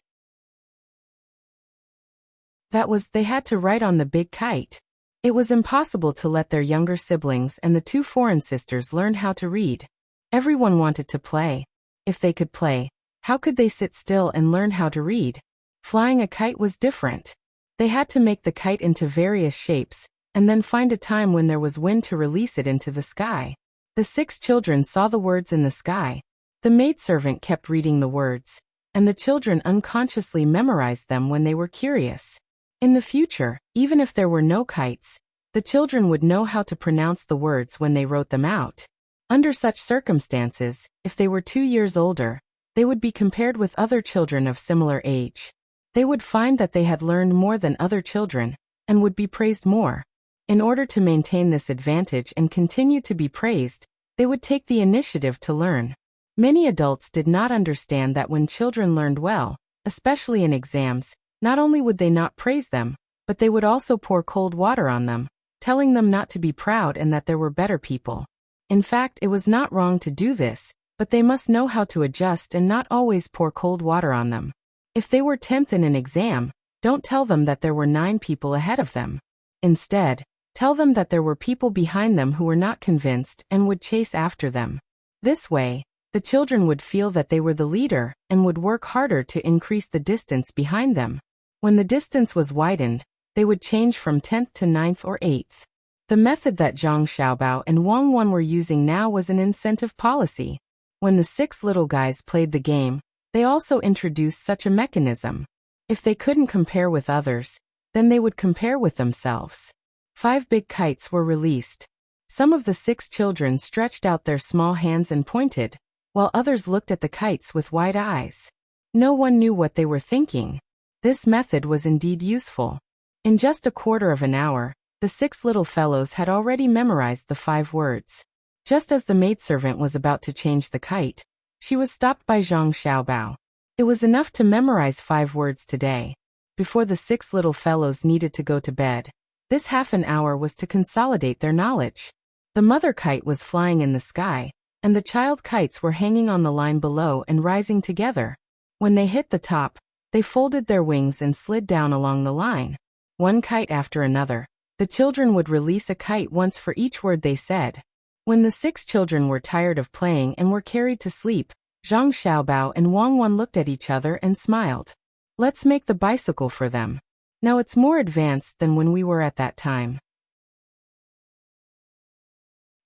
They had to write on the big kite. It was impossible to let their younger siblings and the two foreign sisters learn how to read. Everyone wanted to play. If they could play, how could they sit still and learn how to read? Flying a kite was different. They had to make the kite into various shapes, and then find a time when there was wind to release it into the sky. The 6 children saw the words in the sky. The maidservant kept reading the words, and the children unconsciously memorized them when they were curious. In the future, even if there were no kites, the children would know how to pronounce the words when they wrote them out. Under such circumstances, if they were 2 years older, they would be compared with other children of similar age. They would find that they had learned more than other children, and would be praised more. In order to maintain this advantage and continue to be praised, they would take the initiative to learn. Many adults did not understand that when children learned well, especially in exams, not only would they not praise them, but they would also pour cold water on them, telling them not to be proud and that there were better people. In fact, it was not wrong to do this, but they must know how to adjust and not always pour cold water on them. If they were 10th in an exam, don't tell them that there were 9 people ahead of them. Instead, tell them that there were people behind them who were not convinced and would chase after them. This way, the children would feel that they were the leader and would work harder to increase the distance behind them. When the distance was widened, they would change from 10th to 9th or 8th. The method that Zhang Xiaobao and Wang Wan were using now was an incentive policy. When the 6 little guys played the game, they also introduced such a mechanism. If they couldn't compare with others, then they would compare with themselves. 5 big kites were released. Some of the 6 children stretched out their small hands and pointed, while others looked at the kites with wide eyes. No one knew what they were thinking. This method was indeed useful. In just a quarter of an hour, the 6 little fellows had already memorized the 5 words. Just as the maidservant was about to change the kite, she was stopped by Zhang Xiaobao. It was enough to memorize 5 words today. Before the 6 little fellows needed to go to bed, this half an hour was to consolidate their knowledge. The mother kite was flying in the sky, and the child kites were hanging on the line below and rising together. When they hit the top, they folded their wings and slid down along the line. One kite after another, the children would release a kite once for each word they said. When the 6 children were tired of playing and were carried to sleep, Zhang Xiaobao and Wang Wan looked at each other and smiled. Let's make the bicycle for them. Now it's more advanced than when we were at that time.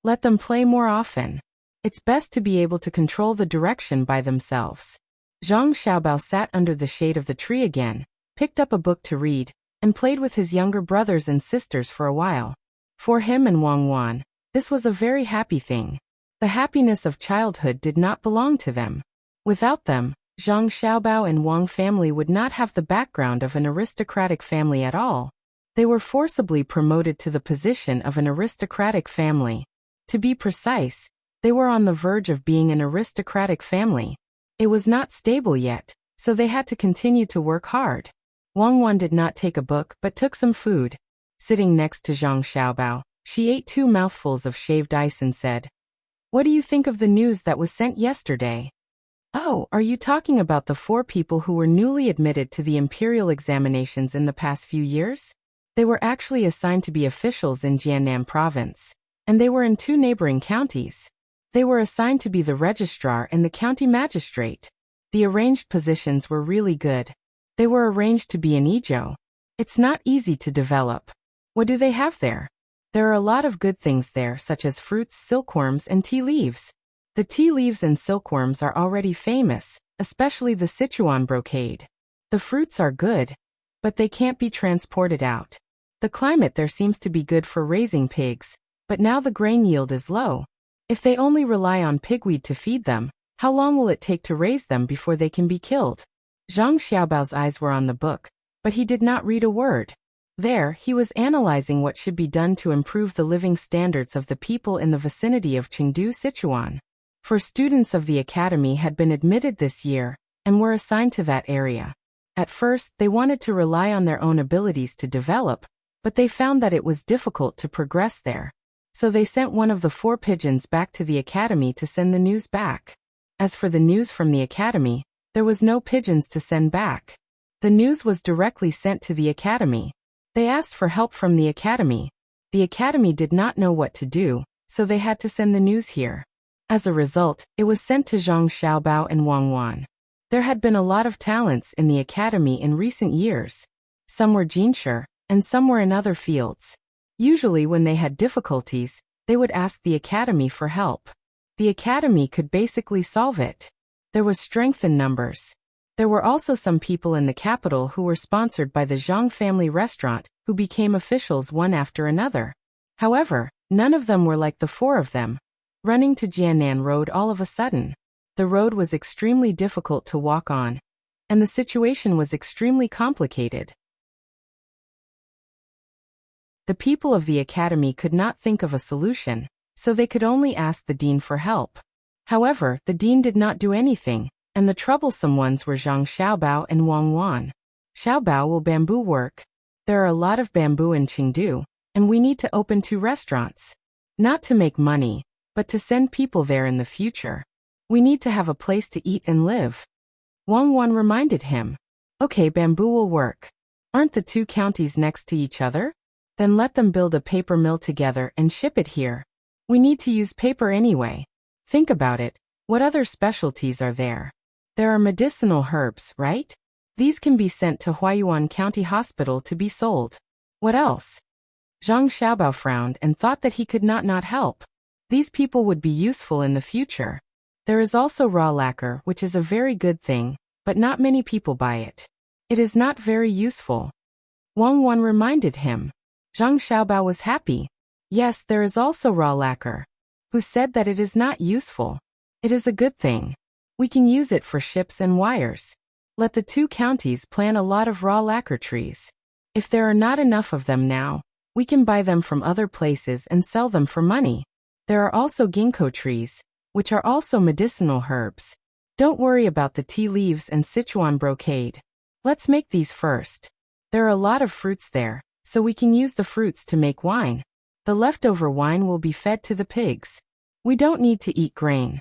Let them play more often. It's best to be able to control the direction by themselves. Zhang Xiaobao sat under the shade of the tree again, picked up a book to read, and played with his younger brothers and sisters for a while. For him and Wang Wan, this was a very happy thing. The happiness of childhood did not belong to them. Without them, Zhang Xiaobao and Wang family would not have the background of an aristocratic family at all. They were forcibly promoted to the position of an aristocratic family. To be precise, they were on the verge of being an aristocratic family. It was not stable yet, so they had to continue to work hard. Wang Wan did not take a book but took some food. Sitting next to Zhang Xiaobao, she ate 2 mouthfuls of shaved ice and said, "What do you think of the news that was sent yesterday?" "Oh, are you talking about the 4 people who were newly admitted to the imperial examinations in the past few years? They were actually assigned to be officials in Jiannan province, and they were in 2 neighboring counties. They were assigned to be the registrar and the county magistrate. The arranged positions were really good. They were arranged to be in Izhou. It's not easy to develop. What do they have there? There are a lot of good things there, such as fruits, silkworms, and tea leaves. The tea leaves and silkworms are already famous, especially the Sichuan brocade. The fruits are good, but they can't be transported out. The climate there seems to be good for raising pigs, but now the grain yield is low. If they only rely on pigweed to feed them, how long will it take to raise them before they can be killed?" Zhang Xiaobao's eyes were on the book, but he did not read a word. There, he was analyzing what should be done to improve the living standards of the people in the vicinity of Chengdu, Sichuan. For students of the academy had been admitted this year, and were assigned to that area. At first, they wanted to rely on their own abilities to develop, but they found that it was difficult to progress there. So they sent one of the 4 pigeons back to the academy to send the news back. As for the news from the academy, there was no pigeons to send back. The news was directly sent to the academy. They asked for help from the academy. The academy did not know what to do, so they had to send the news here. As a result, it was sent to Zhang Xiaobao and Wang Wan. There had been a lot of talents in the academy in recent years. Some were jinsher, and some were in other fields. Usually when they had difficulties, they would ask the academy for help. The academy could basically solve it. There was strength in numbers. There were also some people in the capital who were sponsored by the Zhang family restaurant, who became officials one after another. However, none of them were like the 4 of them. Running to Jiannan Road all of a sudden. The road was extremely difficult to walk on, and the situation was extremely complicated. The people of the academy could not think of a solution, so they could only ask the dean for help. However, the dean did not do anything, and the troublesome ones were Zhang Xiaobao and Wang Wan. "Xiaobao will bamboo work. There are a lot of bamboo in Chengdu, and we need to open 2 restaurants. Not to make money, but to send people there in the future. We need to have a place to eat and live." Wang Wan reminded him. "Okay, bamboo will work. Aren't the 2 counties next to each other? Then let them build a paper mill together and ship it here. We need to use paper anyway. Think about it, what other specialties are there? There are medicinal herbs, right? These can be sent to Huayuan County Hospital to be sold. What else?" Zhang Xiaobao frowned and thought that he could not help. These people would be useful in the future. There is also raw lacquer, which is a very good thing, but not many people buy it. It is not very useful. Wang Wan reminded him. Zhang Xiaobao was happy. Yes, there is also raw lacquer, who said that it is not useful. It is a good thing. We can use it for ships and wires. Let the two counties plant a lot of raw lacquer trees. If there are not enough of them now, we can buy them from other places and sell them for money. There are also ginkgo trees, which are also medicinal herbs. Don't worry about the tea leaves and Sichuan brocade. Let's make these first. There are a lot of fruits there, so we can use the fruits to make wine. The leftover wine will be fed to the pigs. We don't need to eat grain.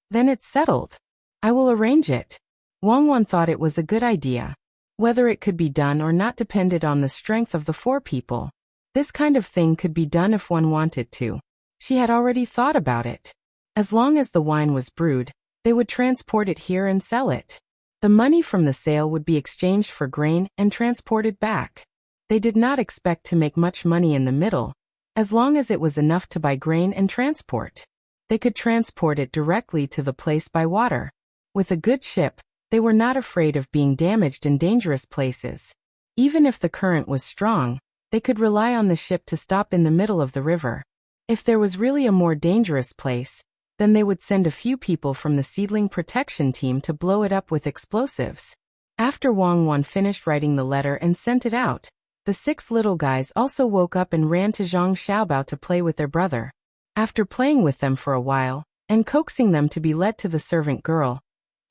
Then it's settled. I will arrange it. Wang thought it was a good idea. Whether it could be done or not depended on the strength of the four people. This kind of thing could be done if one wanted to. She had already thought about it. As long as the wine was brewed, they would transport it here and sell it. The money from the sale would be exchanged for grain and transported back. They did not expect to make much money in the middle, as long as it was enough to buy grain and transport. They could transport it directly to the place by water. With a good ship, they were not afraid of being damaged in dangerous places. Even if the current was strong, they could rely on the ship to stop in the middle of the river. If there was really a more dangerous place, then they would send a few people from the seedling protection team to blow it up with explosives. After Wang finished writing the letter and sent it out, the 6 little guys also woke up and ran to Zhang Xiaobao to play with their brother. After playing with them for a while, and coaxing them to be led to the servant girl,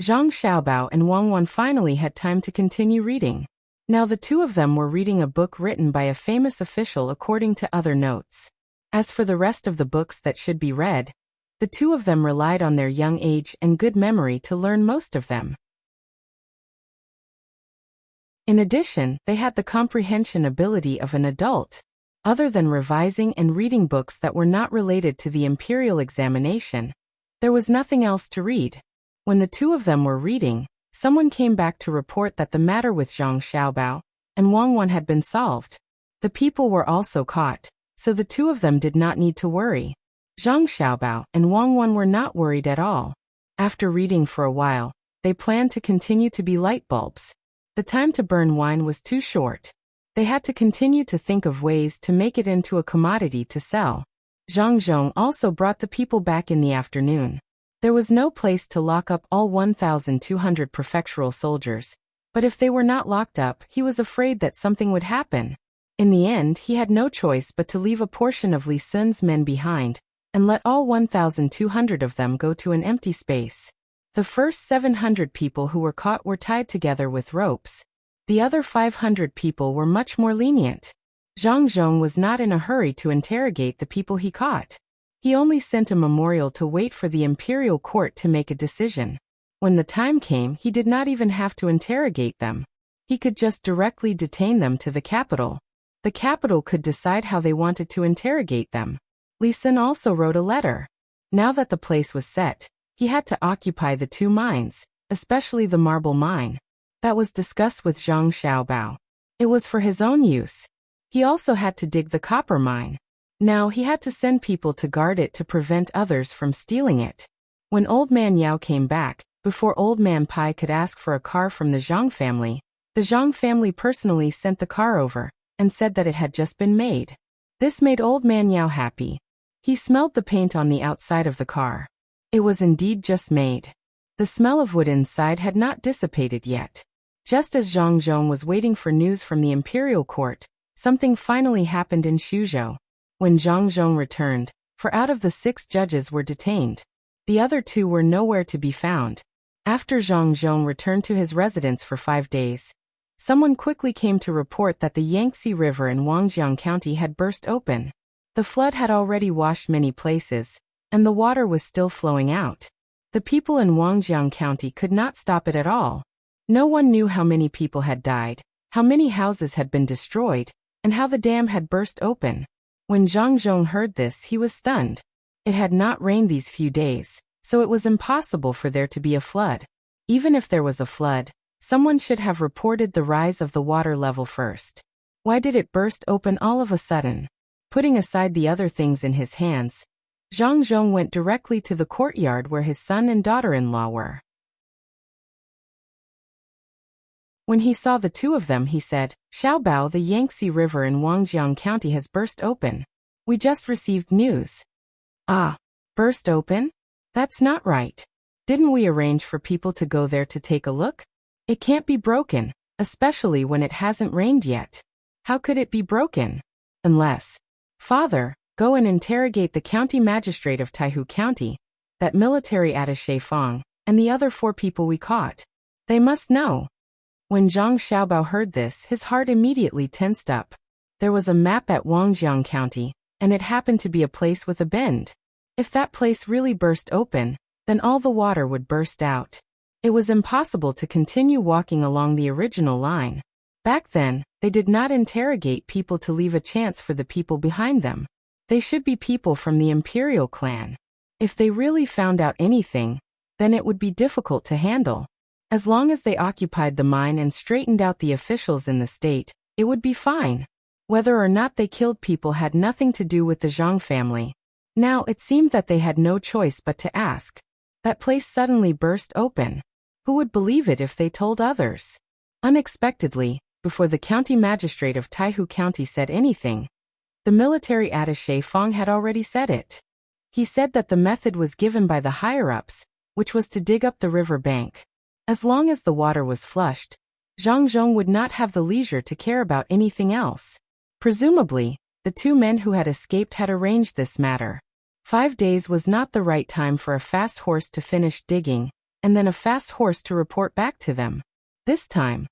Zhang Xiaobao and Wang finally had time to continue reading. Now the two of them were reading a book written by a famous official according to other notes. As for the rest of the books that should be read, the two of them relied on their young age and good memory to learn most of them. In addition, they had the comprehension ability of an adult. Other than revising and reading books that were not related to the imperial examination, there was nothing else to read. When the two of them were reading, someone came back to report that the matter with Zhang Xiaobao and Wang had been solved. The people were also caught, so the two of them did not need to worry. Zhang Xiaobao and Wang were not worried at all. After reading for a while, they planned to continue to be light bulbs. The time to burn wine was too short. They had to continue to think of ways to make it into a commodity to sell. Zhang Zhong also brought the people back in the afternoon. There was no place to lock up all 1,200 prefectural soldiers, but if they were not locked up, he was afraid that something would happen. In the end, he had no choice but to leave a portion of Li Sun's men behind, and let all 1,200 of them go to an empty space. The first 700 people who were caught were tied together with ropes. The other 500 people were much more lenient. Zhang Zhong was not in a hurry to interrogate the people he caught. He only sent a memorial to wait for the imperial court to make a decision. When the time came, he did not even have to interrogate them. He could just directly detain them to the capital. The capital could decide how they wanted to interrogate them. Li Sun also wrote a letter. Now that the place was set, he had to occupy the 2 mines, especially the marble mine. That was discussed with Zhang Xiaobao. It was for his own use. He also had to dig the copper mine. Now he had to send people to guard it to prevent others from stealing it. When Old Man Yao came back, before Old Man Pai could ask for a car from the Zhang family personally sent the car over, and said that it had just been made. This made Old Man Yao happy. He smelled the paint on the outside of the car. It was indeed just made. The smell of wood inside had not dissipated yet. Just as Zhang Zhong was waiting for news from the imperial court, something finally happened in Xuzhou. When Zhang Zhong returned, 4 out of the 6 judges were detained. The other 2 were nowhere to be found. After Zhang Zhong returned to his residence for 5 days, someone quickly came to report that the Yangtze River in Wangjiang County had burst open. The flood had already washed many places, and the water was still flowing out. The people in Wangjiang County could not stop it at all. No one knew how many people had died, how many houses had been destroyed, and how the dam had burst open. When Zhang Zhong heard this, he was stunned. It had not rained these few days, so it was impossible for there to be a flood. Even if there was a flood, someone should have reported the rise of the water level first. Why did it burst open all of a sudden? Putting aside the other things in his hands, Zhang Zhong went directly to the courtyard where his son and daughter-in-law were. When he saw the 2 of them, he said, "Xiaobao, the Yangtze River in Wangjiang County has burst open. We just received news. Ah, burst open? That's not right. Didn't we arrange for people to go there to take a look? It can't be broken, especially when it hasn't rained yet. How could it be broken? Unless, Father, go and interrogate the county magistrate of Taihu County, that military attaché Fong, and the other 4 people we caught. They must know. When Zhang Xiaobao heard this, his heart immediately tensed up. There was a map at Wangjiang County, and it happened to be a place with a bend. If that place really burst open, then all the water would burst out. It was impossible to continue walking along the original line. Back then, they did not interrogate people to leave a chance for the people behind them. They should be people from the imperial clan. If they really found out anything, then it would be difficult to handle. As long as they occupied the mine and straightened out the officials in the state, it would be fine. Whether or not they killed people had nothing to do with the Zhang family. Now it seemed that they had no choice but to ask. That place suddenly burst open. Who would believe it if they told others? Unexpectedly, before the county magistrate of Taihu County said anything, the military attaché Fong had already said it. He said that the method was given by the higher-ups, which was to dig up the river bank. As long as the water was flushed, Zhang Zhong would not have the leisure to care about anything else. Presumably, the 2 men who had escaped had arranged this matter. 5 days was not the right time for a fast horse to finish digging, and then a fast horse to report back to them. This time,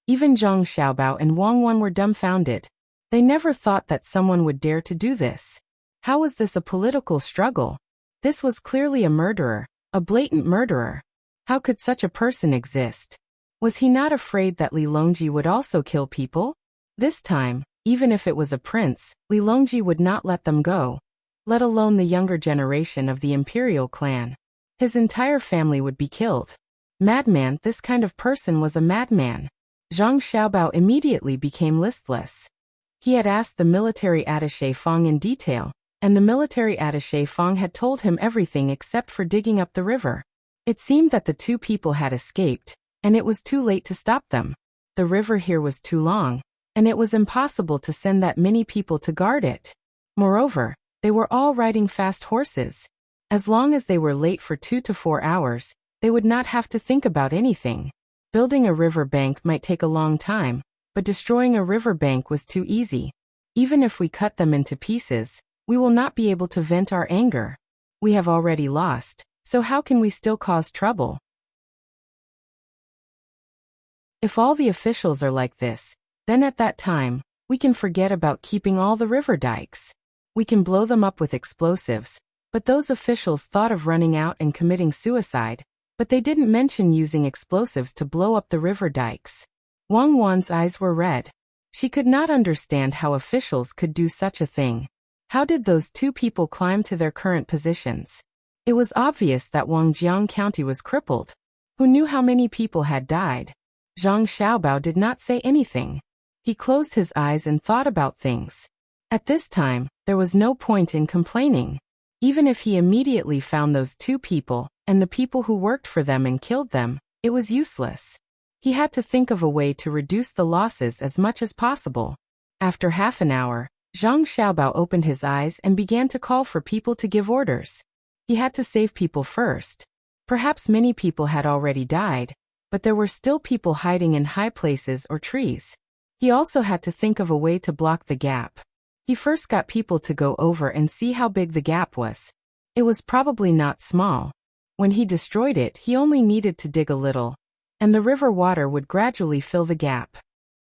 even Zhang Xiaobao and Wang Wan were dumbfounded. They never thought that someone would dare to do this. How was this a political struggle? This was clearly a murderer, a blatant murderer. How could such a person exist? Was he not afraid that Li Longji would also kill people? This time, even if it was a prince, Li Longji would not let them go, let alone the younger generation of the imperial clan. His entire family would be killed. Madman, this kind of person was a madman. Zhang Xiaobao immediately became listless. He had asked the military attaché Fong in detail, and the military attaché Fong had told him everything except for digging up the river. It seemed that the 2 people had escaped, and it was too late to stop them. The river here was too long, and it was impossible to send that many people to guard it. Moreover, they were all riding fast horses. As long as they were late for 2 to 4 hours, they would not have to think about anything. Building a river bank might take a long time, but destroying a river bank was too easy. Even if we cut them into pieces, we will not be able to vent our anger. We have already lost, so how can we still cause trouble? If all the officials are like this, then at that time, we can forget about keeping all the river dikes. We can blow them up with explosives. But those officials thought of running out and committing suicide, but they didn't mention using explosives to blow up the river dikes. Wang Wan's eyes were red. She could not understand how officials could do such a thing. How did those 2 people climb to their current positions? It was obvious that Wangjiang County was crippled. Who knew how many people had died? Zhang Xiaobao did not say anything. He closed his eyes and thought about things. At this time, there was no point in complaining. Even if he immediately found those 2 people, and the people who worked for them and killed them, it was useless. He had to think of a way to reduce the losses as much as possible. After half an hour, Zhang Xiaobao opened his eyes and began to call for people to give orders. He had to save people first. Perhaps many people had already died, but there were still people hiding in high places or trees. He also had to think of a way to block the gap. He first got people to go over and see how big the gap was. It was probably not small. When he destroyed it, he only needed to dig a little, and the river water would gradually fill the gap.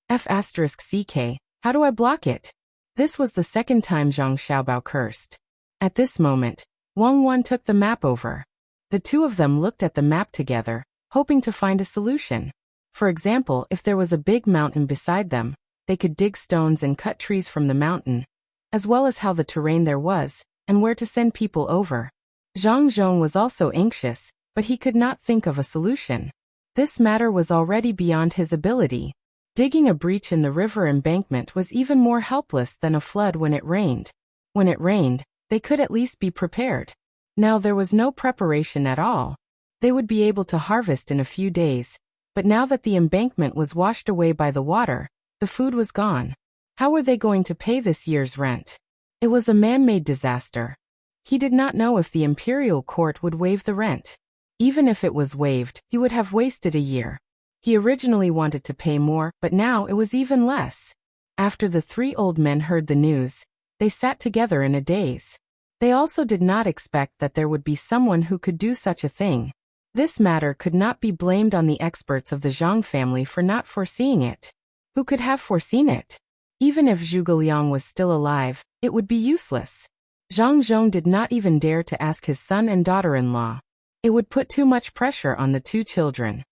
F***CK, how do I block it? This was the second time Zhang Xiaobao cursed. At this moment, Wang Wan took the map over. The 2 of them looked at the map together, hoping to find a solution. For example, if there was a big mountain beside them, they could dig stones and cut trees from the mountain, as well as how the terrain there was, and where to send people over. Zhang Zhong was also anxious, but he could not think of a solution. This matter was already beyond his ability. Digging a breach in the river embankment was even more helpless than a flood when it rained. When it rained, they could at least be prepared. Now there was no preparation at all. They would be able to harvest in a few days, but now that the embankment was washed away by the water, the food was gone. How were they going to pay this year's rent? It was a man-made disaster. He did not know if the imperial court would waive the rent. Even if it was waived, he would have wasted a year. He originally wanted to pay more, but now it was even less. After the three old men heard the news, they sat together in a daze. They also did not expect that there would be someone who could do such a thing. This matter could not be blamed on the experts of the Zhang family for not foreseeing it. Who could have foreseen it? Even if Zhuge Liang was still alive, it would be useless. Zhang Zhong did not even dare to ask his son and daughter-in-law. It would put too much pressure on the two children.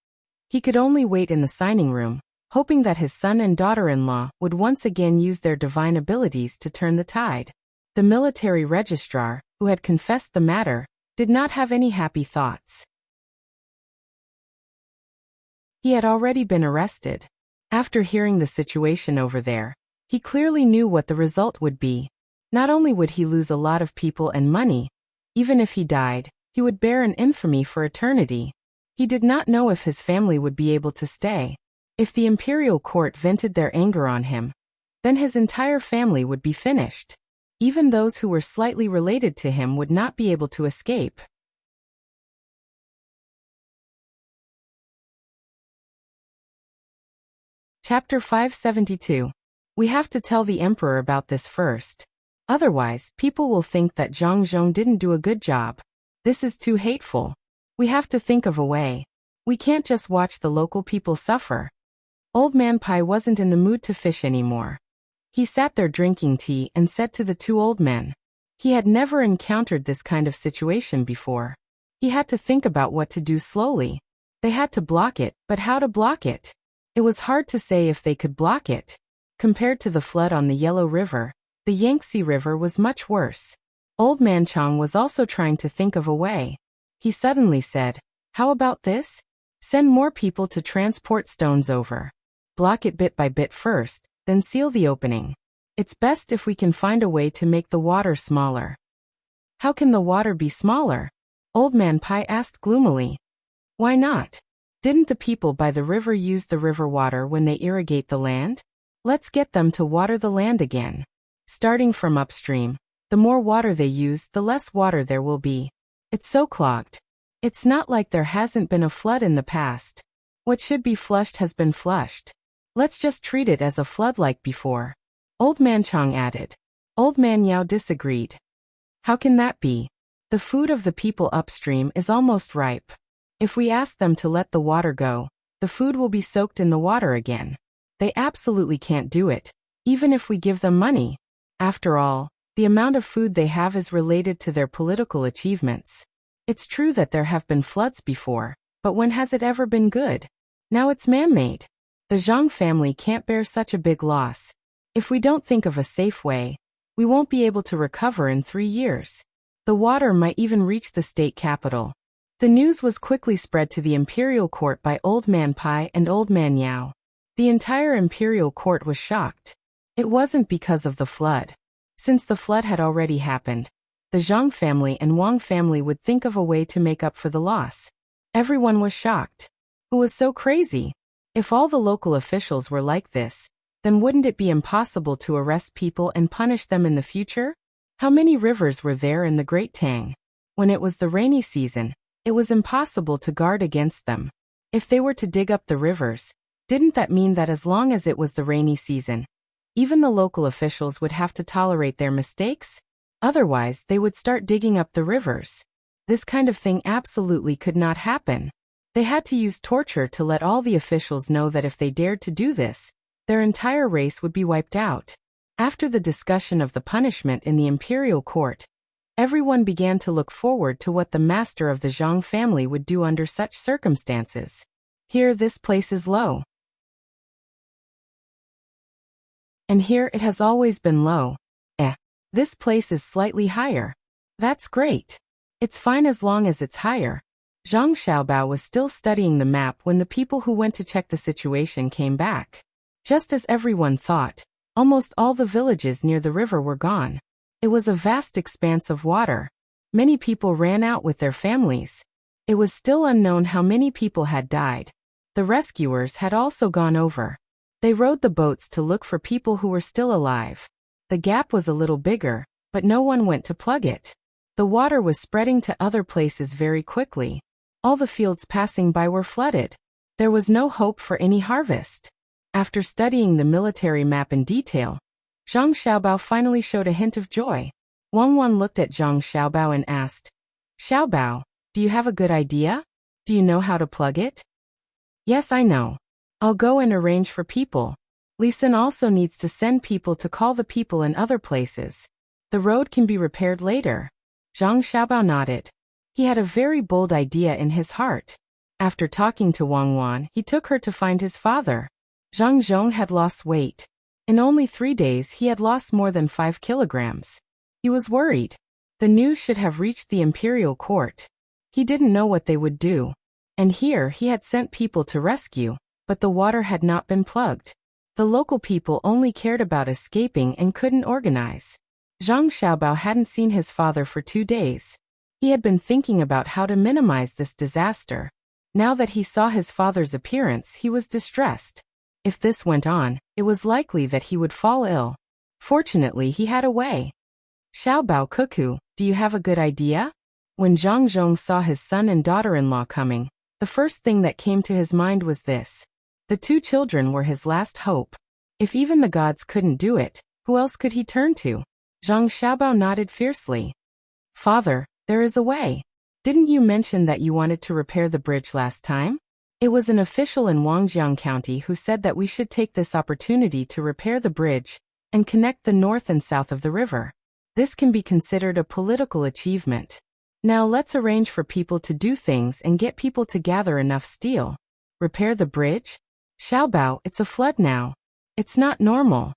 He could only wait in the signing room, hoping that his son and daughter-in-law would once again use their divine abilities to turn the tide. The military registrar, who had confessed the matter, did not have any happy thoughts. He had already been arrested. After hearing the situation over there, he clearly knew what the result would be. Not only would he lose a lot of people and money, even if he died, he would bear an infamy for eternity. He did not know if his family would be able to stay. If the imperial court vented their anger on him, then his entire family would be finished. Even those who were slightly related to him would not be able to escape. Chapter 572. We have to tell the emperor about this first. Otherwise, people will think that Zhang Zhong didn't do a good job. This is too hateful. We have to think of a way. We can't just watch the local people suffer. Old Man Pai wasn't in the mood to fish anymore. He sat there drinking tea and said to the two old men. He had never encountered this kind of situation before. He had to think about what to do slowly. They had to block it, but how to block it? It was hard to say if they could block it. Compared to the flood on the Yellow River, the Yangtze River was much worse. Old Man Chang was also trying to think of a way. He suddenly said, "How about this? Send more people to transport stones over. Block it bit by bit first, then seal the opening. It's best if we can find a way to make the water smaller." "How can the water be smaller?" Old Man Pai asked gloomily. "Why not? Didn't the people by the river use the river water when they irrigate the land? Let's get them to water the land again. Starting from upstream, the more water they use, the less water there will be. It's so clogged. It's not like there hasn't been a flood in the past. What should be flushed has been flushed. Let's just treat it as a flood like before." Old Man Chang added. Old Man Yao disagreed. "How can that be? The food of the people upstream is almost ripe. If we ask them to let the water go, the food will be soaked in the water again. They absolutely can't do it, even if we give them money. After all, the amount of food they have is related to their political achievements. It's true that there have been floods before, but when has it ever been good? Now it's man-made. The Zhang family can't bear such a big loss. If we don't think of a safe way, we won't be able to recover in 3 years. The water might even reach the state capital." The news was quickly spread to the imperial court by Old Man Pai and Old Man Yao. The entire imperial court was shocked. It wasn't because of the flood. Since the flood had already happened, the Zhang family and Wang family would think of a way to make up for the loss. Everyone was shocked. Who was so crazy? If all the local officials were like this, then wouldn't it be impossible to arrest people and punish them in the future? How many rivers were there in the Great Tang? When it was the rainy season, it was impossible to guard against them. If they were to dig up the rivers, didn't that mean that as long as it was the rainy season, even the local officials would have to tolerate their mistakes? Otherwise, they would start digging up the rivers. This kind of thing absolutely could not happen. They had to use torture to let all the officials know that if they dared to do this, their entire race would be wiped out. After the discussion of the punishment in the imperial court, everyone began to look forward to what the master of the Zhang family would do under such circumstances. Here this place is low. And here it has always been low. This place is slightly higher. That's great. It's fine as long as it's higher. Zhang Xiaobao was still studying the map when the people who went to check the situation came back. Just as everyone thought, almost all the villages near the river were gone. It was a vast expanse of water. Many people ran out with their families. It was still unknown how many people had died. The rescuers had also gone over. They rowed the boats to look for people who were still alive. The gap was a little bigger, but no one went to plug it. The water was spreading to other places very quickly. All the fields passing by were flooded. There was no hope for any harvest. After studying the military map in detail, Zhang Xiaobao finally showed a hint of joy. Wang Wan looked at Zhang Xiaobao and asked, "Xiaobao, do you have a good idea? Do you know how to plug it?" "Yes, I know. I'll go and arrange for people. Li Sun also needs to send people to call the people in other places. The road can be repaired later." Zhang Xiaobao nodded. He had a very bold idea in his heart. After talking to Wang Wan, he took her to find his father. Zhang Zhong had lost weight. In only 3 days he had lost more than 5 kilograms. He was worried. The news should have reached the imperial court. He didn't know what they would do. And here he had sent people to rescue, but the water had not been plugged. The local people only cared about escaping and couldn't organize. Zhang Xiaobao hadn't seen his father for 2 days. He had been thinking about how to minimize this disaster. Now that he saw his father's appearance, he was distressed. If this went on, it was likely that he would fall ill. Fortunately, he had a way. "Xiaobao Cuckoo, do you have a good idea?" When Zhang Zhong saw his son and daughter-in-law coming, the first thing that came to his mind was this. The 2 children were his last hope. If even the gods couldn't do it, who else could he turn to? Zhang Xiaobao nodded fiercely. "Father, there is a way. Didn't you mention that you wanted to repair the bridge last time?" It was an official in Wangjiang County who said that we should take this opportunity to repair the bridge and connect the north and south of the river. This can be considered a political achievement. Now let's arrange for people to do things and get people to gather enough steel. Repair the bridge? Xiaobao, it's a flood now. It's not normal.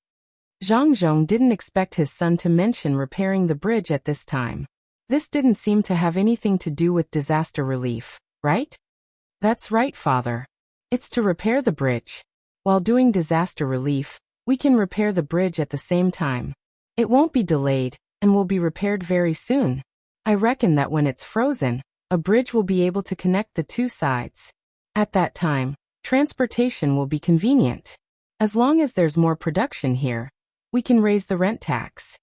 Zhang Zhong didn't expect his son to mention repairing the bridge at this time. This didn't seem to have anything to do with disaster relief, right? "That's right, father. It's to repair the bridge. While doing disaster relief, we can repair the bridge at the same time. It won't be delayed, and will be repaired very soon. I reckon that when it's frozen, a bridge will be able to connect the 2 sides. At that time, transportation will be convenient. As long as there's more production here, we can raise the rent tax."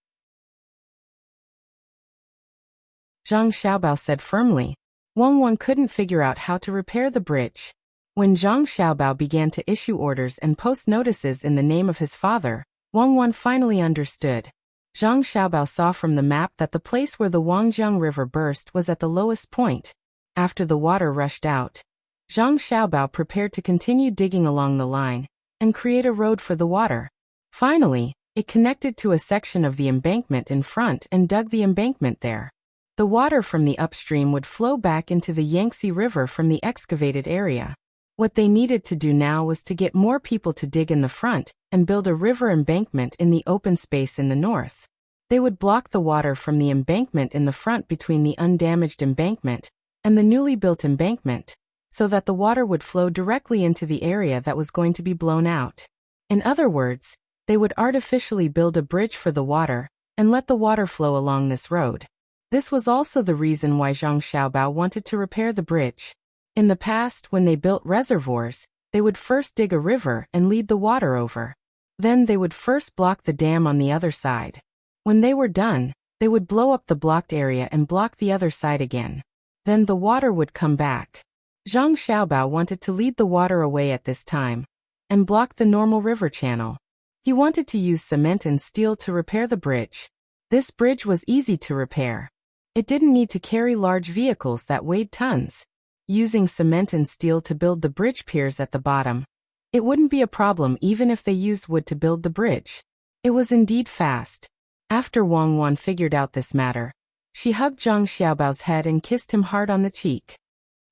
Zhang Xiaobao said firmly. Wang Wan couldn't figure out how to repair the bridge. When Zhang Xiaobao began to issue orders and post notices in the name of his father, Wang Wan finally understood. Zhang Xiaobao saw from the map that the place where the Wangjiang River burst was at the lowest point. After the water rushed out, Zhang Xiaobao prepared to continue digging along the line and create a road for the water. Finally, it connected to a section of the embankment in front and dug the embankment there. The water from the upstream would flow back into the Yangtze River from the excavated area. What they needed to do now was to get more people to dig in the front and build a river embankment in the open space in the north. They would block the water from the embankment in the front between the undamaged embankment and the newly built embankment, so that the water would flow directly into the area that was going to be blown out. In other words, they would artificially build a bridge for the water and let the water flow along this road. This was also the reason why Zhang Xiaobao wanted to repair the bridge. In the past, when they built reservoirs, they would first dig a river and lead the water over. Then they would first block the dam on the other side. When they were done, they would blow up the blocked area and block the other side again. Then the water would come back. Zhang Xiaobao wanted to lead the water away at this time and block the normal river channel. He wanted to use cement and steel to repair the bridge. This bridge was easy to repair. It didn't need to carry large vehicles that weighed tons. Using cement and steel to build the bridge piers at the bottom, it wouldn't be a problem even if they used wood to build the bridge. It was indeed fast. After Wang Wan figured out this matter, she hugged Zhang Xiaobao's head and kissed him hard on the cheek.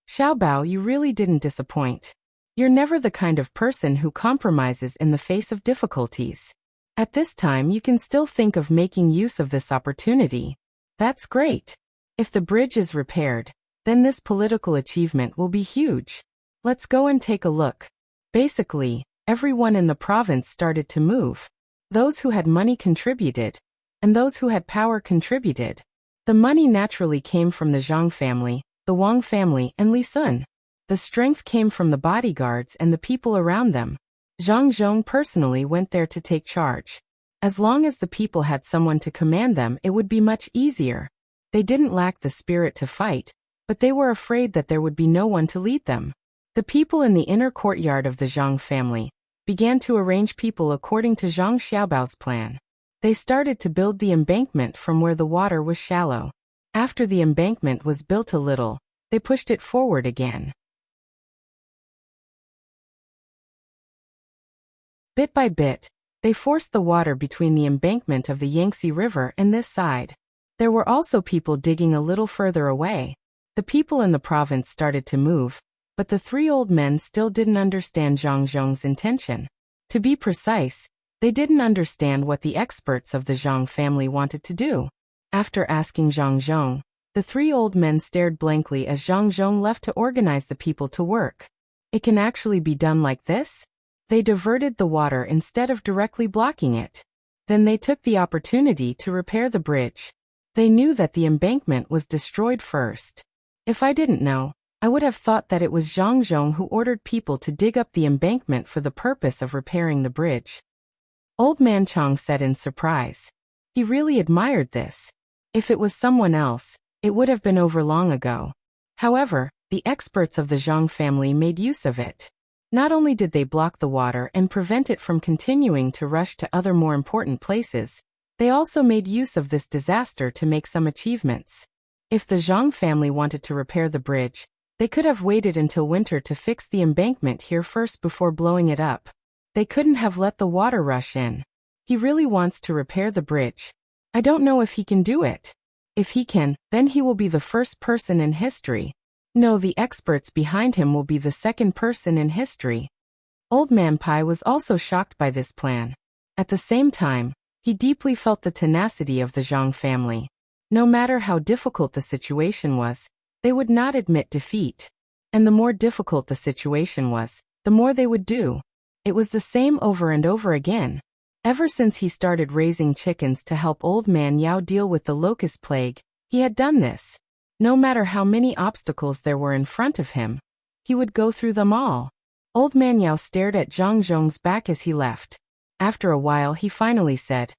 "Xiaobao, you really didn't disappoint. You're never the kind of person who compromises in the face of difficulties. At this time you can still think of making use of this opportunity. That's great. If the bridge is repaired, then this political achievement will be huge. Let's go and take a look." Basically, everyone in the province started to move. Those who had money contributed, and those who had power contributed. The money naturally came from the Zhang family, the Wang family, and Li Sun. The strength came from the bodyguards and the people around them. Zhang Zhong personally went there to take charge. As long as the people had someone to command them, it would be much easier. They didn't lack the spirit to fight, but they were afraid that there would be no one to lead them. The people in the inner courtyard of the Zhang family began to arrange people according to Zhang Xiaobao's plan. They started to build the embankment from where the water was shallow. After the embankment was built a little, they pushed it forward again. Bit by bit, they forced the water between the embankment of the Yangtze River and this side. There were also people digging a little further away. The people in the province started to move, but the three old men still didn't understand Zhang Zhong's intention. To be precise, they didn't understand what the experts of the Zhang family wanted to do. After asking Zhang Zhong, the three old men stared blankly as Zhang Zhong left to organize the people to work. It can actually be done like this? They diverted the water instead of directly blocking it. Then they took the opportunity to repair the bridge. They knew that the embankment was destroyed first. If I didn't know, I would have thought that it was Zhang Zhong who ordered people to dig up the embankment for the purpose of repairing the bridge. Old Man Chang said in surprise. He really admired this. If it was someone else, it would have been over long ago. However, the experts of the Zhang family made use of it. Not only did they block the water and prevent it from continuing to rush to other more important places, they also made use of this disaster to make some achievements. If the Zhang family wanted to repair the bridge, they could have waited until winter to fix the embankment here first before blowing it up. They couldn't have let the water rush in. He really wants to repair the bridge. I don't know if he can do it. If he can, then he will be the first person in history. No, the experts behind him will be the second person in history. Old Man Pai was also shocked by this plan. At the same time, he deeply felt the tenacity of the Zhang family. No matter how difficult the situation was, they would not admit defeat. And the more difficult the situation was, the more they would do. It was the same over and over again. Ever since he started raising chickens to help Old Man Yao deal with the locust plague, he had done this. No matter how many obstacles there were in front of him, he would go through them all. Old Man Yao stared at Zhang Zhong's back as he left. After a while he finally said,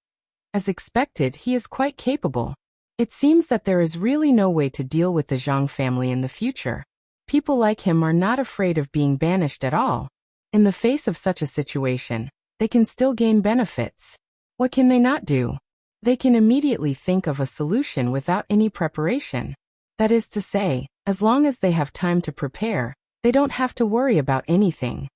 "As expected, he is quite capable. It seems that there is really no way to deal with the Zhang family in the future. People like him are not afraid of being banished at all. In the face of such a situation, they can still gain benefits. What can they not do? They can immediately think of a solution without any preparation. That is to say, as long as they have time to prepare, they don't have to worry about anything.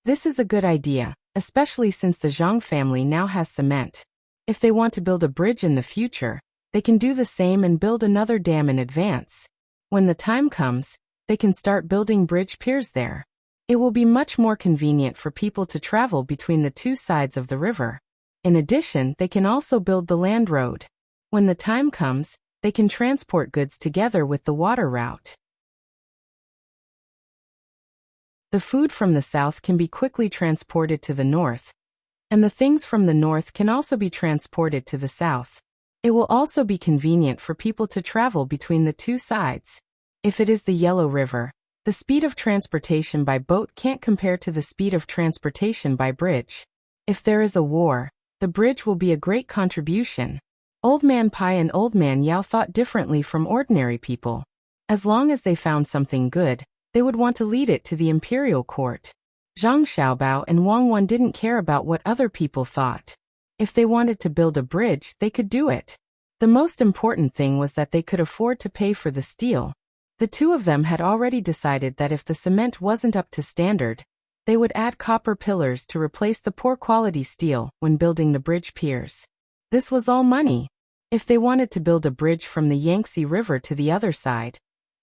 This is a good idea, especially since the Zhang family now has cement. If they want to build a bridge in the future, they can do the same and build another dam in advance. When the time comes, they can start building bridge piers there. It will be much more convenient for people to travel between the two sides of the river. In addition, they can also build the land road. When the time comes, they can transport goods together with the water route. The food from the south can be quickly transported to the north, and the things from the north can also be transported to the south. It will also be convenient for people to travel between the two sides. If it is the Yellow River, the speed of transportation by boat can't compare to the speed of transportation by bridge. If there is a war, the bridge will be a great contribution. Old Man Pai and Old Man Yao thought differently from ordinary people. As long as they found something good, they would want to lead it to the imperial court. Zhang Xiaobao and Wang Wan didn't care about what other people thought. If they wanted to build a bridge, they could do it. The most important thing was that they could afford to pay for the steel. The two of them had already decided that if the cement wasn't up to standard, they would add copper pillars to replace the poor quality steel when building the bridge piers. This was all money. If they wanted to build a bridge from the Yangtze River to the other side,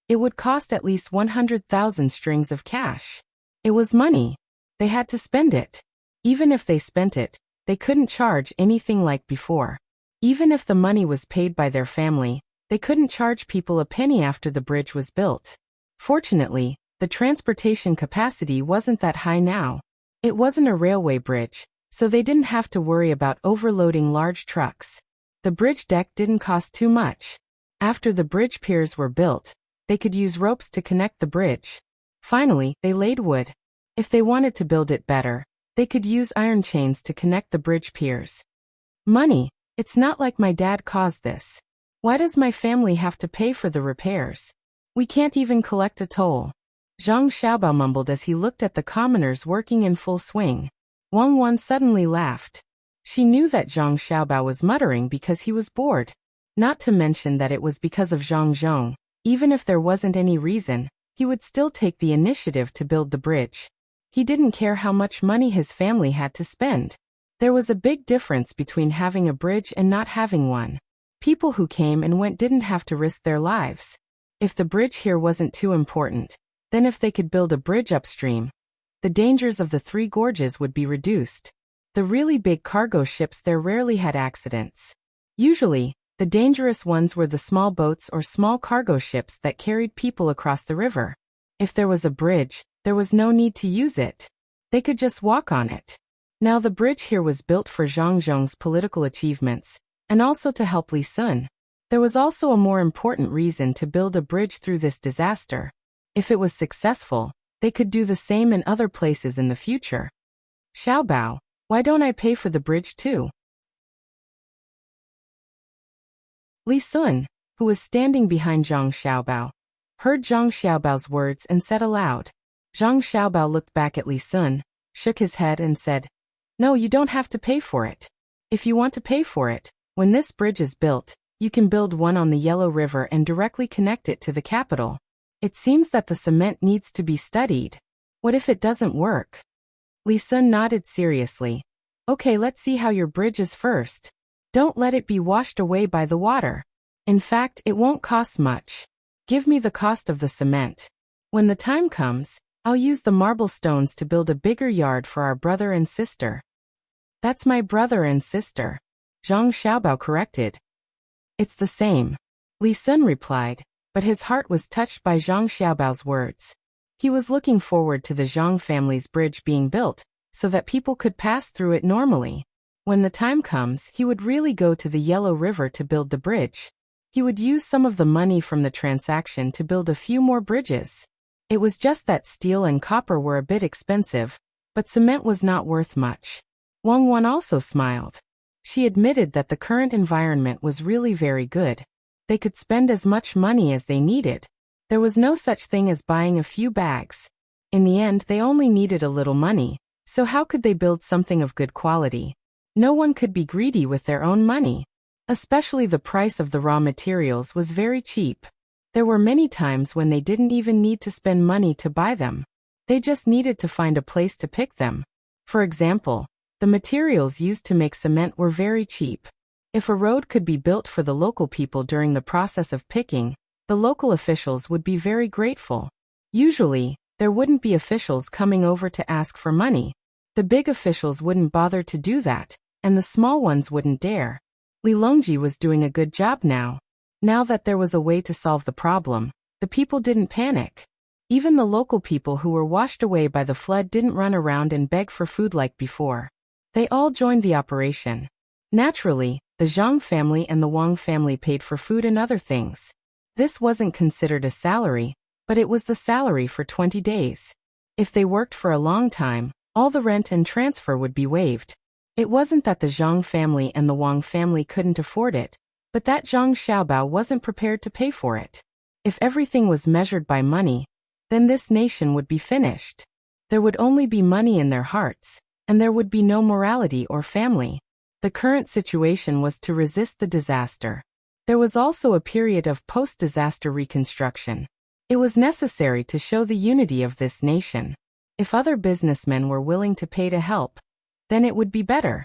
it would cost at least 100,000 strings of cash. It was money. They had to spend it. Even if they spent it, they couldn't charge anything like before. Even if the money was paid by their family, they couldn't charge people a penny after the bridge was built. Fortunately, the transportation capacity wasn't that high now. It wasn't a railway bridge, so they didn't have to worry about overloading large trucks. The bridge deck didn't cost too much. After the bridge piers were built, they could use ropes to connect the bridge. Finally, they laid wood. If they wanted to build it better, they could use iron chains to connect the bridge piers. Money. It's not like my dad caused this. Why does my family have to pay for the repairs? We can't even collect a toll. Zhang Xiaobao mumbled as he looked at the commoners working in full swing. Wang Wan suddenly laughed. She knew that Zhang Xiaobao was muttering because he was bored. Not to mention that it was because of Zhang Zhong. Even if there wasn't any reason, he would still take the initiative to build the bridge. He didn't care how much money his family had to spend. There was a big difference between having a bridge and not having one. People who came and went didn't have to risk their lives. If the bridge here wasn't too important, then if they could build a bridge upstream, the dangers of the Three Gorges would be reduced. The really big cargo ships there rarely had accidents. Usually, the dangerous ones were the small boats or small cargo ships that carried people across the river. If there was a bridge, there was no need to use it. They could just walk on it. Now the bridge here was built for Zhang Zhong's political achievements, and also to help Li Sun. There was also a more important reason to build a bridge through this disaster. If it was successful, they could do the same in other places in the future. Xiaobao, why don't I pay for the bridge too? Li Sun, who was standing behind Zhang Xiaobao, heard Zhang Xiaobao's words and said aloud. Zhang Xiaobao looked back at Li Sun, shook his head and said, "No, you don't have to pay for it. If you want to pay for it, when this bridge is built, you can build one on the Yellow River and directly connect it to the capital. It seems that the cement needs to be studied. What if it doesn't work?" Li Sun nodded seriously. "Okay, let's see how your bridge is first. Don't let it be washed away by the water. In fact, it won't cost much. Give me the cost of the cement. When the time comes, I'll use the marble stones to build a bigger yard for our brother and sister." "That's my brother and sister," Zhang Xiaobao corrected. "It's the same," Li Sun replied, but his heart was touched by Zhang Xiaobao's words. He was looking forward to the Zhang family's bridge being built, so that people could pass through it normally. When the time comes, he would really go to the Yellow River to build the bridge. He would use some of the money from the transaction to build a few more bridges. It was just that steel and copper were a bit expensive, but cement was not worth much. Wang Wan also smiled. She admitted that the current environment was really very good. They could spend as much money as they needed. There was no such thing as buying a few bags. In the end, they only needed a little money, so how could they build something of good quality? No one could be greedy with their own money. Especially the price of the raw materials was very cheap. There were many times when they didn't even need to spend money to buy them. They just needed to find a place to pick them. For example, the materials used to make cement were very cheap. If a road could be built for the local people during the process of picking, the local officials would be very grateful. Usually, there wouldn't be officials coming over to ask for money. The big officials wouldn't bother to do that, and the small ones wouldn't dare. Li Longji was doing a good job now. Now that there was a way to solve the problem, the people didn't panic. Even the local people who were washed away by the flood didn't run around and beg for food like before. They all joined the operation. Naturally, the Zhang family and the Wang family paid for food and other things. This wasn't considered a salary, but it was the salary for 20 days. If they worked for a long time, all the rent and transfer would be waived. It wasn't that the Zhang family and the Wang family couldn't afford it, but that Zhang Xiaobao wasn't prepared to pay for it. If everything was measured by money, then this nation would be finished. There would only be money in their hearts, and there would be no morality or family. The current situation was to resist the disaster. There was also a period of post-disaster reconstruction. It was necessary to show the unity of this nation. If other businessmen were willing to pay to help, then it would be better.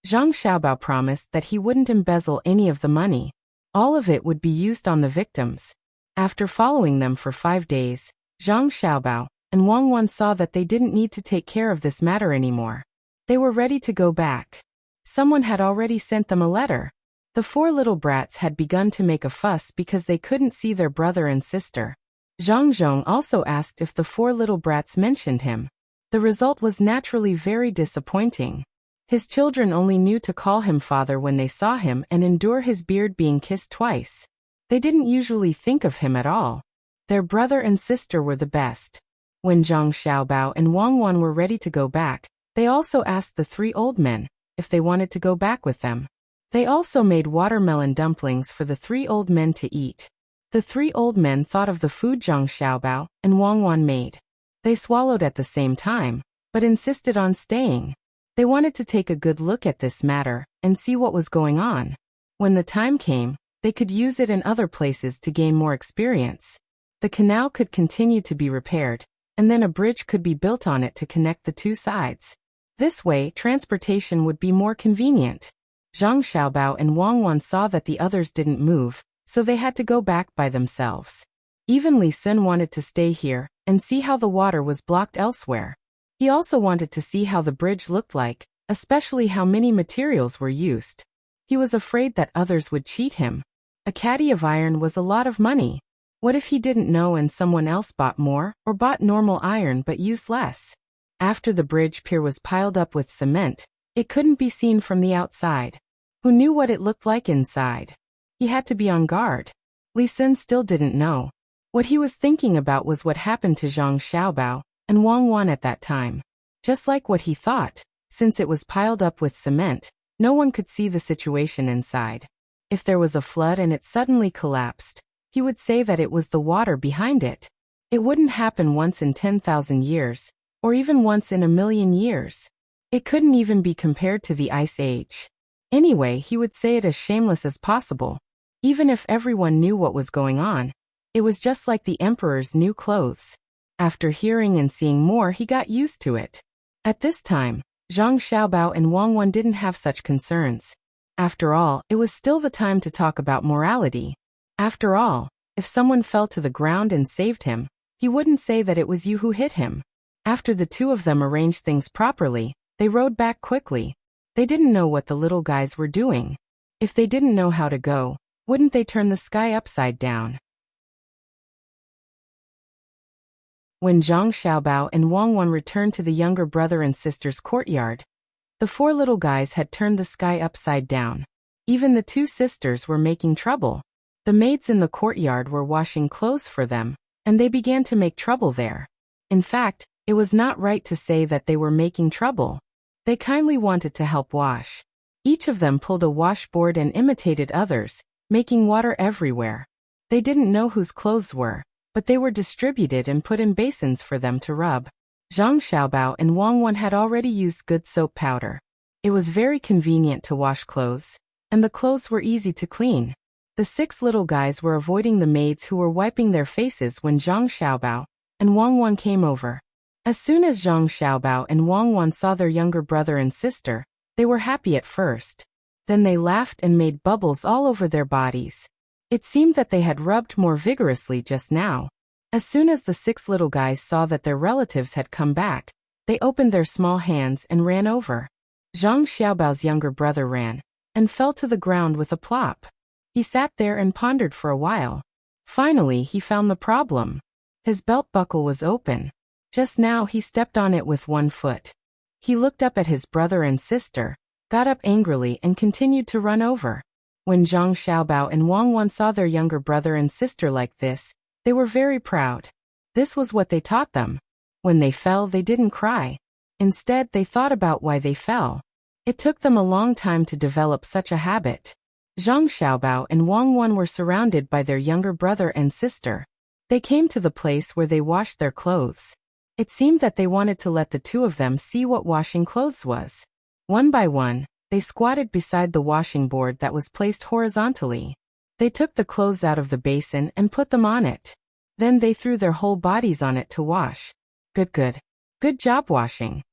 Zhang Xiaobao promised that he wouldn't embezzle any of the money. All of it would be used on the victims. After following them for 5 days, Zhang Xiaobao and Wang Wan saw that they didn't need to take care of this matter anymore. They were ready to go back. Someone had already sent them a letter. The 4 little brats had begun to make a fuss because they couldn't see their brother and sister. Zhang Zhong also asked if the 4 little brats mentioned him. The result was naturally very disappointing. His children only knew to call him father when they saw him and endure his beard being kissed twice. They didn't usually think of him at all. Their brother and sister were the best. When Zhang Xiaobao and Wang Wan were ready to go back, They also asked the 3 old men if they wanted to go back with them. They also made watermelon dumplings for the 3 old men to eat. The 3 old men thought of the food Zhang Xiaobao and Wang Wan made. They swallowed at the same time, but insisted on staying. They wanted to take a good look at this matter and see what was going on. When the time came, they could use it in other places to gain more experience. The canal could continue to be repaired, and then a bridge could be built on it to connect the 2 sides. This way, transportation would be more convenient. Zhang Xiaobao and Wang Wan saw that the others didn't move, so they had to go back by themselves. Even Li Sun wanted to stay here and see how the water was blocked elsewhere. He also wanted to see how the bridge looked like, especially how many materials were used. He was afraid that others would cheat him. A caddy of iron was a lot of money. What if he didn't know and someone else bought more, or bought normal iron but used less? After the bridge pier was piled up with cement, it couldn't be seen from the outside. Who knew what it looked like inside? He had to be on guard. Li Sun still didn't know. What he was thinking about was what happened to Zhang Xiaobao and Wang Wan at that time. Just like what he thought, since it was piled up with cement, no one could see the situation inside. If there was a flood and it suddenly collapsed, he would say that it was the water behind it. It wouldn't happen once in 10,000 years, or even once in 1,000,000 years. It couldn't even be compared to the Ice Age. Anyway, he would say it as shameless as possible. Even if everyone knew what was going on, it was just like the emperor's new clothes. After hearing and seeing more, he got used to it. At this time, Zhang Xiaobao and Wang Wan didn't have such concerns. After all, it was still the time to talk about morality. After all, if someone fell to the ground and saved him, he wouldn't say that it was you who hit him. After the 2 of them arranged things properly, they rowed back quickly. They didn't know what the little guys were doing. If they didn't know how to go, wouldn't they turn the sky upside down? When Zhang Xiaobao and Wang Wan returned to the younger brother and sister's courtyard, the 4 little guys had turned the sky upside down. Even the 2 sisters were making trouble. The maids in the courtyard were washing clothes for them, and they began to make trouble there. In fact, it was not right to say that they were making trouble. They kindly wanted to help wash. Each of them pulled a washboard and imitated others, making water everywhere. They didn't know whose clothes were, but they were distributed and put in basins for them to rub. Zhang Xiaobao and Wang Wan had already used good soap powder. It was very convenient to wash clothes, and the clothes were easy to clean. The 6 little guys were avoiding the maids who were wiping their faces when Zhang Xiaobao and Wang Wan came over. As soon as Zhang Xiaobao and Wang Wan saw their younger brother and sister, they were happy at first. Then they laughed and made bubbles all over their bodies. It seemed that they had rubbed more vigorously just now. As soon as the 6 little guys saw that their relatives had come back, they opened their small hands and ran over. Zhang Xiaobao's younger brother ran and fell to the ground with a plop. He sat there and pondered for a while. Finally, he found the problem. His belt buckle was open. Just now he stepped on it with 1 foot. He looked up at his brother and sister, got up angrily and continued to run over. When Zhang Xiaobao and Wang Wan saw their younger brother and sister like this, they were very proud. This was what they taught them. When they fell, they didn't cry. Instead, they thought about why they fell. It took them a long time to develop such a habit. Zhang Xiaobao and Wang Wan were surrounded by their younger brother and sister. They came to the place where they washed their clothes. It seemed that they wanted to let the 2 of them see what washing clothes was. One by one, they squatted beside the washing board that was placed horizontally. They took the clothes out of the basin and put them on it. Then they threw their whole bodies on it to wash. Good. Good job washing.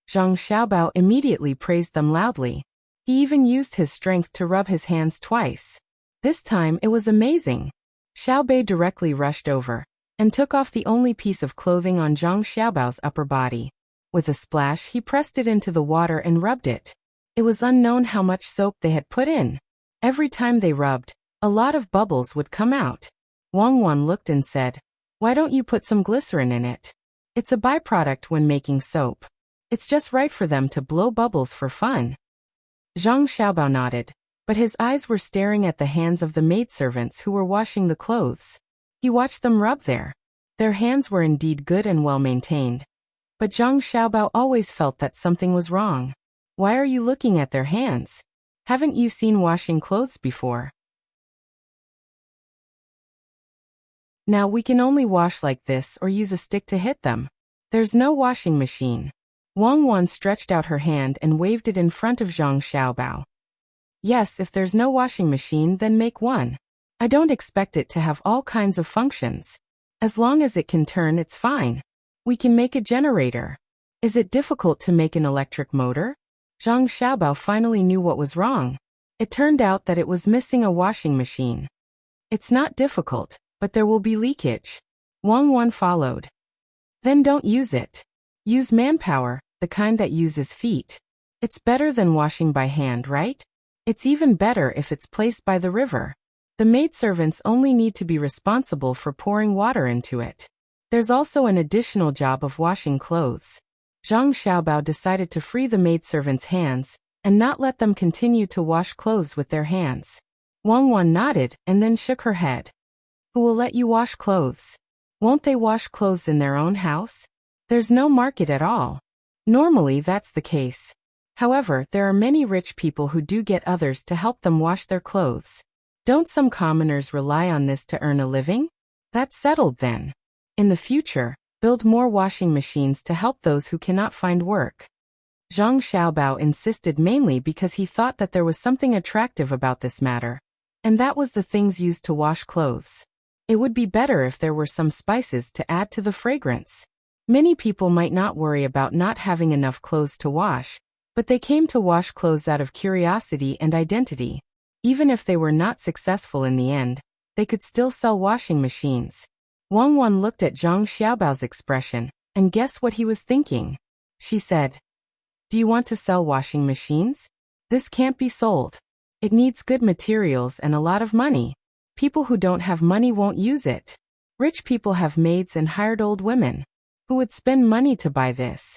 Zhang Xiaobao immediately praised them loudly. He even used his strength to rub his hands twice. This time it was amazing. Xiaobei directly rushed over and took off the only piece of clothing on Zhang Xiaobao's upper body. With a splash, he pressed it into the water and rubbed it. It was unknown how much soap they had put in. Every time they rubbed, a lot of bubbles would come out. Wang Wan looked and said, "Why don't you put some glycerin in it? It's a byproduct when making soap. It's just right for them to blow bubbles for fun." Zhang Xiaobao nodded, but his eyes were staring at the hands of the maidservants who were washing the clothes. He watched them rub there. Their hands were indeed good and well maintained. But Zhang Xiaobao always felt that something was wrong. Why are you looking at their hands? Haven't you seen washing clothes before? Now we can only wash like this or use a stick to hit them. There's no washing machine. Wang Wan stretched out her hand and waved it in front of Zhang Xiaobao. Yes, if there's no washing machine, then make one. I don't expect it to have all kinds of functions. As long as it can turn, it's fine. We can make a generator. Is it difficult to make an electric motor? Zhang Xiaobao finally knew what was wrong. It turned out that it was missing a washing machine. It's not difficult, but there will be leakage. Wang Wan followed. Then don't use it. Use manpower, the kind that uses feet. It's better than washing by hand, right? It's even better if it's placed by the river. The maidservants only need to be responsible for pouring water into it. There's also an additional job of washing clothes. Zhang Xiaobao decided to free the maidservants' hands and not let them continue to wash clothes with their hands. Wang Wan nodded and then shook her head. Who will let you wash clothes? Won't they wash clothes in their own house? There's no market at all. Normally that's the case. However, there are many rich people who do get others to help them wash their clothes. Don't some commoners rely on this to earn a living? That's settled then. In the future, build more washing machines to help those who cannot find work. Zhang Xiaobao insisted mainly because he thought that there was something attractive about this matter. And that was the things used to wash clothes. It would be better if there were some spices to add to the fragrance. Many people might not worry about not having enough clothes to wash, but they came to wash clothes out of curiosity and identity. Even if they were not successful in the end, they could still sell washing machines. Wang Wan looked at Zhang Xiaobao's expression, and guess what he was thinking? She said, "Do you want to sell washing machines? This can't be sold. It needs good materials and a lot of money. People who don't have money won't use it. Rich people have maids and hired old women. Who would spend money to buy this?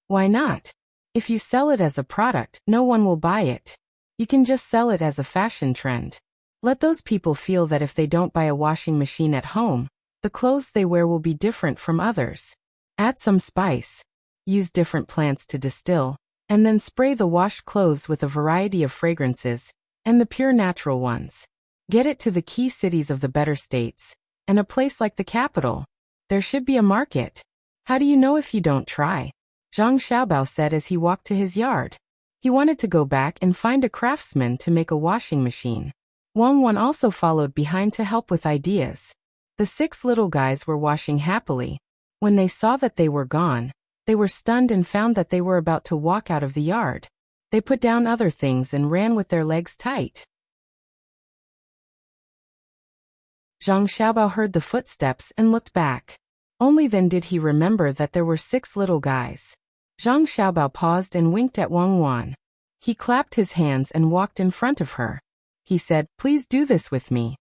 Why not? If you sell it as a product, no one will buy it. You can just sell it as a fashion trend. Let those people feel that if they don't buy a washing machine at home, the clothes they wear will be different from others. Add some spice. Use different plants to distill, and then spray the washed clothes with a variety of fragrances, and the pure natural ones. Get it to the key cities of the better states, and a place like the capital. There should be a market. How do you know if you don't try?" Zhang Xiaobao said as he walked to his yard. He wanted to go back and find a craftsman to make a washing machine. Wang Wan also followed behind to help with ideas. The 6 little guys were washing happily. When they saw that they were gone, they were stunned and found that they were about to walk out of the yard. They put down other things and ran with their legs tight. Zhang Xiaobao heard the footsteps and looked back. Only then did he remember that there were 6 little guys. Zhang Xiaobao paused and winked at Wang Wan. He clapped his hands and walked in front of her. He said, "Please do this with me."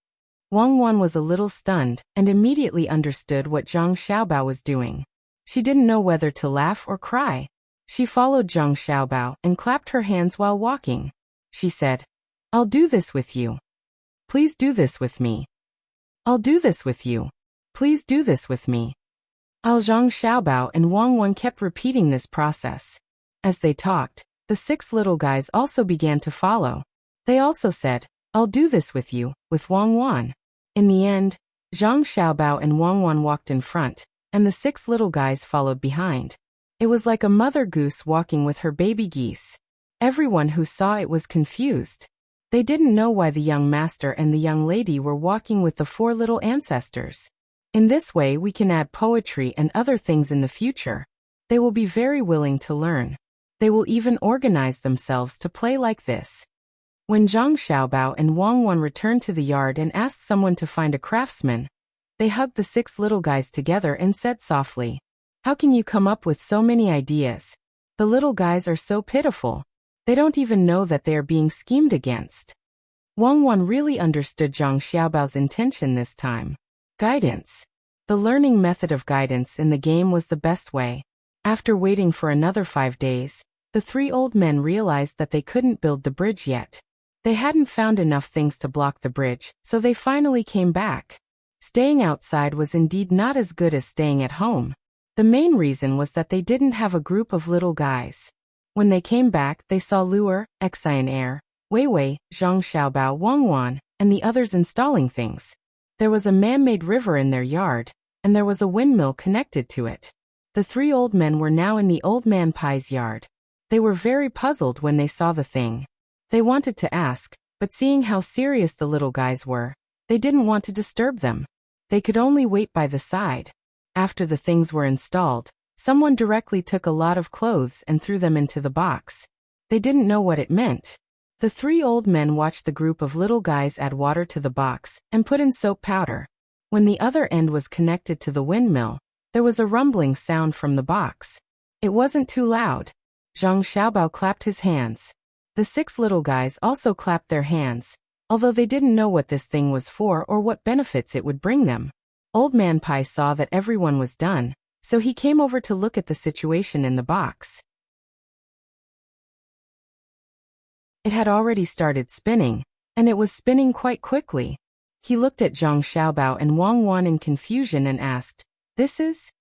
Wang Wan was a little stunned and immediately understood what Zhang Xiaobao was doing. She didn't know whether to laugh or cry. She followed Zhang Xiaobao and clapped her hands while walking. She said, "I'll do this with you. Please do this with me. I'll do this with you. Please do this with me." Zhang Xiaobao and Wang Wan kept repeating this process. As they talked, the 6 little guys also began to follow. They also said, "I'll do this with you," with Wang Wan. In the end, Zhang Xiaobao and Wang Wan walked in front, and the 6 little guys followed behind. It was like a mother goose walking with her baby geese. Everyone who saw it was confused. They didn't know why the young master and the young lady were walking with the 4 little ancestors. In this way we can add poetry and other things in the future. They will be very willing to learn. They will even organize themselves to play like this. When Zhang Xiaobao and Wang Wan returned to the yard and asked someone to find a craftsman, they hugged the 6 little guys together and said softly, "How can you come up with so many ideas? The little guys are so pitiful. They don't even know that they are being schemed against." Wang Wan really understood Zhang Xiaobao's intention this time. Guidance. The learning method of guidance in the game was the best way. After waiting for another 5 days, the 3 old men realized that they couldn't build the bridge yet. They hadn't found enough things to block the bridge, so they finally came back. Staying outside was indeed not as good as staying at home. The main reason was that they didn't have a group of little guys. When they came back, they saw Luer, Air, Wei Wei, Zhang Xiaobao, Wang Wan, and the others installing things. There was a man-made river in their yard, and there was a windmill connected to it. The three old men were now in the old man Pai's yard. They were very puzzled when they saw the thing. They wanted to ask, but seeing how serious the little guys were, they didn't want to disturb them. They could only wait by the side. After the things were installed, someone directly took a lot of clothes and threw them into the box. They didn't know what it meant. The three old men watched the group of little guys add water to the box and put in soap powder. When the other end was connected to the windmill, there was a rumbling sound from the box. It wasn't too loud. Zhang Xiaobao clapped his hands. The six little guys also clapped their hands, although they didn't know what this thing was for or what benefits it would bring them. Old Man Pai saw that everyone was done, so he came over to look at the situation in the box. It had already started spinning, and it was spinning quite quickly. He looked at Zhang Xiaobao and Wang Wan in confusion and asked, "This is?"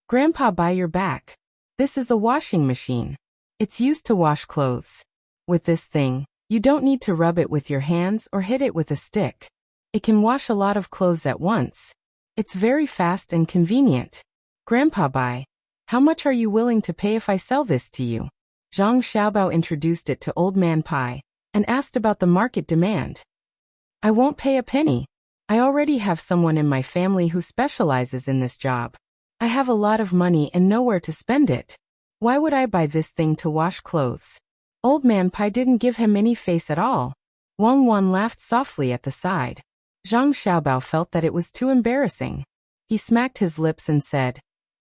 "Grandpa, Bai, you're back. This is a washing machine. It's used to wash clothes. With this thing, you don't need to rub it with your hands or hit it with a stick. It can wash a lot of clothes at once. It's very fast and convenient. Grandpa Bai, how much are you willing to pay if I sell this to you?" Zhang Xiaobao introduced it to Old Man Pai and asked about the market demand. "I won't pay a penny. I already have someone in my family who specializes in this job. I have a lot of money and nowhere to spend it. Why would I buy this thing to wash clothes?" Old Man Pai didn't give him any face at all. Wang Wan laughed softly at the side. Zhang Xiaobao felt that it was too embarrassing. He smacked his lips and said,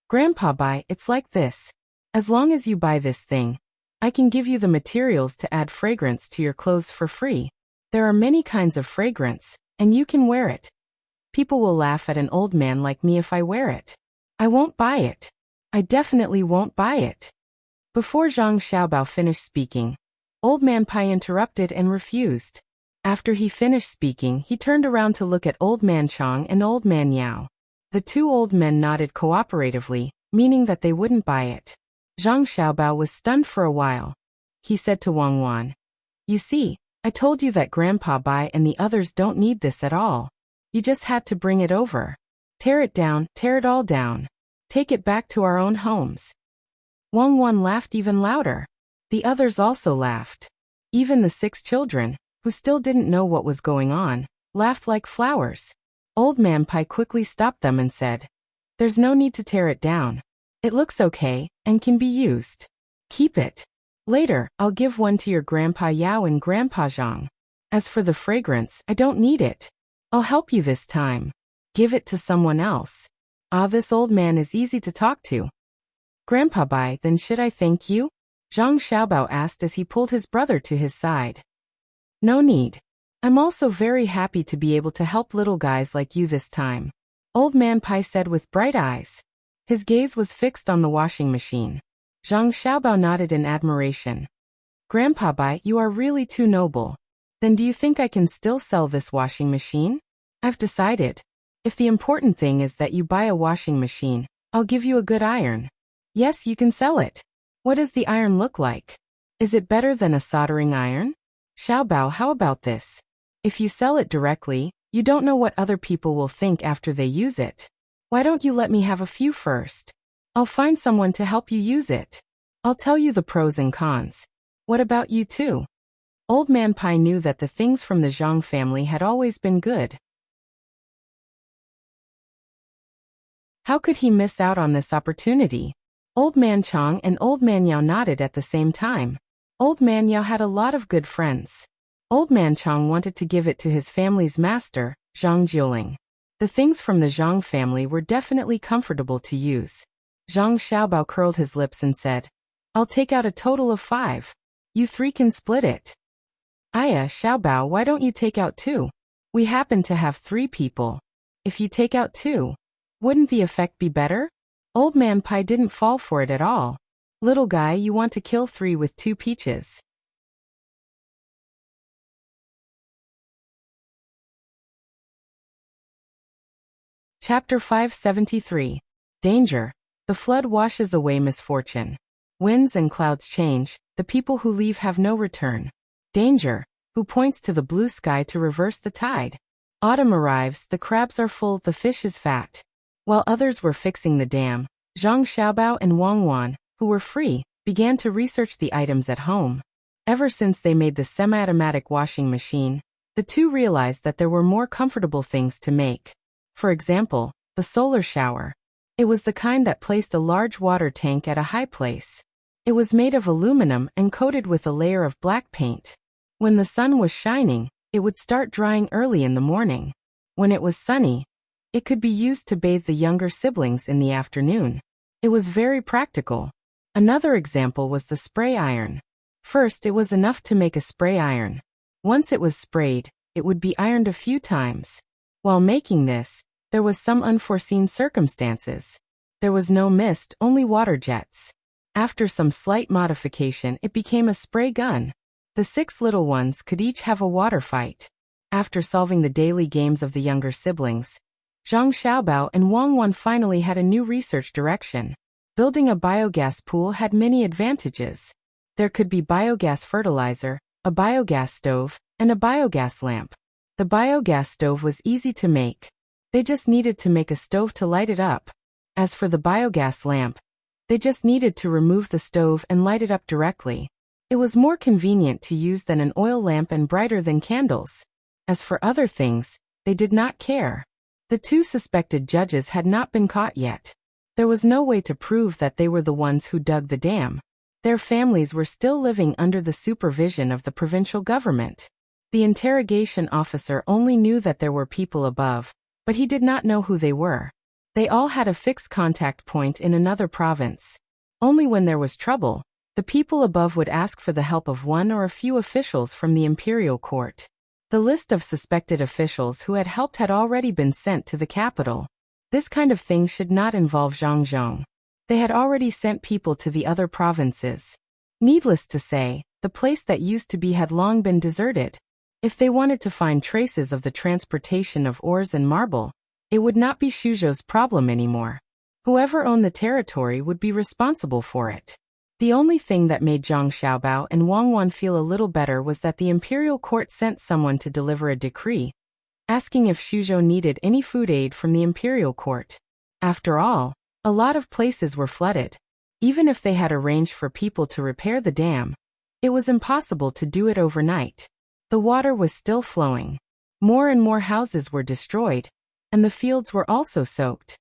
"Grandpa Bai, it's like this. As long as you buy this thing, I can give you the materials to add fragrance to your clothes for free. There are many kinds of fragrance, and you can wear it. People will laugh at an old man like me if I wear it. I won't buy it. I definitely won't buy it." Before Zhang Xiaobao finished speaking, Old Man Pai interrupted and refused. After he finished speaking, he turned around to look at Old Man Chang and Old Man Yao. The two old men nodded cooperatively, meaning that they wouldn't buy it. Zhang Xiaobao was stunned for a while. He said to Wang Wan, "You see, I told you that Grandpa Bai and the others don't need this at all. You just had to bring it over. Tear it down, tear it all down. Take it back to our own homes." Wang Wan laughed even louder. The others also laughed. Even the six children, who still didn't know what was going on, laughed like flowers. Old Man Pai quickly stopped them and said, "There's no need to tear it down. It looks okay, and can be used. Keep it. Later, I'll give one to your Grandpa Yao and Grandpa Zhang. As for the fragrance, I don't need it. I'll help you this time. Give it to someone else." "Ah, this old man is easy to talk to." "Grandpa Bai, then should I thank you?" Zhang Xiaobao asked as he pulled his brother to his side. "No need. I'm also very happy to be able to help little guys like you this time," Old Man Pai said with bright eyes. His gaze was fixed on the washing machine. Zhang Xiaobao nodded in admiration. "Grandpa Bai, you are really too noble. Then do you think I can still sell this washing machine?" "I've decided. If the important thing is that you buy a washing machine, I'll give you a good iron." "Yes, you can sell it. What does the iron look like? Is it better than a soldering iron?" "Xiaobao, how about this? If you sell it directly, you don't know what other people will think after they use it. Why don't you let me have a few first? I'll find someone to help you use it. I'll tell you the pros and cons. What about you too?" Old Man Pai knew that the things from the Zhang family had always been good. How could he miss out on this opportunity? Old Man Chang and Old Man Yao nodded at the same time. Old Man Yao had a lot of good friends. Old Man Chang wanted to give it to his family's master, Zhang Jiuling. The things from the Zhang family were definitely comfortable to use. Zhang Xiaobao curled his lips and said, "I'll take out a total of 5. You 3 can split it." "Aya, Xiaobao, why don't you take out 2? We happen to have 3 people. If you take out 2, wouldn't the effect be better?" Old Man Pai didn't fall for it at all. "Little guy, you want to kill 3 with 2 peaches." Chapter 573. Danger. The flood washes away misfortune. Winds and clouds change, the people who leave have no return. Danger, who points to the blue sky to reverse the tide. Autumn arrives, the crabs are full, the fish is fat. While others were fixing the dam, Zhang Xiaobao and Wang Wan, who were free, began to research the items at home. Ever since they made the semi-automatic washing machine, the two realized that there were more comfortable things to make. For example, the solar shower. It was the kind that placed a large water tank at a high place. It was made of aluminum and coated with a layer of black paint. When the sun was shining, it would start drying early in the morning. When it was sunny, it could be used to bathe the younger siblings in the afternoon. It was very practical. Another example was the spray iron. First, it was enough to make a spray iron. Once it was sprayed, it would be ironed a few times. While making this, there was some unforeseen circumstances. There was no mist, only water jets. After some slight modification, it became a spray gun. The 6 little ones could each have a water fight. After solving the daily games of the younger siblings, Zhang Xiaobao and Wang Wan finally had a new research direction. Building a biogas pool had many advantages. There could be biogas fertilizer, a biogas stove, and a biogas lamp. The biogas stove was easy to make. They just needed to make a stove to light it up. As for the biogas lamp, they just needed to remove the stove and light it up directly. It was more convenient to use than an oil lamp and brighter than candles. As for other things, they did not care. The 2 suspected judges had not been caught yet. There was no way to prove that they were the ones who dug the dam. Their families were still living under the supervision of the provincial government. The interrogation officer only knew that there were people above, but he did not know who they were. They all had a fixed contact point in another province. Only when there was trouble, the people above would ask for the help of one or a few officials from the imperial court. The list of suspected officials who had helped had already been sent to the capital. This kind of thing should not involve Zhangzhong. They had already sent people to the other provinces. Needless to say, the place that used to be had long been deserted. If they wanted to find traces of the transportation of ores and marble, it would not be Shuzhou's problem anymore. Whoever owned the territory would be responsible for it. The only thing that made Zhang Xiaobao and Wang Wan feel a little better was that the imperial court sent someone to deliver a decree, asking if Shuzhou needed any food aid from the imperial court. After all, a lot of places were flooded. Even if they had arranged for people to repair the dam, it was impossible to do it overnight. The water was still flowing. More and more houses were destroyed, and the fields were also soaked.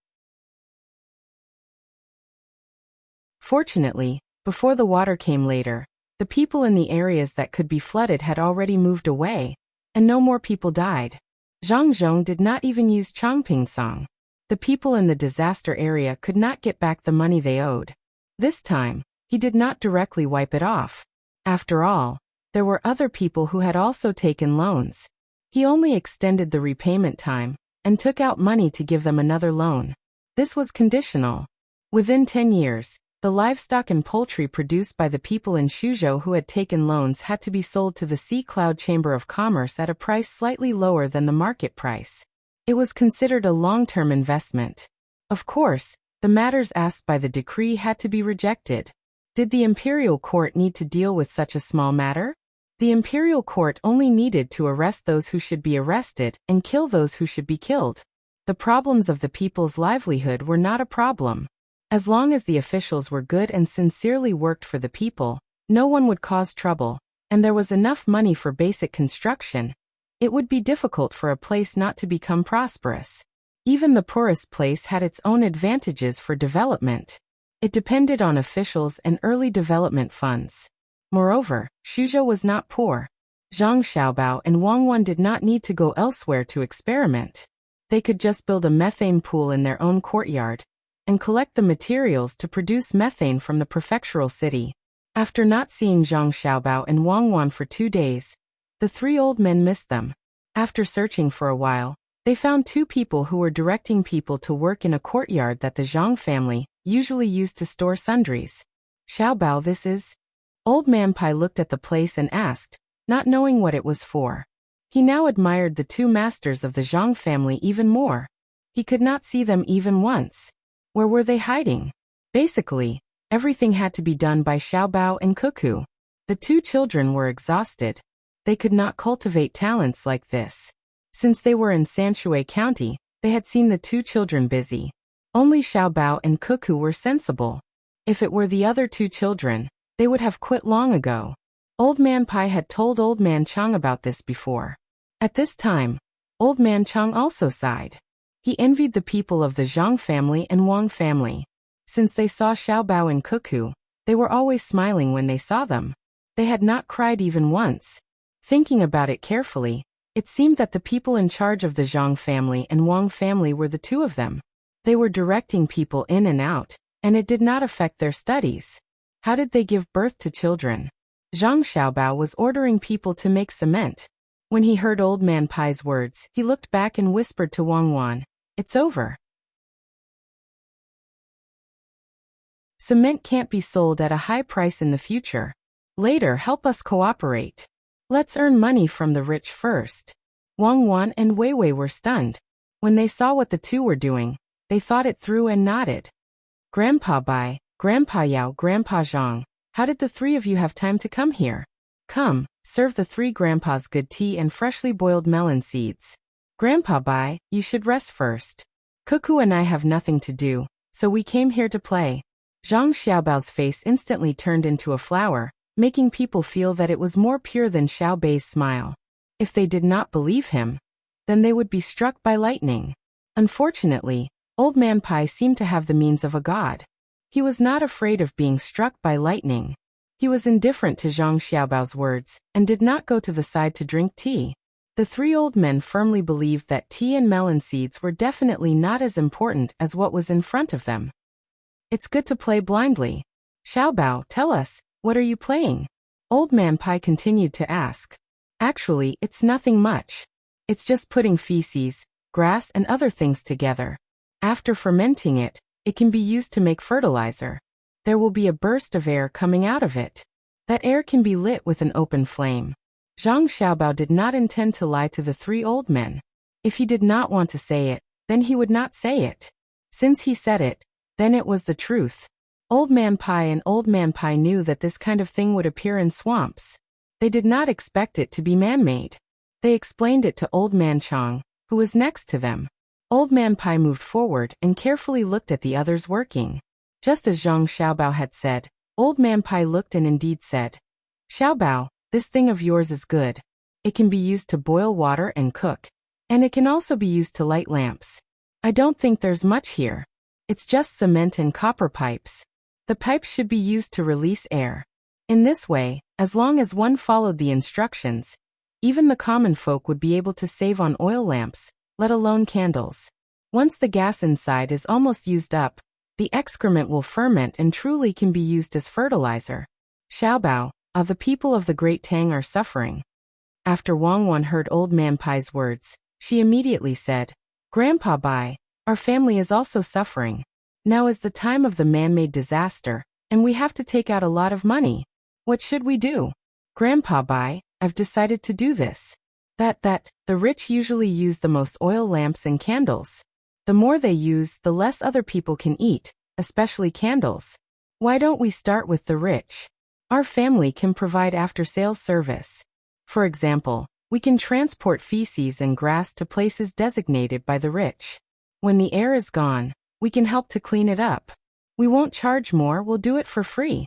Fortunately, before the water came later, the people in the areas that could be flooded had already moved away, and no more people died. Zhang Zhong did not even use Changping Song. The people in the disaster area could not get back the money they owed. This time, he did not directly wipe it off. After all, there were other people who had also taken loans. He only extended the repayment time and took out money to give them another loan. This was conditional. Within 10 years, the livestock and poultry produced by the people in Shuzhou who had taken loans had to be sold to the Sea Cloud Chamber of Commerce at a price slightly lower than the market price. It was considered a long-term investment. Of course, the matters asked by the decree had to be rejected. Did the imperial court need to deal with such a small matter? The imperial court only needed to arrest those who should be arrested and kill those who should be killed. The problems of the people's livelihood were not a problem. As long as the officials were good and sincerely worked for the people, no one would cause trouble, and there was enough money for basic construction. It would be difficult for a place not to become prosperous. Even the poorest place had its own advantages for development. It depended on officials and early development funds. Moreover, Shuzhou was not poor. Zhang Xiaobao and Wang Wan did not need to go elsewhere to experiment. They could just build a methane pool in their own courtyard and collect the materials to produce methane from the prefectural city. After not seeing Zhang Xiaobao and Wang Wan for 2 days, the 3 old men missed them. After searching for a while, they found 2 people who were directing people to work in a courtyard that the Zhang family usually used to store sundries. Xiaobao, this is? Old Man Pai looked at the place and asked, not knowing what it was for. He now admired the 2 masters of the Zhang family even more. He could not see them even once. Where were they hiding? Basically, everything had to be done by Xiaobao and Cuckoo. The two children were exhausted. They could not cultivate talents like this. Since they were in Sanshui County, they had seen the two children busy. Only Xiaobao and Cuckoo were sensible. If it were the other two children, they would have quit long ago. Old Man Pai had told Old Man Chang about this before. At this time, Old Man Chang also sighed. He envied the people of the Zhang family and Wang family. Since they saw Xiaobao and Cuckoo, they were always smiling when they saw them. They had not cried even once. Thinking about it carefully, it seemed that the people in charge of the Zhang family and Wang family were the two of them. They were directing people in and out, and it did not affect their studies. How did they give birth to children? Zhang Xiaobao was ordering people to make cement. When he heard Old Man Pai's words, he looked back and whispered to Wang Wan, "It's over. Cement can't be sold at a high price in the future. Later, help us cooperate. Let's earn money from the rich first." Wang Wan and Wei Wei were stunned. When they saw what the two were doing, they thought it through and nodded. "Grandpa Bai, Grandpa Yao, Grandpa Zhang, how did the three of you have time to come here? Come, serve the three grandpas good tea and freshly boiled melon seeds. Grandpa Bai, you should rest first. Cuckoo and I have nothing to do, so we came here to play." Zhang Xiaobao's face instantly turned into a flower, making people feel that it was more pure than Xiao Bei's smile. If they did not believe him, then they would be struck by lightning. Unfortunately, Old Man Pai seemed to have the means of a god. He was not afraid of being struck by lightning. He was indifferent to Zhang Xiaobao's words, and did not go to the side to drink tea. The three old men firmly believed that tea and melon seeds were definitely not as important as what was in front of them. "It's good to play blindly. Xiaobao, tell us, what are you playing?" Old Man Pai continued to ask. "Actually, it's nothing much. It's just putting feces, grass and other things together. After fermenting it, it can be used to make fertilizer. There will be a burst of air coming out of it. That air can be lit with an open flame." Zhang Xiaobao did not intend to lie to the three old men. If he did not want to say it, then he would not say it. Since he said it, then it was the truth. Old Man Pai and Old Man Pai knew that this kind of thing would appear in swamps. They did not expect it to be man-made. They explained it to Old Man Chang, who was next to them. Old Man Pai moved forward and carefully looked at the others working. Just as Zhang Xiaobao had said, Old Man Pai looked and indeed said, "Xiaobao, this thing of yours is good. It can be used to boil water and cook. And it can also be used to light lamps. I don't think there's much here. It's just cement and copper pipes. The pipes should be used to release air. In this way, as long as one followed the instructions, even the common folk would be able to save on oil lamps, let alone candles. Once the gas inside is almost used up, the excrement will ferment and truly can be used as fertilizer. Xiaobao, the people of the Great Tang are suffering." After Wang Wan heard Old Man Pai's words, she immediately said, "Grandpa Bai, our family is also suffering. Now is the time of the man-made disaster, and we have to take out a lot of money. What should we do?" "Grandpa Bai, I've decided to do this. The rich usually use the most oil lamps and candles. The more they use, the less other people can eat, especially candles. Why don't we start with the rich? Our family can provide after-sales service. For example, we can transport feces and grass to places designated by the rich. When the air is gone, we can help to clean it up. We won't charge more, we'll do it for free.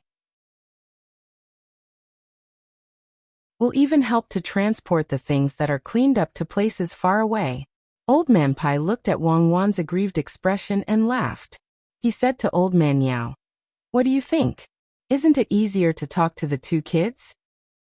We'll even help to transport the things that are cleaned up to places far away." Old Man Pai looked at Wang Wan's aggrieved expression and laughed. He said to Old Man Yao, "What do you think? Isn't it easier to talk to the two kids?"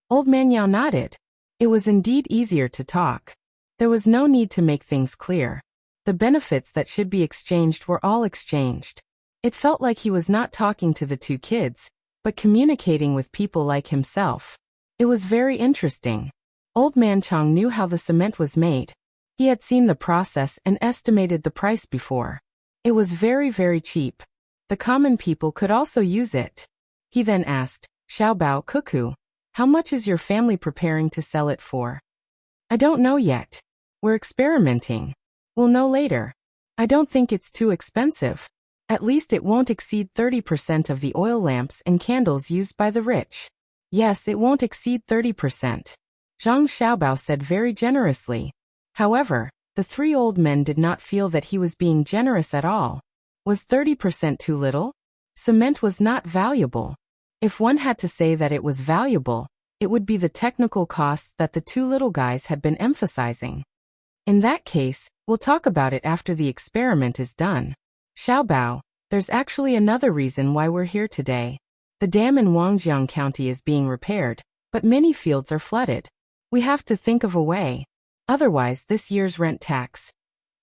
Old Man Yao nodded. It was indeed easier to talk. There was no need to make things clear. The benefits that should be exchanged were all exchanged. It felt like he was not talking to the two kids, but communicating with people like himself. It was very interesting. Old Man Chang knew how the cement was made. He had seen the process and estimated the price before. It was very, very cheap. The common people could also use it. He then asked, "Xiaobao, Cuckoo, how much is your family preparing to sell it for?" "I don't know yet. We're experimenting. We'll know later. I don't think it's too expensive. At least it won't exceed 30% of the oil lamps and candles used by the rich. Yes, it won't exceed 30%. Zhang Xiaobao said very generously. However, the three old men did not feel that he was being generous at all. Was 30% too little? Cement was not valuable. If one had to say that it was valuable, it would be the technical costs that the two little guys had been emphasizing. In that case, we'll talk about it after the experiment is done. Xiaobao, there's actually another reason why we're here today. The dam in Wangjiang County is being repaired, but many fields are flooded. We have to think of a way. Otherwise, this year's rent tax.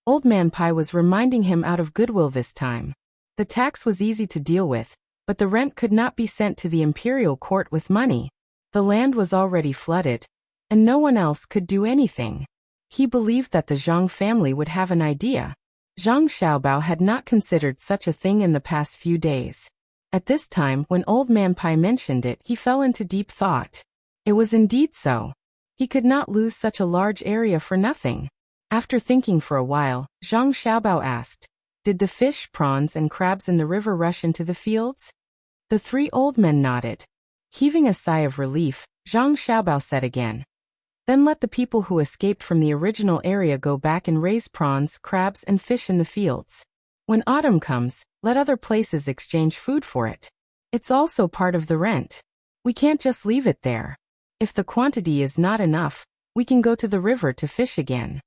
Old Man Pai was reminding him out of goodwill this time. The tax was easy to deal with, but the rent could not be sent to the imperial court with money. The land was already flooded, and no one else could do anything. He believed that the Zhang family would have an idea. Zhang Xiaobao had not considered such a thing in the past few days. At this time, when Old Man Pai mentioned it, he fell into deep thought. It was indeed so. He could not lose such a large area for nothing. After thinking for a while, Zhang Xiaobao asked, "Did the fish, prawns, and crabs in the river rush into the fields?" The three old men nodded. Heaving a sigh of relief, Zhang Xiaobao said again, "Then let the people who escaped from the original area go back and raise prawns, crabs, and fish in the fields. When autumn comes, let other places exchange food for it. It's also part of the rent. We can't just leave it there. If the quantity is not enough, we can go to the river to fish again."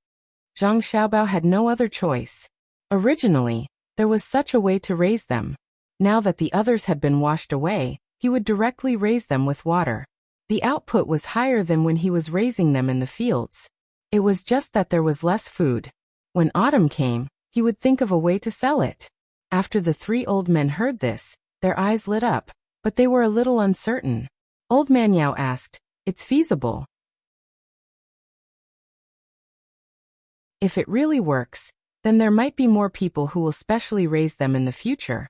Zhang Xiaobao had no other choice. Originally, there was such a way to raise them. Now that the others had been washed away, he would directly raise them with water. The output was higher than when he was raising them in the fields. It was just that there was less food. When autumn came, he would think of a way to sell it. After the three old men heard this, their eyes lit up, but they were a little uncertain. Old Man Yao asked, "It's feasible. If it really works, then there might be more people who will specially raise them in the future."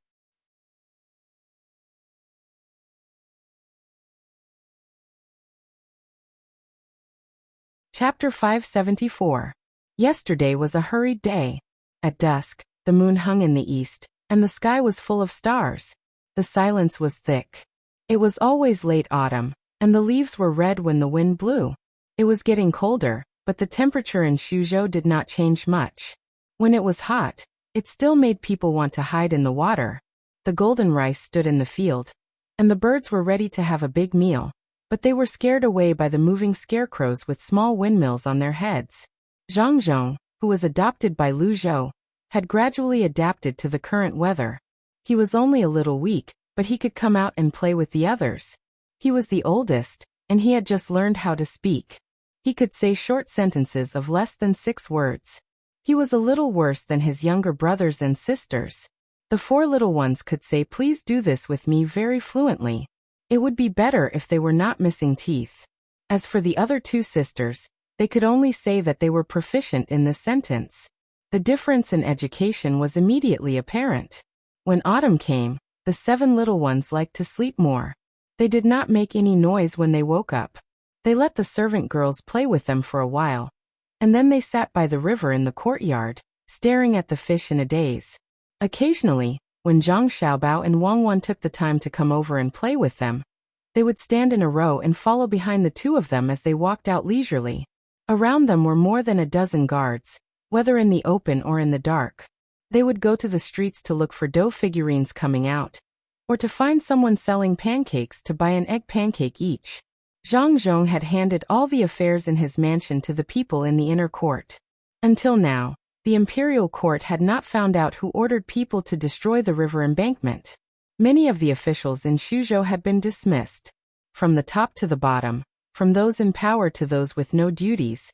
Chapter 574. Yesterday was a hurried day. At dusk, the moon hung in the east, and the sky was full of stars. The silence was thick. It was always late autumn, and the leaves were red when the wind blew. It was getting colder, but the temperature in Suzhou did not change much. When it was hot, it still made people want to hide in the water. The golden rice stood in the field, and the birds were ready to have a big meal, but they were scared away by the moving scarecrows with small windmills on their heads. Zhang Zhong, who was adopted by Lu Zhou, had gradually adapted to the current weather. He was only a little weak, but he could come out and play with the others. He was the oldest, and he had just learned how to speak. He could say short sentences of less than 6 words. He was a little worse than his younger brothers and sisters. The 4 little ones could say "please do this with me" very fluently. It would be better if they were not missing teeth. As for the other 2 sisters, they could only say that they were proficient in this sentence. The difference in education was immediately apparent. When autumn came, the 7 little ones liked to sleep more. They did not make any noise when they woke up. They let the servant girls play with them for a while, and then they sat by the river in the courtyard, staring at the fish in a daze. Occasionally, when Zhang Xiaobao and Wang Wan took the time to come over and play with them, they would stand in a row and follow behind the 2 of them as they walked out leisurely. Around them were more than a dozen guards, whether in the open or in the dark. They would go to the streets to look for dough figurines coming out, or to find someone selling pancakes to buy an egg pancake each. Zhang Zhong had handed all the affairs in his mansion to the people in the inner court. Until now, the imperial court had not found out who ordered people to destroy the river embankment. Many of the officials in Suzhou had been dismissed. From the top to the bottom, from those in power to those with no duties,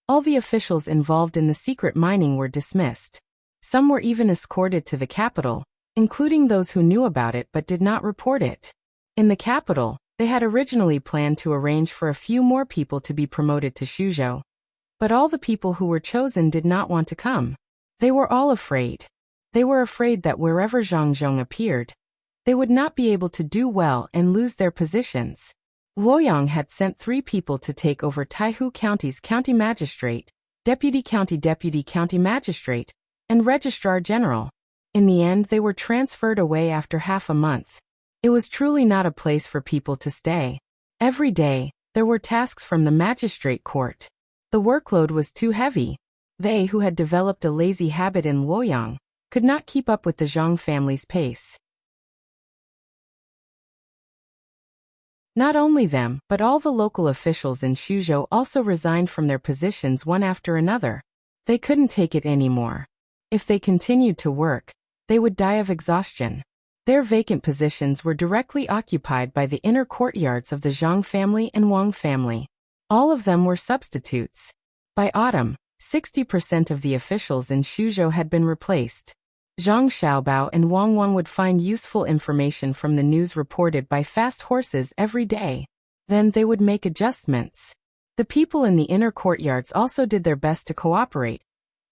all the officials involved in the secret mining were dismissed. Some were even escorted to the capital, including those who knew about it but did not report it. In the capital, they had originally planned to arrange for a few more people to be promoted to Suzhou. But all the people who were chosen did not want to come. They were all afraid. They were afraid that wherever Zhang Zhong appeared, they would not be able to do well and lose their positions. Luoyang had sent 3 people to take over Taihu County's county magistrate, deputy county magistrate, and registrar general. In the end, they were transferred away after half a month. It was truly not a place for people to stay. Every day, there were tasks from the magistrate court. The workload was too heavy. They, who had developed a lazy habit in Luoyang, could not keep up with the Zhang family's pace. Not only them, but all the local officials in Suzhou also resigned from their positions one after another. They couldn't take it anymore. If they continued to work, they would die of exhaustion. Their vacant positions were directly occupied by the inner courtyards of the Zhang family and Wang family. All of them were substitutes. By autumn, 60% of the officials in Suzhou had been replaced. Zhang Xiaobao and Wang Wan would find useful information from the news reported by fast horses every day. Then they would make adjustments. The people in the inner courtyards also did their best to cooperate,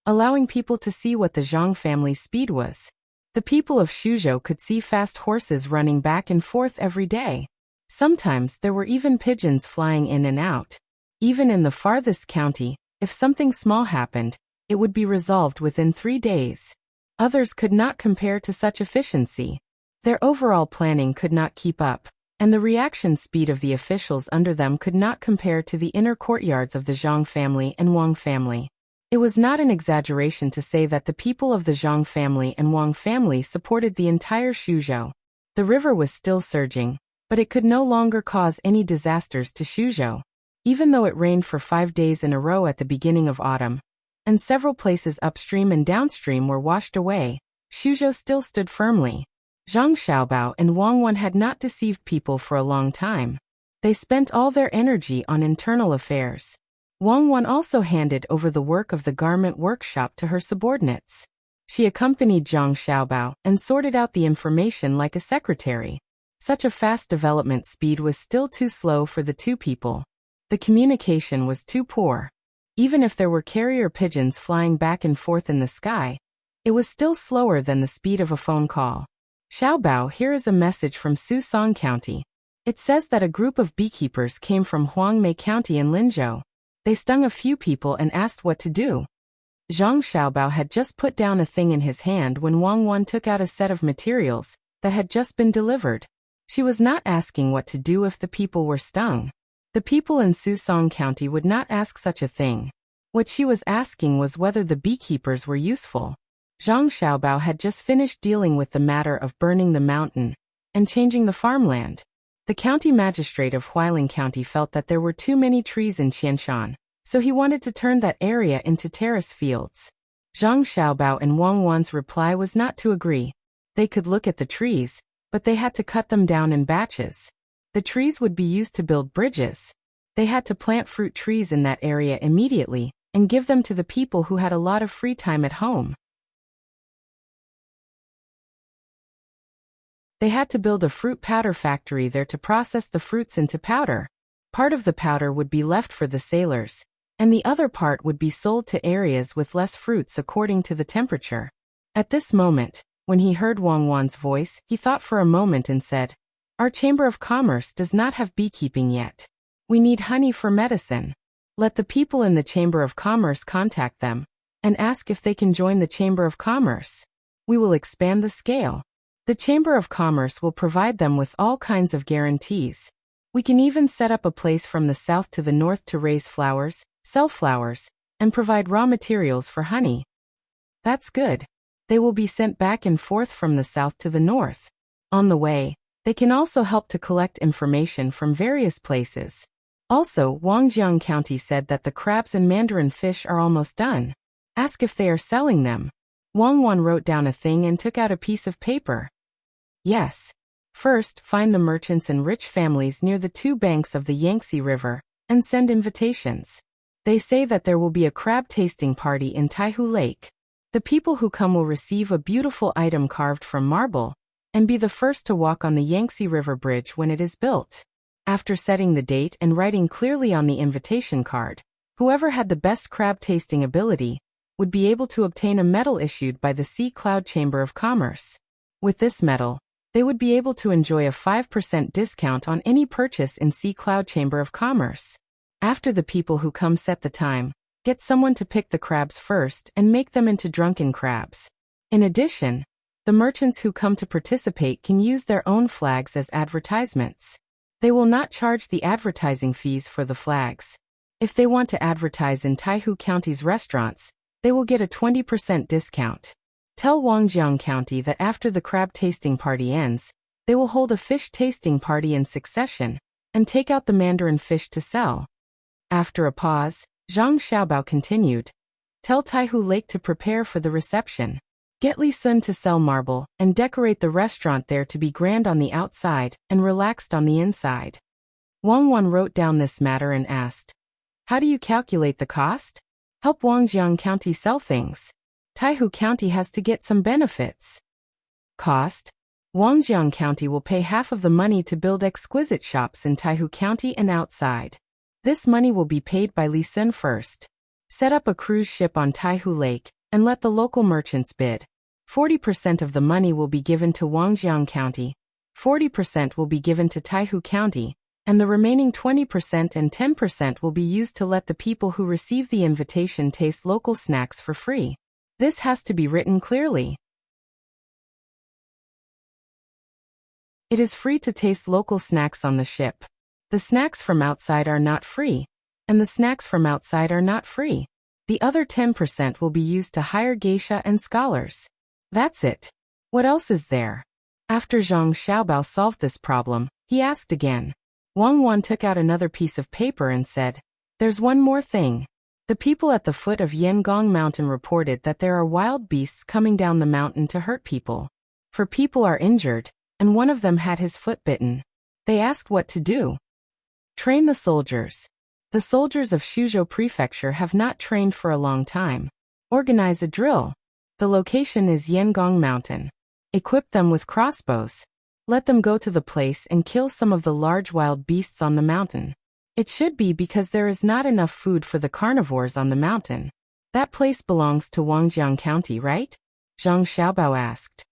allowing people to see what the Zhang family's speed was. The people of Suzhou could see fast horses running back and forth every day. Sometimes there were even pigeons flying in and out. Even in the farthest county, if something small happened, it would be resolved within 3 days. Others could not compare to such efficiency. Their overall planning could not keep up, and the reaction speed of the officials under them could not compare to the inner courtyards of the Zhang family and Wang family. It was not an exaggeration to say that the people of the Zhang family and Wang family supported the entire Suzhou. The river was still surging, but it could no longer cause any disasters to Suzhou. Even though it rained for 5 days in a row at the beginning of autumn, and several places upstream and downstream were washed away, Suzhou still stood firmly. Zhang Xiaobao and Wang Wan had not deceived people for a long time. They spent all their energy on internal affairs. Wang Wan also handed over the work of the garment workshop to her subordinates. She accompanied Zhang Xiaobao and sorted out the information like a secretary. Such a fast development speed was still too slow for the two people. The communication was too poor. Even if there were carrier pigeons flying back and forth in the sky, it was still slower than the speed of a phone call. Xiaobao, here is a message from Susong County. It says that a group of beekeepers came from Huangmei County in Linzhou. They stung a few people and asked what to do. Zhang Xiaobao had just put down a thing in his hand when Wang Wan took out a set of materials that had just been delivered. She was not asking what to do if the people were stung. The people in Susong County would not ask such a thing. What she was asking was whether the beekeepers were useful. Zhang Xiaobao had just finished dealing with the matter of burning the mountain and changing the farmland. The county magistrate of Huailing County felt that there were too many trees in Qianshan, so he wanted to turn that area into terrace fields. Zhang Xiaobao and Wang Wan's reply was not to agree. They could look at the trees, but they had to cut them down in batches. The trees would be used to build bridges. They had to plant fruit trees in that area immediately and give them to the people who had a lot of free time at home. They had to build a fruit powder factory there to process the fruits into powder. Part of the powder would be left for the sailors, and the other part would be sold to areas with less fruits according to the temperature. At this moment, when he heard Wang Wan's voice, he thought for a moment and said, "Our Chamber of Commerce does not have beekeeping yet. We need honey for medicine. Let the people in the Chamber of Commerce contact them and ask if they can join the Chamber of Commerce. We will expand the scale. The Chamber of Commerce will provide them with all kinds of guarantees. We can even set up a place from the south to the north to raise flowers, sell flowers, and provide raw materials for honey." That's good. They will be sent back and forth from the south to the north. On the way, they can also help to collect information from various places. Also, Wangjiang County said that the crabs and mandarin fish are almost done. Ask if they are selling them. Wang Wan wrote down a thing and took out a piece of paper. Yes. First, find the merchants and rich families near the 2 banks of the Yangtze River and send invitations. They say that there will be a crab tasting party in Taihu Lake. The people who come will receive a beautiful item carved from marble and be the first to walk on the Yangtze River Bridge when it is built. After setting the date and writing clearly on the invitation card, whoever had the best crab tasting ability would be able to obtain a medal issued by the Sea Cloud Chamber of Commerce. With this medal, they would be able to enjoy a 5% discount on any purchase in Sea Cloud Chamber of Commerce. After the people who come set the time, get someone to pick the crabs first and make them into drunken crabs. In addition, The merchants who come to participate can use their own flags as advertisements. They will not charge the advertising fees for the flags. If they want to advertise in Taihu County's restaurants, they will get a 20% discount. Tell Wangjiang County that after the crab tasting party ends, they will hold a fish tasting party in succession and take out the mandarin fish to sell. After a pause, Zhang Xiaobao continued. Tell Taihu Lake to prepare for the reception. Get Li Sun to sell marble and decorate the restaurant there to be grand on the outside and relaxed on the inside. Wang Wan wrote down this matter and asked, how do you calculate the cost? Help Wangjiang County sell things. Taihu County has to get some benefits. Cost? Wangjiang County will pay half of the money to build exquisite shops in Taihu County and outside. This money will be paid by Li Sun first. Set up a cruise ship on Taihu Lake and let the local merchants bid. 40% of the money will be given to Wangjiang County, 40% will be given to Taihu County, and the remaining 20% and 10% will be used to let the people who receive the invitation taste local snacks for free. This has to be written clearly. It is free to taste local snacks on the ship. The snacks from outside are not free, and the snacks from outside are not free. The other 10% will be used to hire geisha and scholars. That's it. What else is there? After Zhang Xiaobao solved this problem, he asked again. Wang Wan took out another piece of paper and said, there's one more thing. The people at the foot of Yangong Mountain reported that there are wild beasts coming down the mountain to hurt people. 4 people are injured, and one of them had his foot bitten. They asked what to do. Train the soldiers. The soldiers of Shuzhou Prefecture have not trained for a long time. Organize a drill. The location is Yangong Mountain. Equip them with crossbows. Let them go to the place and kill some of the large wild beasts on the mountain. It should be because there is not enough food for the carnivores on the mountain. That place belongs to Wangjiang County, right? Zhang Xiaobao asked.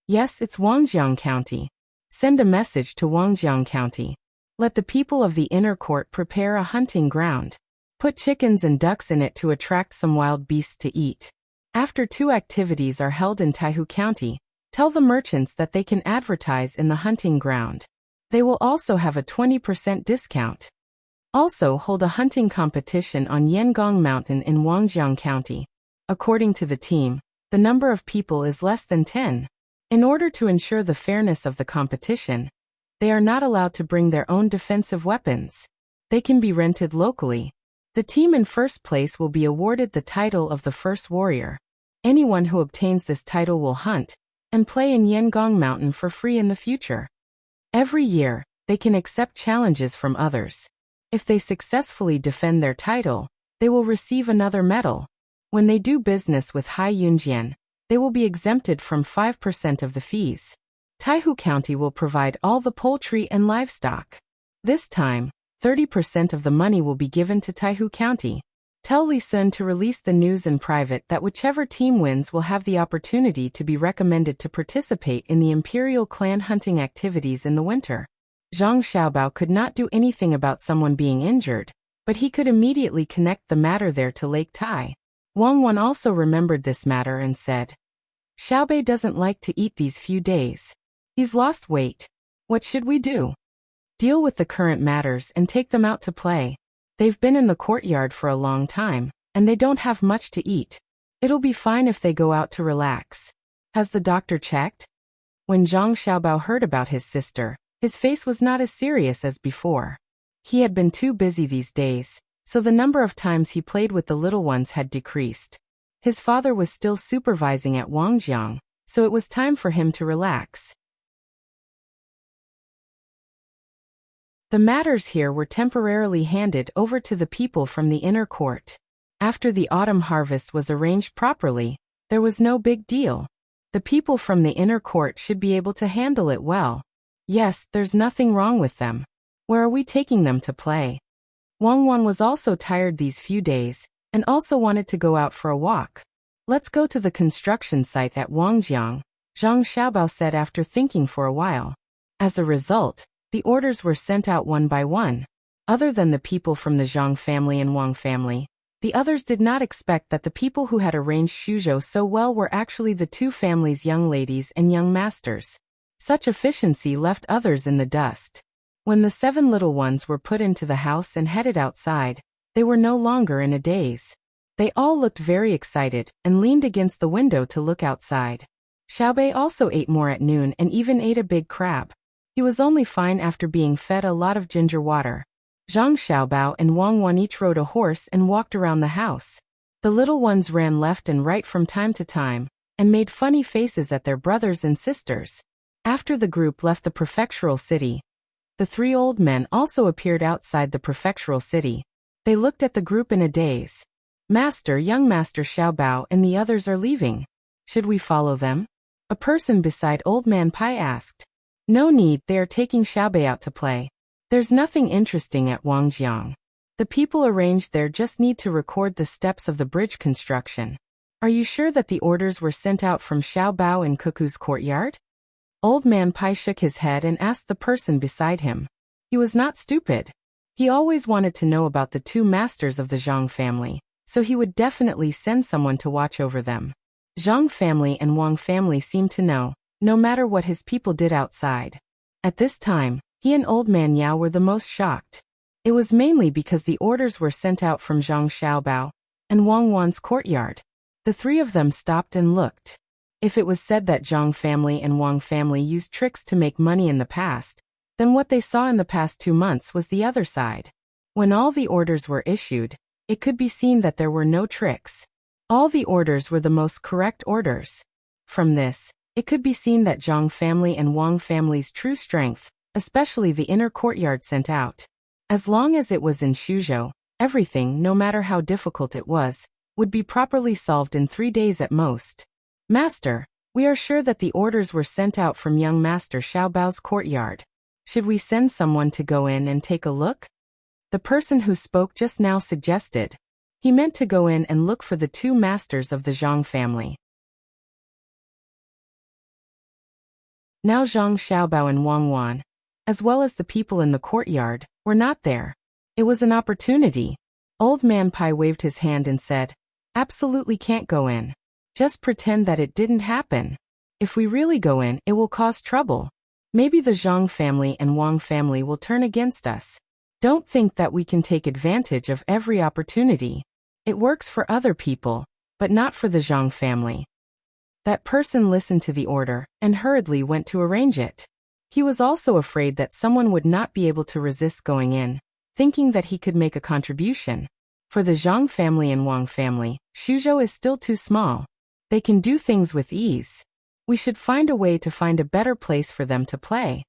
Yes, it's Wangjiang County. Send a message to Wangjiang County. Let the people of the inner court prepare a hunting ground. Put chickens and ducks in it to attract some wild beasts to eat. After 2 activities are held in Taihu County, tell the merchants that they can advertise in the hunting ground. They will also have a 20% discount. Also hold a hunting competition on Yangong Mountain in Wangjiang County. According to the team, the number of people is less than 10. In order to ensure the fairness of the competition, they are not allowed to bring their own defensive weapons. They can be rented locally. The team in first place will be awarded the title of the first warrior. Anyone who obtains this title will hunt and play in Yangong Mountain for free in the future. Every year, they can accept challenges from others. If they successfully defend their title, they will receive another medal. When they do business with Hai Yunjian, they will be exempted from 5% of the fees. Taihu County will provide all the poultry and livestock. This time, 30% of the money will be given to Taihu County. Tell Li Sun to release the news in private that whichever team wins will have the opportunity to be recommended to participate in the Imperial clan hunting activities in the winter. Zhang Xiaobao could not do anything about someone being injured, but he could immediately connect the matter there to Lake Tai. Wang Wan also remembered this matter and said, Xiaobei doesn't like to eat these few days. He's lost weight. What should we do? Deal with the current matters and take them out to play. They've been in the courtyard for a long time, and they don't have much to eat. It'll be fine if they go out to relax. Has the doctor checked? When Zhang Xiaobao heard about his sister, his face was not as serious as before. He had been too busy these days, so the number of times he played with the little ones had decreased. His father was still supervising at Wangjiang, so it was time for him to relax. The matters here were temporarily handed over to the people from the inner court. After the autumn harvest was arranged properly, there was no big deal. The people from the inner court should be able to handle it well. Yes, there's nothing wrong with them. Where are we taking them to play? Wang Wan was also tired these few days, and also wanted to go out for a walk. Let's go to the construction site at Wangjiang, Zhang Xiaobao said after thinking for a while. As a result, the orders were sent out one by one. Other than the people from the Zhang family and Wang family, The others did not expect that the people who had arranged Shuzhou so well were actually the two families' young ladies and young masters. Such efficiency left others in the dust. When the 7 little ones were put into the house and headed outside, they were no longer in a daze. They all looked very excited and leaned against the window to look outside. Xiaobei also ate more at noon and even ate a big crab. He was only fine after being fed a lot of ginger water. Zhang Xiaobao and Wang Wan each rode a horse and walked around the house. The little ones ran left and right from time to time, and made funny faces at their brothers and sisters. After the group left the prefectural city, the 3 old men also appeared outside the prefectural city. They looked at the group in a daze. Master, young Master Xiaobao and the others are leaving. Should we follow them? A person beside Old Man Pai asked. No need, they are taking Xiaobei out to play. There's nothing interesting at Wangjiang. The people arranged there just need to record the steps of the bridge construction. Are you sure that the orders were sent out from Xiaobao and Cuckoo's courtyard? Old Man Pai shook his head and asked the person beside him. He was not stupid. He always wanted to know about the 2 masters of the Zhang family, so he would definitely send someone to watch over them. Zhang family and Wang family seemed to know, no matter what his people did outside. At this time, he and Old Man Yao were the most shocked. It was mainly because the orders were sent out from Zhang Xiaobao and Wang Wan's courtyard. The 3 of them stopped and looked. If it was said that Zhang family and Wang family used tricks to make money in the past, then what they saw in the past 2 months was the other side. When all the orders were issued, it could be seen that there were no tricks. All the orders were the most correct orders. From this, it could be seen that Zhang family and Wang family's true strength, especially the inner courtyard, sent out. As long as it was in Shuzhou, everything, no matter how difficult it was, would be properly solved in 3 days at most. Master, we are sure that the orders were sent out from young Master Xiaobao's courtyard. Should we send someone to go in and take a look? The person who spoke just now suggested. He meant to go in and look for the 2 masters of the Zhang family. Now Zhang Xiaobao and Wang Wan, as well as the people in the courtyard, were not there. It was an opportunity. Old Man Pai waved his hand and said, absolutely can't go in. Just pretend that it didn't happen. If we really go in, it will cause trouble. Maybe the Zhang family and Wang family will turn against us. Don't think that we can take advantage of every opportunity. It works for other people, but not for the Zhang family. That person listened to the order and hurriedly went to arrange it. He was also afraid that someone would not be able to resist going in, thinking that he could make a contribution. For the Zhang family and Wang family, Shuzhou is still too small. They can do things with ease. We should find a way to find a better place for them to play.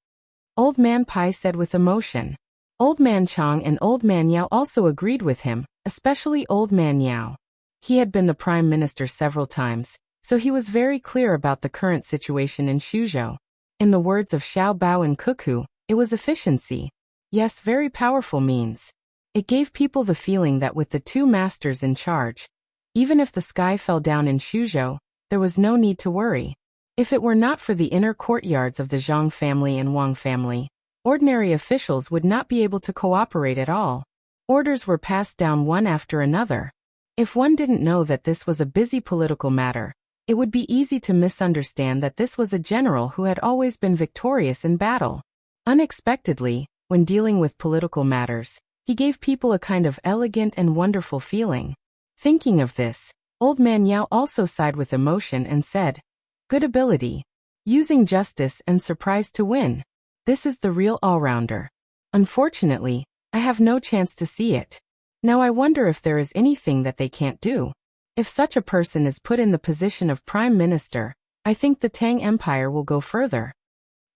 Old Man Pai said with emotion. Old Man Chang and Old Man Yao also agreed with him, especially Old Man Yao. He had been the Prime Minister several times, so he was very clear about the current situation in Shuzhou. In the words of Xiao Bao and Cuckoo, it was efficiency. Yes, very powerful means. It gave people the feeling that with the 2 masters in charge, even if the sky fell down in Shuzhou, there was no need to worry. If it were not for the inner courtyards of the Zhang family and Wang family, ordinary officials would not be able to cooperate at all. Orders were passed down one after another. If one didn't know that this was a busy political matter, it would be easy to misunderstand that this was a general who had always been victorious in battle. Unexpectedly, when dealing with political matters, he gave people a kind of elegant and wonderful feeling. Thinking of this, Old Man Yao also sighed with emotion and said, good ability. Using justice and surprise to win. This is the real all-rounder. Unfortunately, I have no chance to see it. Now I wonder if there is anything that they can't do. If such a person is put in the position of Prime Minister, I think the Tang Empire will go further.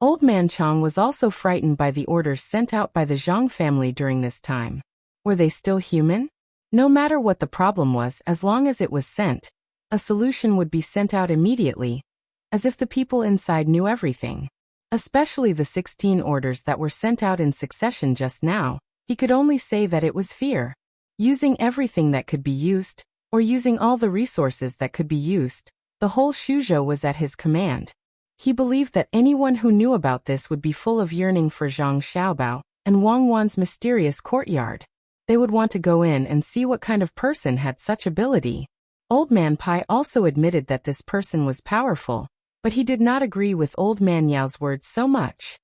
Old Man Chang was also frightened by the orders sent out by the Zhang family during this time. Were they still human? No matter what the problem was, as long as it was sent, a solution would be sent out immediately, as if the people inside knew everything. Especially the 16 orders that were sent out in succession just now, he could only say that it was fear. Using everything that could be used, or using all the resources that could be used, the whole Shuzhou was at his command. He believed that anyone who knew about this would be full of yearning for Zhang Xiaobao and Wang Wan's mysterious courtyard. They would want to go in and see what kind of person had such ability. Old Man Pai also admitted that this person was powerful, but he did not agree with Old Man Yao's words so much.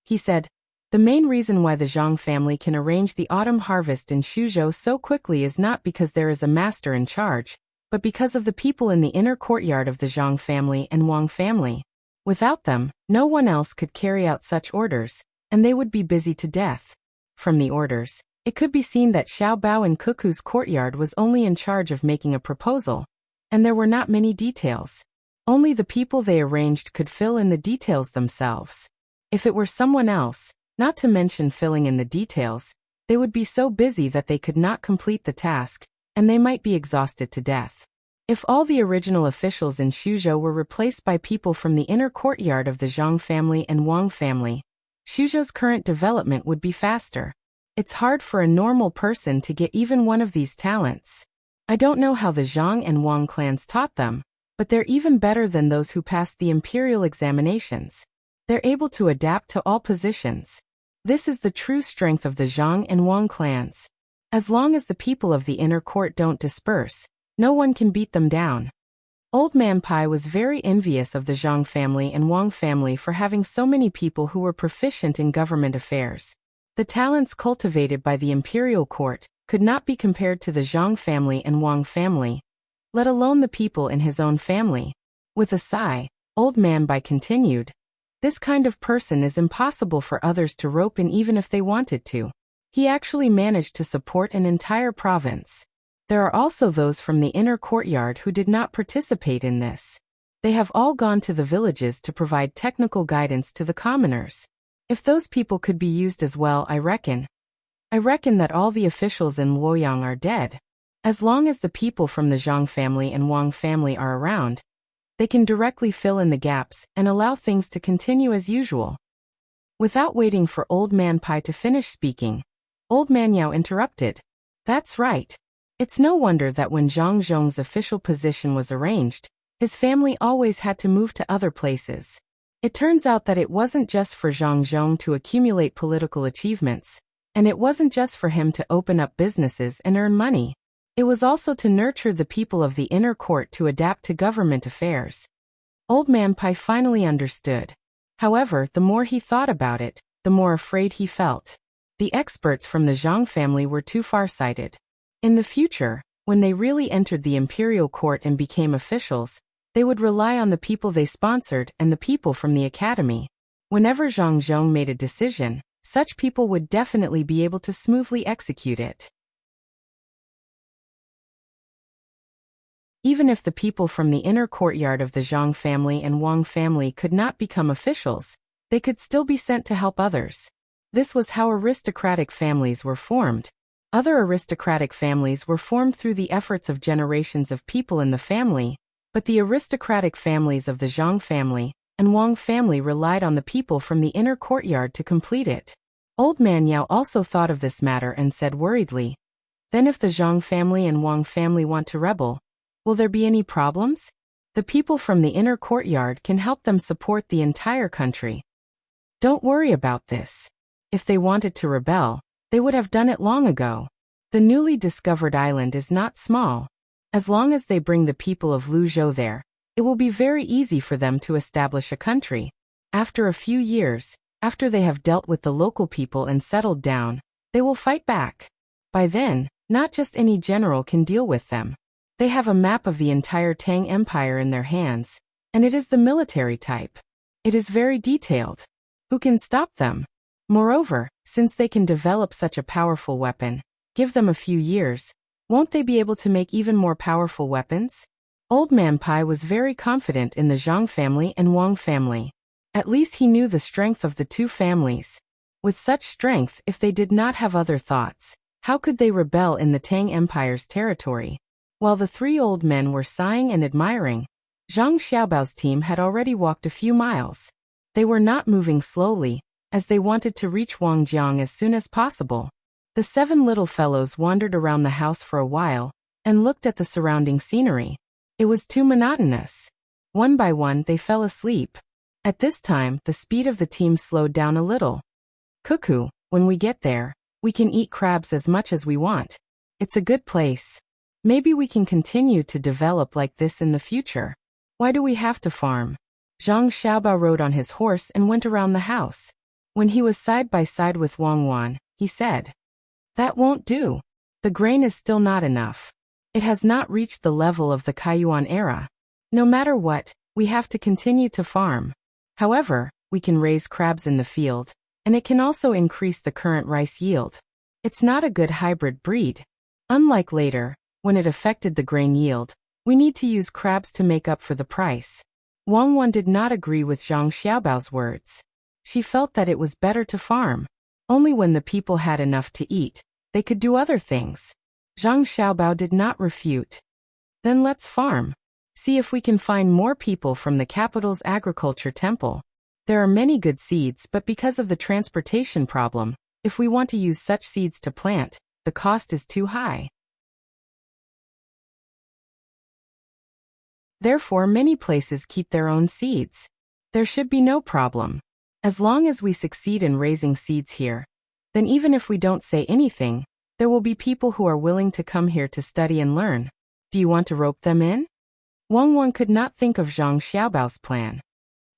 He said, "The main reason why the Zhang family can arrange the autumn harvest in Xuzhou so quickly is not because there is a master in charge, but because of the people in the inner courtyard of the Zhang family and Wang family. Without them, no one else could carry out such orders, and they would be busy to death." From the orders, it could be seen that Xiao Bao in Cuckoo's courtyard was only in charge of making a proposal, and there were not many details. Only the people they arranged could fill in the details themselves. If it were someone else, not to mention filling in the details, they would be so busy that they could not complete the task, and they might be exhausted to death. If all the original officials in Xuzhou were replaced by people from the inner courtyard of the Zhang family and Wang family, Xuzhou's current development would be faster. It's hard for a normal person to get even one of these talents. I don't know how the Zhang and Wang clans taught them, but they're even better than those who passed the imperial examinations. They're able to adapt to all positions. This is the true strength of the Zhang and Wang clans. As long as the people of the inner court don't disperse, no one can beat them down. Old Man Pai was very envious of the Zhang family and Wang family for having so many people who were proficient in government affairs. The talents cultivated by the imperial court could not be compared to the Zhang family and Wang family, let alone the people in his own family. With a sigh, Old Man Pai continued, "This kind of person is impossible for others to rope in even if they wanted to. He actually managed to support an entire province. There are also those from the inner courtyard who did not participate in this. They have all gone to the villages to provide technical guidance to the commoners. If those people could be used as well, I reckon that all the officials in Luoyang are dead. As long as the people from the Zhang family and Wang family are around, they can directly fill in the gaps and allow things to continue as usual." Without waiting for Old Man Pai to finish speaking, Old Man Yao interrupted. "That's right. It's no wonder that when Zhang Zhong's official position was arranged, his family always had to move to other places. It turns out that it wasn't just for Zhang Zhong to accumulate political achievements, and it wasn't just for him to open up businesses and earn money. It was also to nurture the people of the inner court to adapt to government affairs." Old Man Pai finally understood. However, the more he thought about it, the more afraid he felt. The experts from the Zhang family were too far-sighted. In the future, when they really entered the imperial court and became officials, they would rely on the people they sponsored and the people from the academy. Whenever Zhang Zhong made a decision, such people would definitely be able to smoothly execute it. Even if the people from the inner courtyard of the Zhang family and Wang family could not become officials, they could still be sent to help others. This was how aristocratic families were formed. Other aristocratic families were formed through the efforts of generations of people in the family, but the aristocratic families of the Zhang family and Wang family relied on the people from the inner courtyard to complete it. Old Man Yao also thought of this matter and said worriedly, "Then if the Zhang family and Wang family want to rebel, will there be any problems? The people from the inner courtyard can help them support the entire country. Don't worry about this. If they wanted to rebel, they would have done it long ago. The newly discovered island is not small. As long as they bring the people of Luzhou there, it will be very easy for them to establish a country. After a few years, after they have dealt with the local people and settled down, they will fight back. By then, not just any general can deal with them. They have a map of the entire Tang Empire in their hands, and it is the military type. It is very detailed. Who can stop them? Moreover, since they can develop such a powerful weapon, give them a few years, won't they be able to make even more powerful weapons?" Old Man Pai was very confident in the Zhang family and Wang family. At least he knew the strength of the two families. With such strength, if they did not have other thoughts, how could they rebel in the Tang Empire's territory? While the three old men were sighing and admiring, Zhang Xiaobao's team had already walked a few miles. They were not moving slowly, as they wanted to reach Wangjiang as soon as possible. The 7 little fellows wandered around the house for a while, and looked at the surrounding scenery. It was too monotonous. One by one they fell asleep. At this time, the speed of the team slowed down a little. Cuckoo, when we get there, we can eat crabs as much as we want. It's a good place. Maybe we can continue to develop like this in the future. Why do we have to farm? Zhang Xiaobao rode on his horse and went around the house. When he was side by side with Wang Wan, he said, "That won't do. The grain is still not enough. It has not reached the level of the Kaiyuan era. No matter what, we have to continue to farm. However, we can raise crabs in the field, and it can also increase the current rice yield. It's not a good hybrid breed. Unlike later, when it affected the grain yield, we need to use crabs to make up for the price." Wang Wan did not agree with Zhang Xiaobao's words. She felt that it was better to farm. Only when the people had enough to eat, they could do other things. Zhang Xiaobao did not refute. "Then let's farm. See if we can find more people from the capital's agriculture temple. There are many good seeds, but because of the transportation problem, if we want to use such seeds to plant, the cost is too high. Therefore, many places keep their own seeds. There should be no problem. As long as we succeed in raising seeds here, then even if we don't say anything, there will be people who are willing to come here to study and learn. Do you want to rope them in?" Wang Wan could not think of Zhang Xiaobao's plan.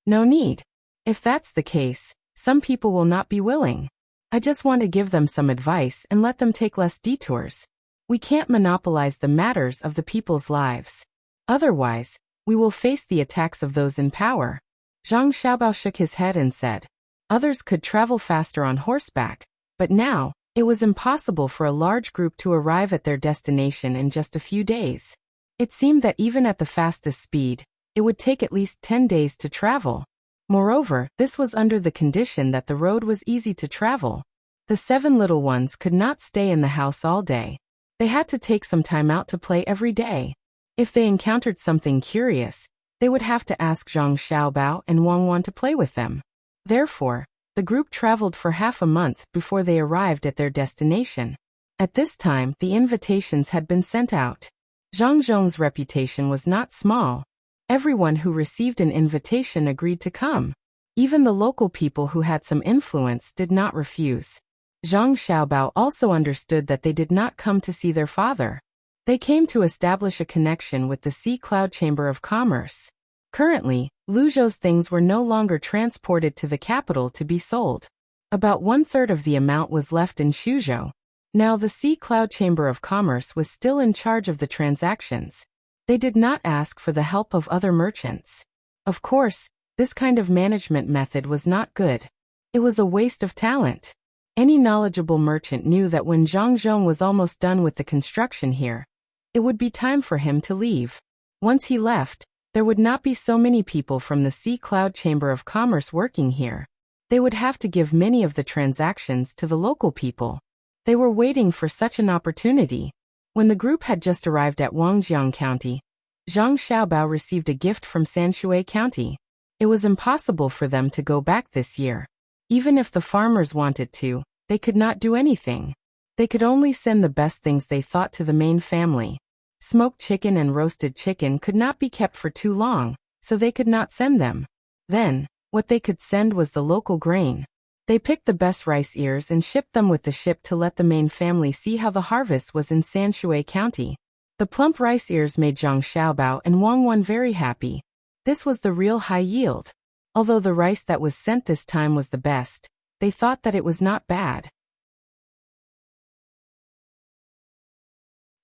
"No need. If that's the case, some people will not be willing. I just want to give them some advice and let them take less detours. We can't monopolize the matters of the people's lives. Otherwise, we will face the attacks of those in power." Zhang Xiaobao shook his head and said, "Others could travel faster on horseback, but now, it was impossible for a large group to arrive at their destination in just a few days. It seemed that even at the fastest speed, it would take at least 10 days to travel. Moreover, this was under the condition that the road was easy to travel. The 7 little ones could not stay in the house all day. They had to take some time out to play every day. If they encountered something curious, they would have to ask Zhang Xiaobao and Wang Wan to play with them. Therefore, the group traveled for half a month before they arrived at their destination. At this time, the invitations had been sent out. Zhang Zhong's reputation was not small. Everyone who received an invitation agreed to come. Even the local people who had some influence did not refuse. Zhang Xiaobao also understood that they did not come to see their father. They came to establish a connection with the Sea Cloud Chamber of Commerce. Currently, Luzhou's things were no longer transported to the capital to be sold. About 1/3 of the amount was left in Suzhou. Now the Sea Cloud Chamber of Commerce was still in charge of the transactions. They did not ask for the help of other merchants. Of course, this kind of management method was not good. It was a waste of talent. Any knowledgeable merchant knew that when Zhang Zhong was almost done with the construction here, it would be time for him to leave. Once he left, there would not be so many people from the Sea Cloud Chamber of Commerce working here. They would have to give many of the transactions to the local people. They were waiting for such an opportunity. When the group had just arrived at Wangjiang County, Zhang Xiaobao received a gift from Sanshui County. It was impossible for them to go back this year. Even if the farmers wanted to, they could not do anything. They could only send the best things they thought to the main family. Smoked chicken and roasted chicken could not be kept for too long, so they could not send them. Then, what they could send was the local grain. They picked the best rice ears and shipped them with the ship to let the main family see how the harvest was in Sanshui County. The plump rice ears made Zhang Xiaobao and Wang Wan very happy. This was the real high yield. Although the rice that was sent this time was the best, they thought that it was not bad.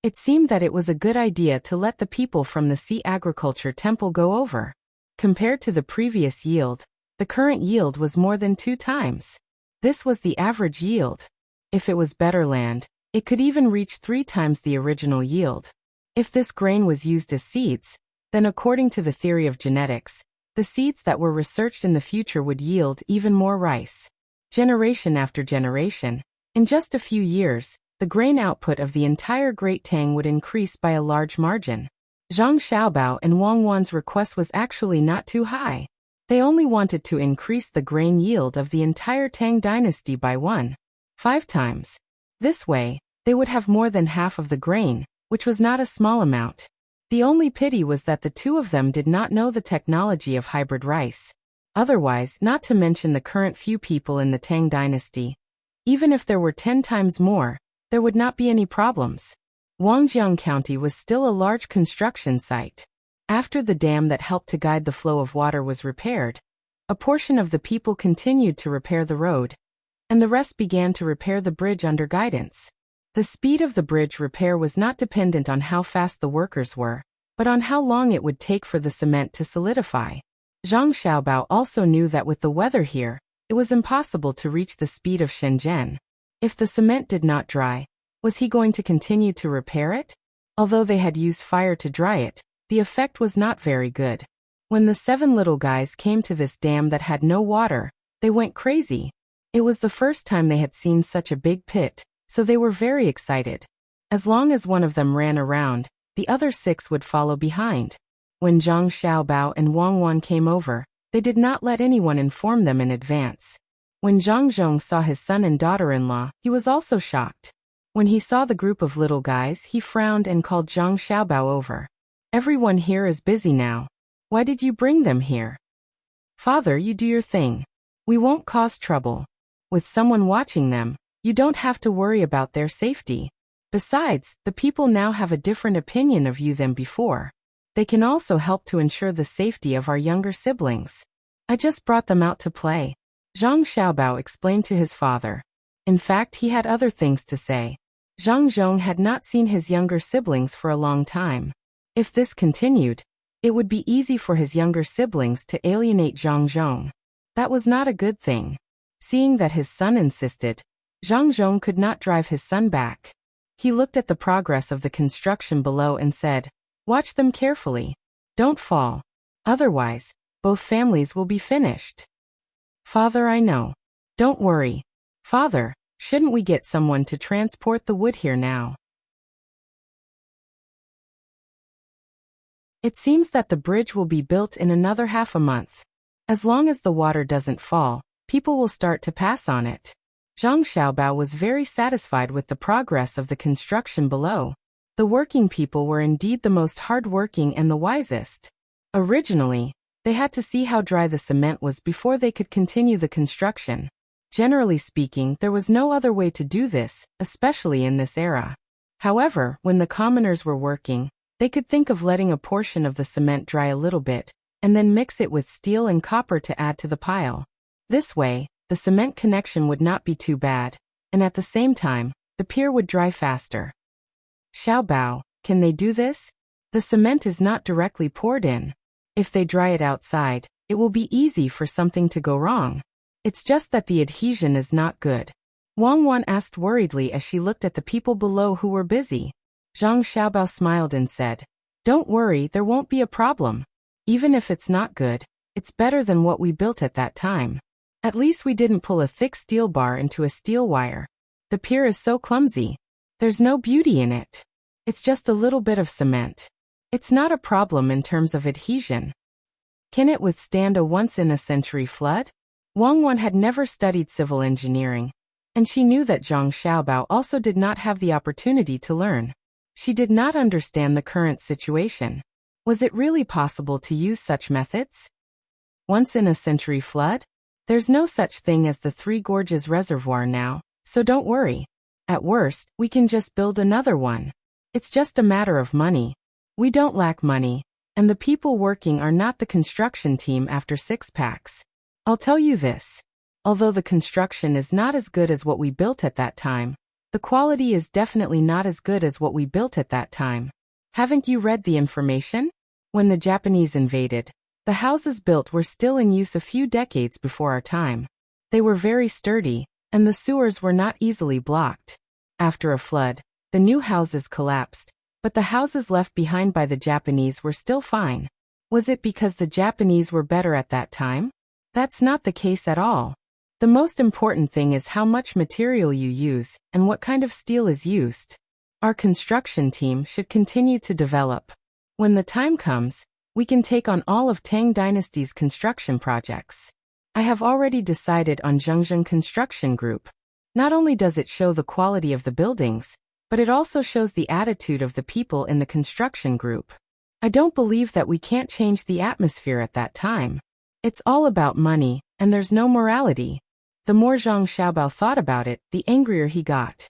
It seemed that it was a good idea to let the people from the Sea Agriculture Temple go over. Compared to the previous yield, the current yield was more than 2 times. This was the average yield. If it was better land, it could even reach 3 times the original yield. If this grain was used as seeds, then according to the theory of genetics, the seeds that were researched in the future would yield even more rice. Generation after generation, in just a few years, the grain output of the entire Great Tang would increase by a large margin. Zhang Xiaobao and Wang Wan's request was actually not too high. They only wanted to increase the grain yield of the entire Tang Dynasty by 1.5 times. This way, they would have more than half of the grain, which was not a small amount. The only pity was that the two of them did not know the technology of hybrid rice. Otherwise, not to mention the current few people in the Tang Dynasty. Even if there were 10 times more, there would not be any problems. Wangjiang County was still a large construction site. After the dam that helped to guide the flow of water was repaired, a portion of the people continued to repair the road, and the rest began to repair the bridge under guidance. The speed of the bridge repair was not dependent on how fast the workers were, but on how long it would take for the cement to solidify. Zhang Xiaobao also knew that with the weather here, it was impossible to reach the speed of Shenzhen. If the cement did not dry, was he going to continue to repair it? Although they had used fire to dry it, the effect was not very good. When the 7 little guys came to this dam that had no water, they went crazy. It was the first time they had seen such a big pit, so they were very excited. As long as one of them ran around, the other 6 would follow behind. When Zhang Xiaobao and Wang Wan came over, they did not let anyone inform them in advance. When Zhang Zhong saw his son and daughter-in-law, he was also shocked. When he saw the group of little guys, he frowned and called Zhang Xiaobao over. Everyone here is busy now. Why did you bring them here? Father, you do your thing. We won't cause trouble. With someone watching them, you don't have to worry about their safety. Besides, the people now have a different opinion of you than before. They can also help to ensure the safety of our younger siblings. I just brought them out to play. Zhang Xiaobao explained to his father. In fact, he had other things to say. Zhang Zhong had not seen his younger siblings for a long time. If this continued, it would be easy for his younger siblings to alienate Zhang Zhong. That was not a good thing. Seeing that his son insisted, Zhang Zhong could not drive his son back. He looked at the progress of the construction below and said, "Watch them carefully. Don't fall. Otherwise, both families will be finished." Father, I know. Don't worry. Father, shouldn't we get someone to transport the wood here now? It seems that the bridge will be built in another half a month. As long as the water doesn't fall, people will start to pass on it. Zhang Xiaobao was very satisfied with the progress of the construction below. The working people were indeed the most hard-working and the wisest. Originally, they had to see how dry the cement was before they could continue the construction. Generally speaking, there was no other way to do this, especially in this era. However, when the commoners were working, they could think of letting a portion of the cement dry a little bit, and then mix it with steel and copper to add to the pile. This way, the cement connection would not be too bad, and at the same time, the pier would dry faster. Xiaobao, can they do this? The cement is not directly poured in. If they dry it outside, it will be easy for something to go wrong. It's just that the adhesion is not good. Wang Wan asked worriedly as she looked at the people below who were busy. Zhang Xiaobao smiled and said, "Don't worry, there won't be a problem. Even if it's not good, it's better than what we built at that time. At least we didn't pull a thick steel bar into a steel wire. The pier is so clumsy. There's no beauty in it. It's just a little bit of cement. It's not a problem in terms of adhesion. Can it withstand a once-in-a-century flood?" Wang Wan had never studied civil engineering, and she knew that Zhang Xiaobao also did not have the opportunity to learn. She did not understand the current situation. Was it really possible to use such methods? Once-in-a-century flood? There's no such thing as the Three Gorges Reservoir now, so don't worry. At worst, we can just build another one. It's just a matter of money. We don't lack money, and the people working are not the construction team after 6-packs. I'll tell you this. Although the construction is not as good as what we built at that time, the quality is definitely not as good as what we built at that time. Haven't you read the information? When the Japanese invaded, the houses built were still in use a few decades before our time. They were very sturdy, and the sewers were not easily blocked. After a flood, the new houses collapsed, but the houses left behind by the Japanese were still fine. Was it because the Japanese were better at that time? That's not the case at all. The most important thing is how much material you use and what kind of steel is used. Our construction team should continue to develop. When the time comes, we can take on all of Tang Dynasty's construction projects. I have already decided on Zhengzheng Construction Group. Not only does it show the quality of the buildings, but it also shows the attitude of the people in the construction group. I don't believe that we can't change the atmosphere at that time. It's all about money, and there's no morality. The more Zhang Xiaobao thought about it, the angrier he got.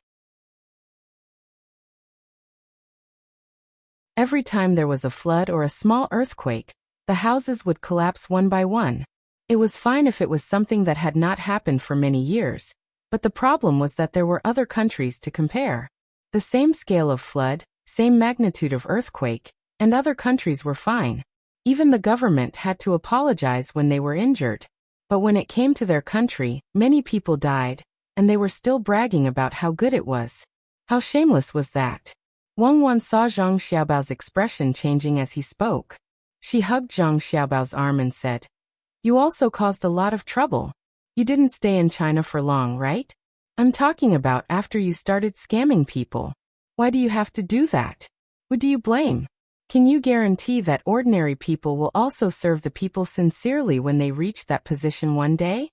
Every time there was a flood or a small earthquake, the houses would collapse one by one. It was fine if it was something that had not happened for many years, but the problem was that there were other countries to compare. The same scale of flood, same magnitude of earthquake, and other countries were fine. Even the government had to apologize when they were injured. But when it came to their country, many people died, and they were still bragging about how good it was. How shameless was that? Wang Wan saw Zhang Xiaobao's expression changing as he spoke. She hugged Zhang Xiaobao's arm and said, "You also caused a lot of trouble. You didn't stay in China for long, right? I'm talking about after you started scamming people. Why do you have to do that? Who do you blame? Can you guarantee that ordinary people will also serve the people sincerely when they reach that position one day?"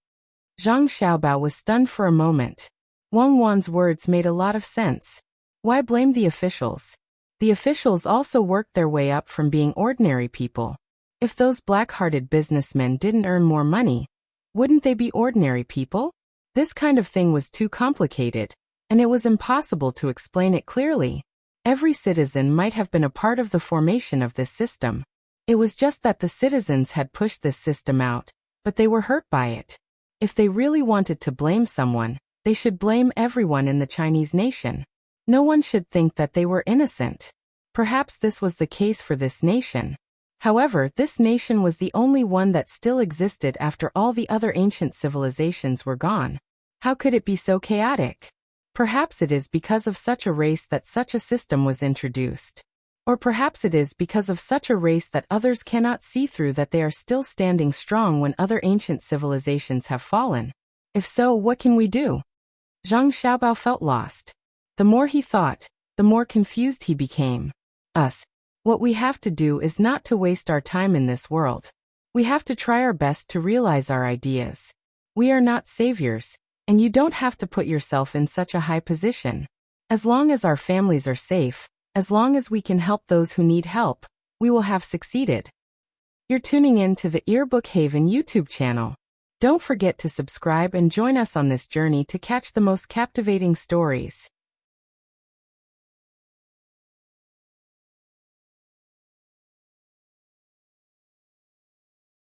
Zhang Xiaobao was stunned for a moment. Wang Wan's words made a lot of sense. Why blame the officials? The officials also worked their way up from being ordinary people. If those black-hearted businessmen didn't earn more money, wouldn't they be ordinary people? This kind of thing was too complicated, and it was impossible to explain it clearly. Every citizen might have been a part of the formation of this system. It was just that the citizens had pushed this system out, but they were hurt by it. If they really wanted to blame someone, they should blame everyone in the Chinese nation. No one should think that they were innocent. Perhaps this was the case for this nation. However, this nation was the only one that still existed after all the other ancient civilizations were gone. How could it be so chaotic? Perhaps it is because of such a race that such a system was introduced. Or perhaps it is because of such a race that others cannot see through that they are still standing strong when other ancient civilizations have fallen. If so, what can we do? Zhang Xiaobao felt lost. The more he thought, the more confused he became. What we have to do is not to waste our time in this world. We have to try our best to realize our ideas. We are not saviors, and you don't have to put yourself in such a high position. As long as our families are safe, as long as we can help those who need help, we will have succeeded. You're tuning in to the Earbook Haven YouTube channel. Don't forget to subscribe and join us on this journey to catch the most captivating stories.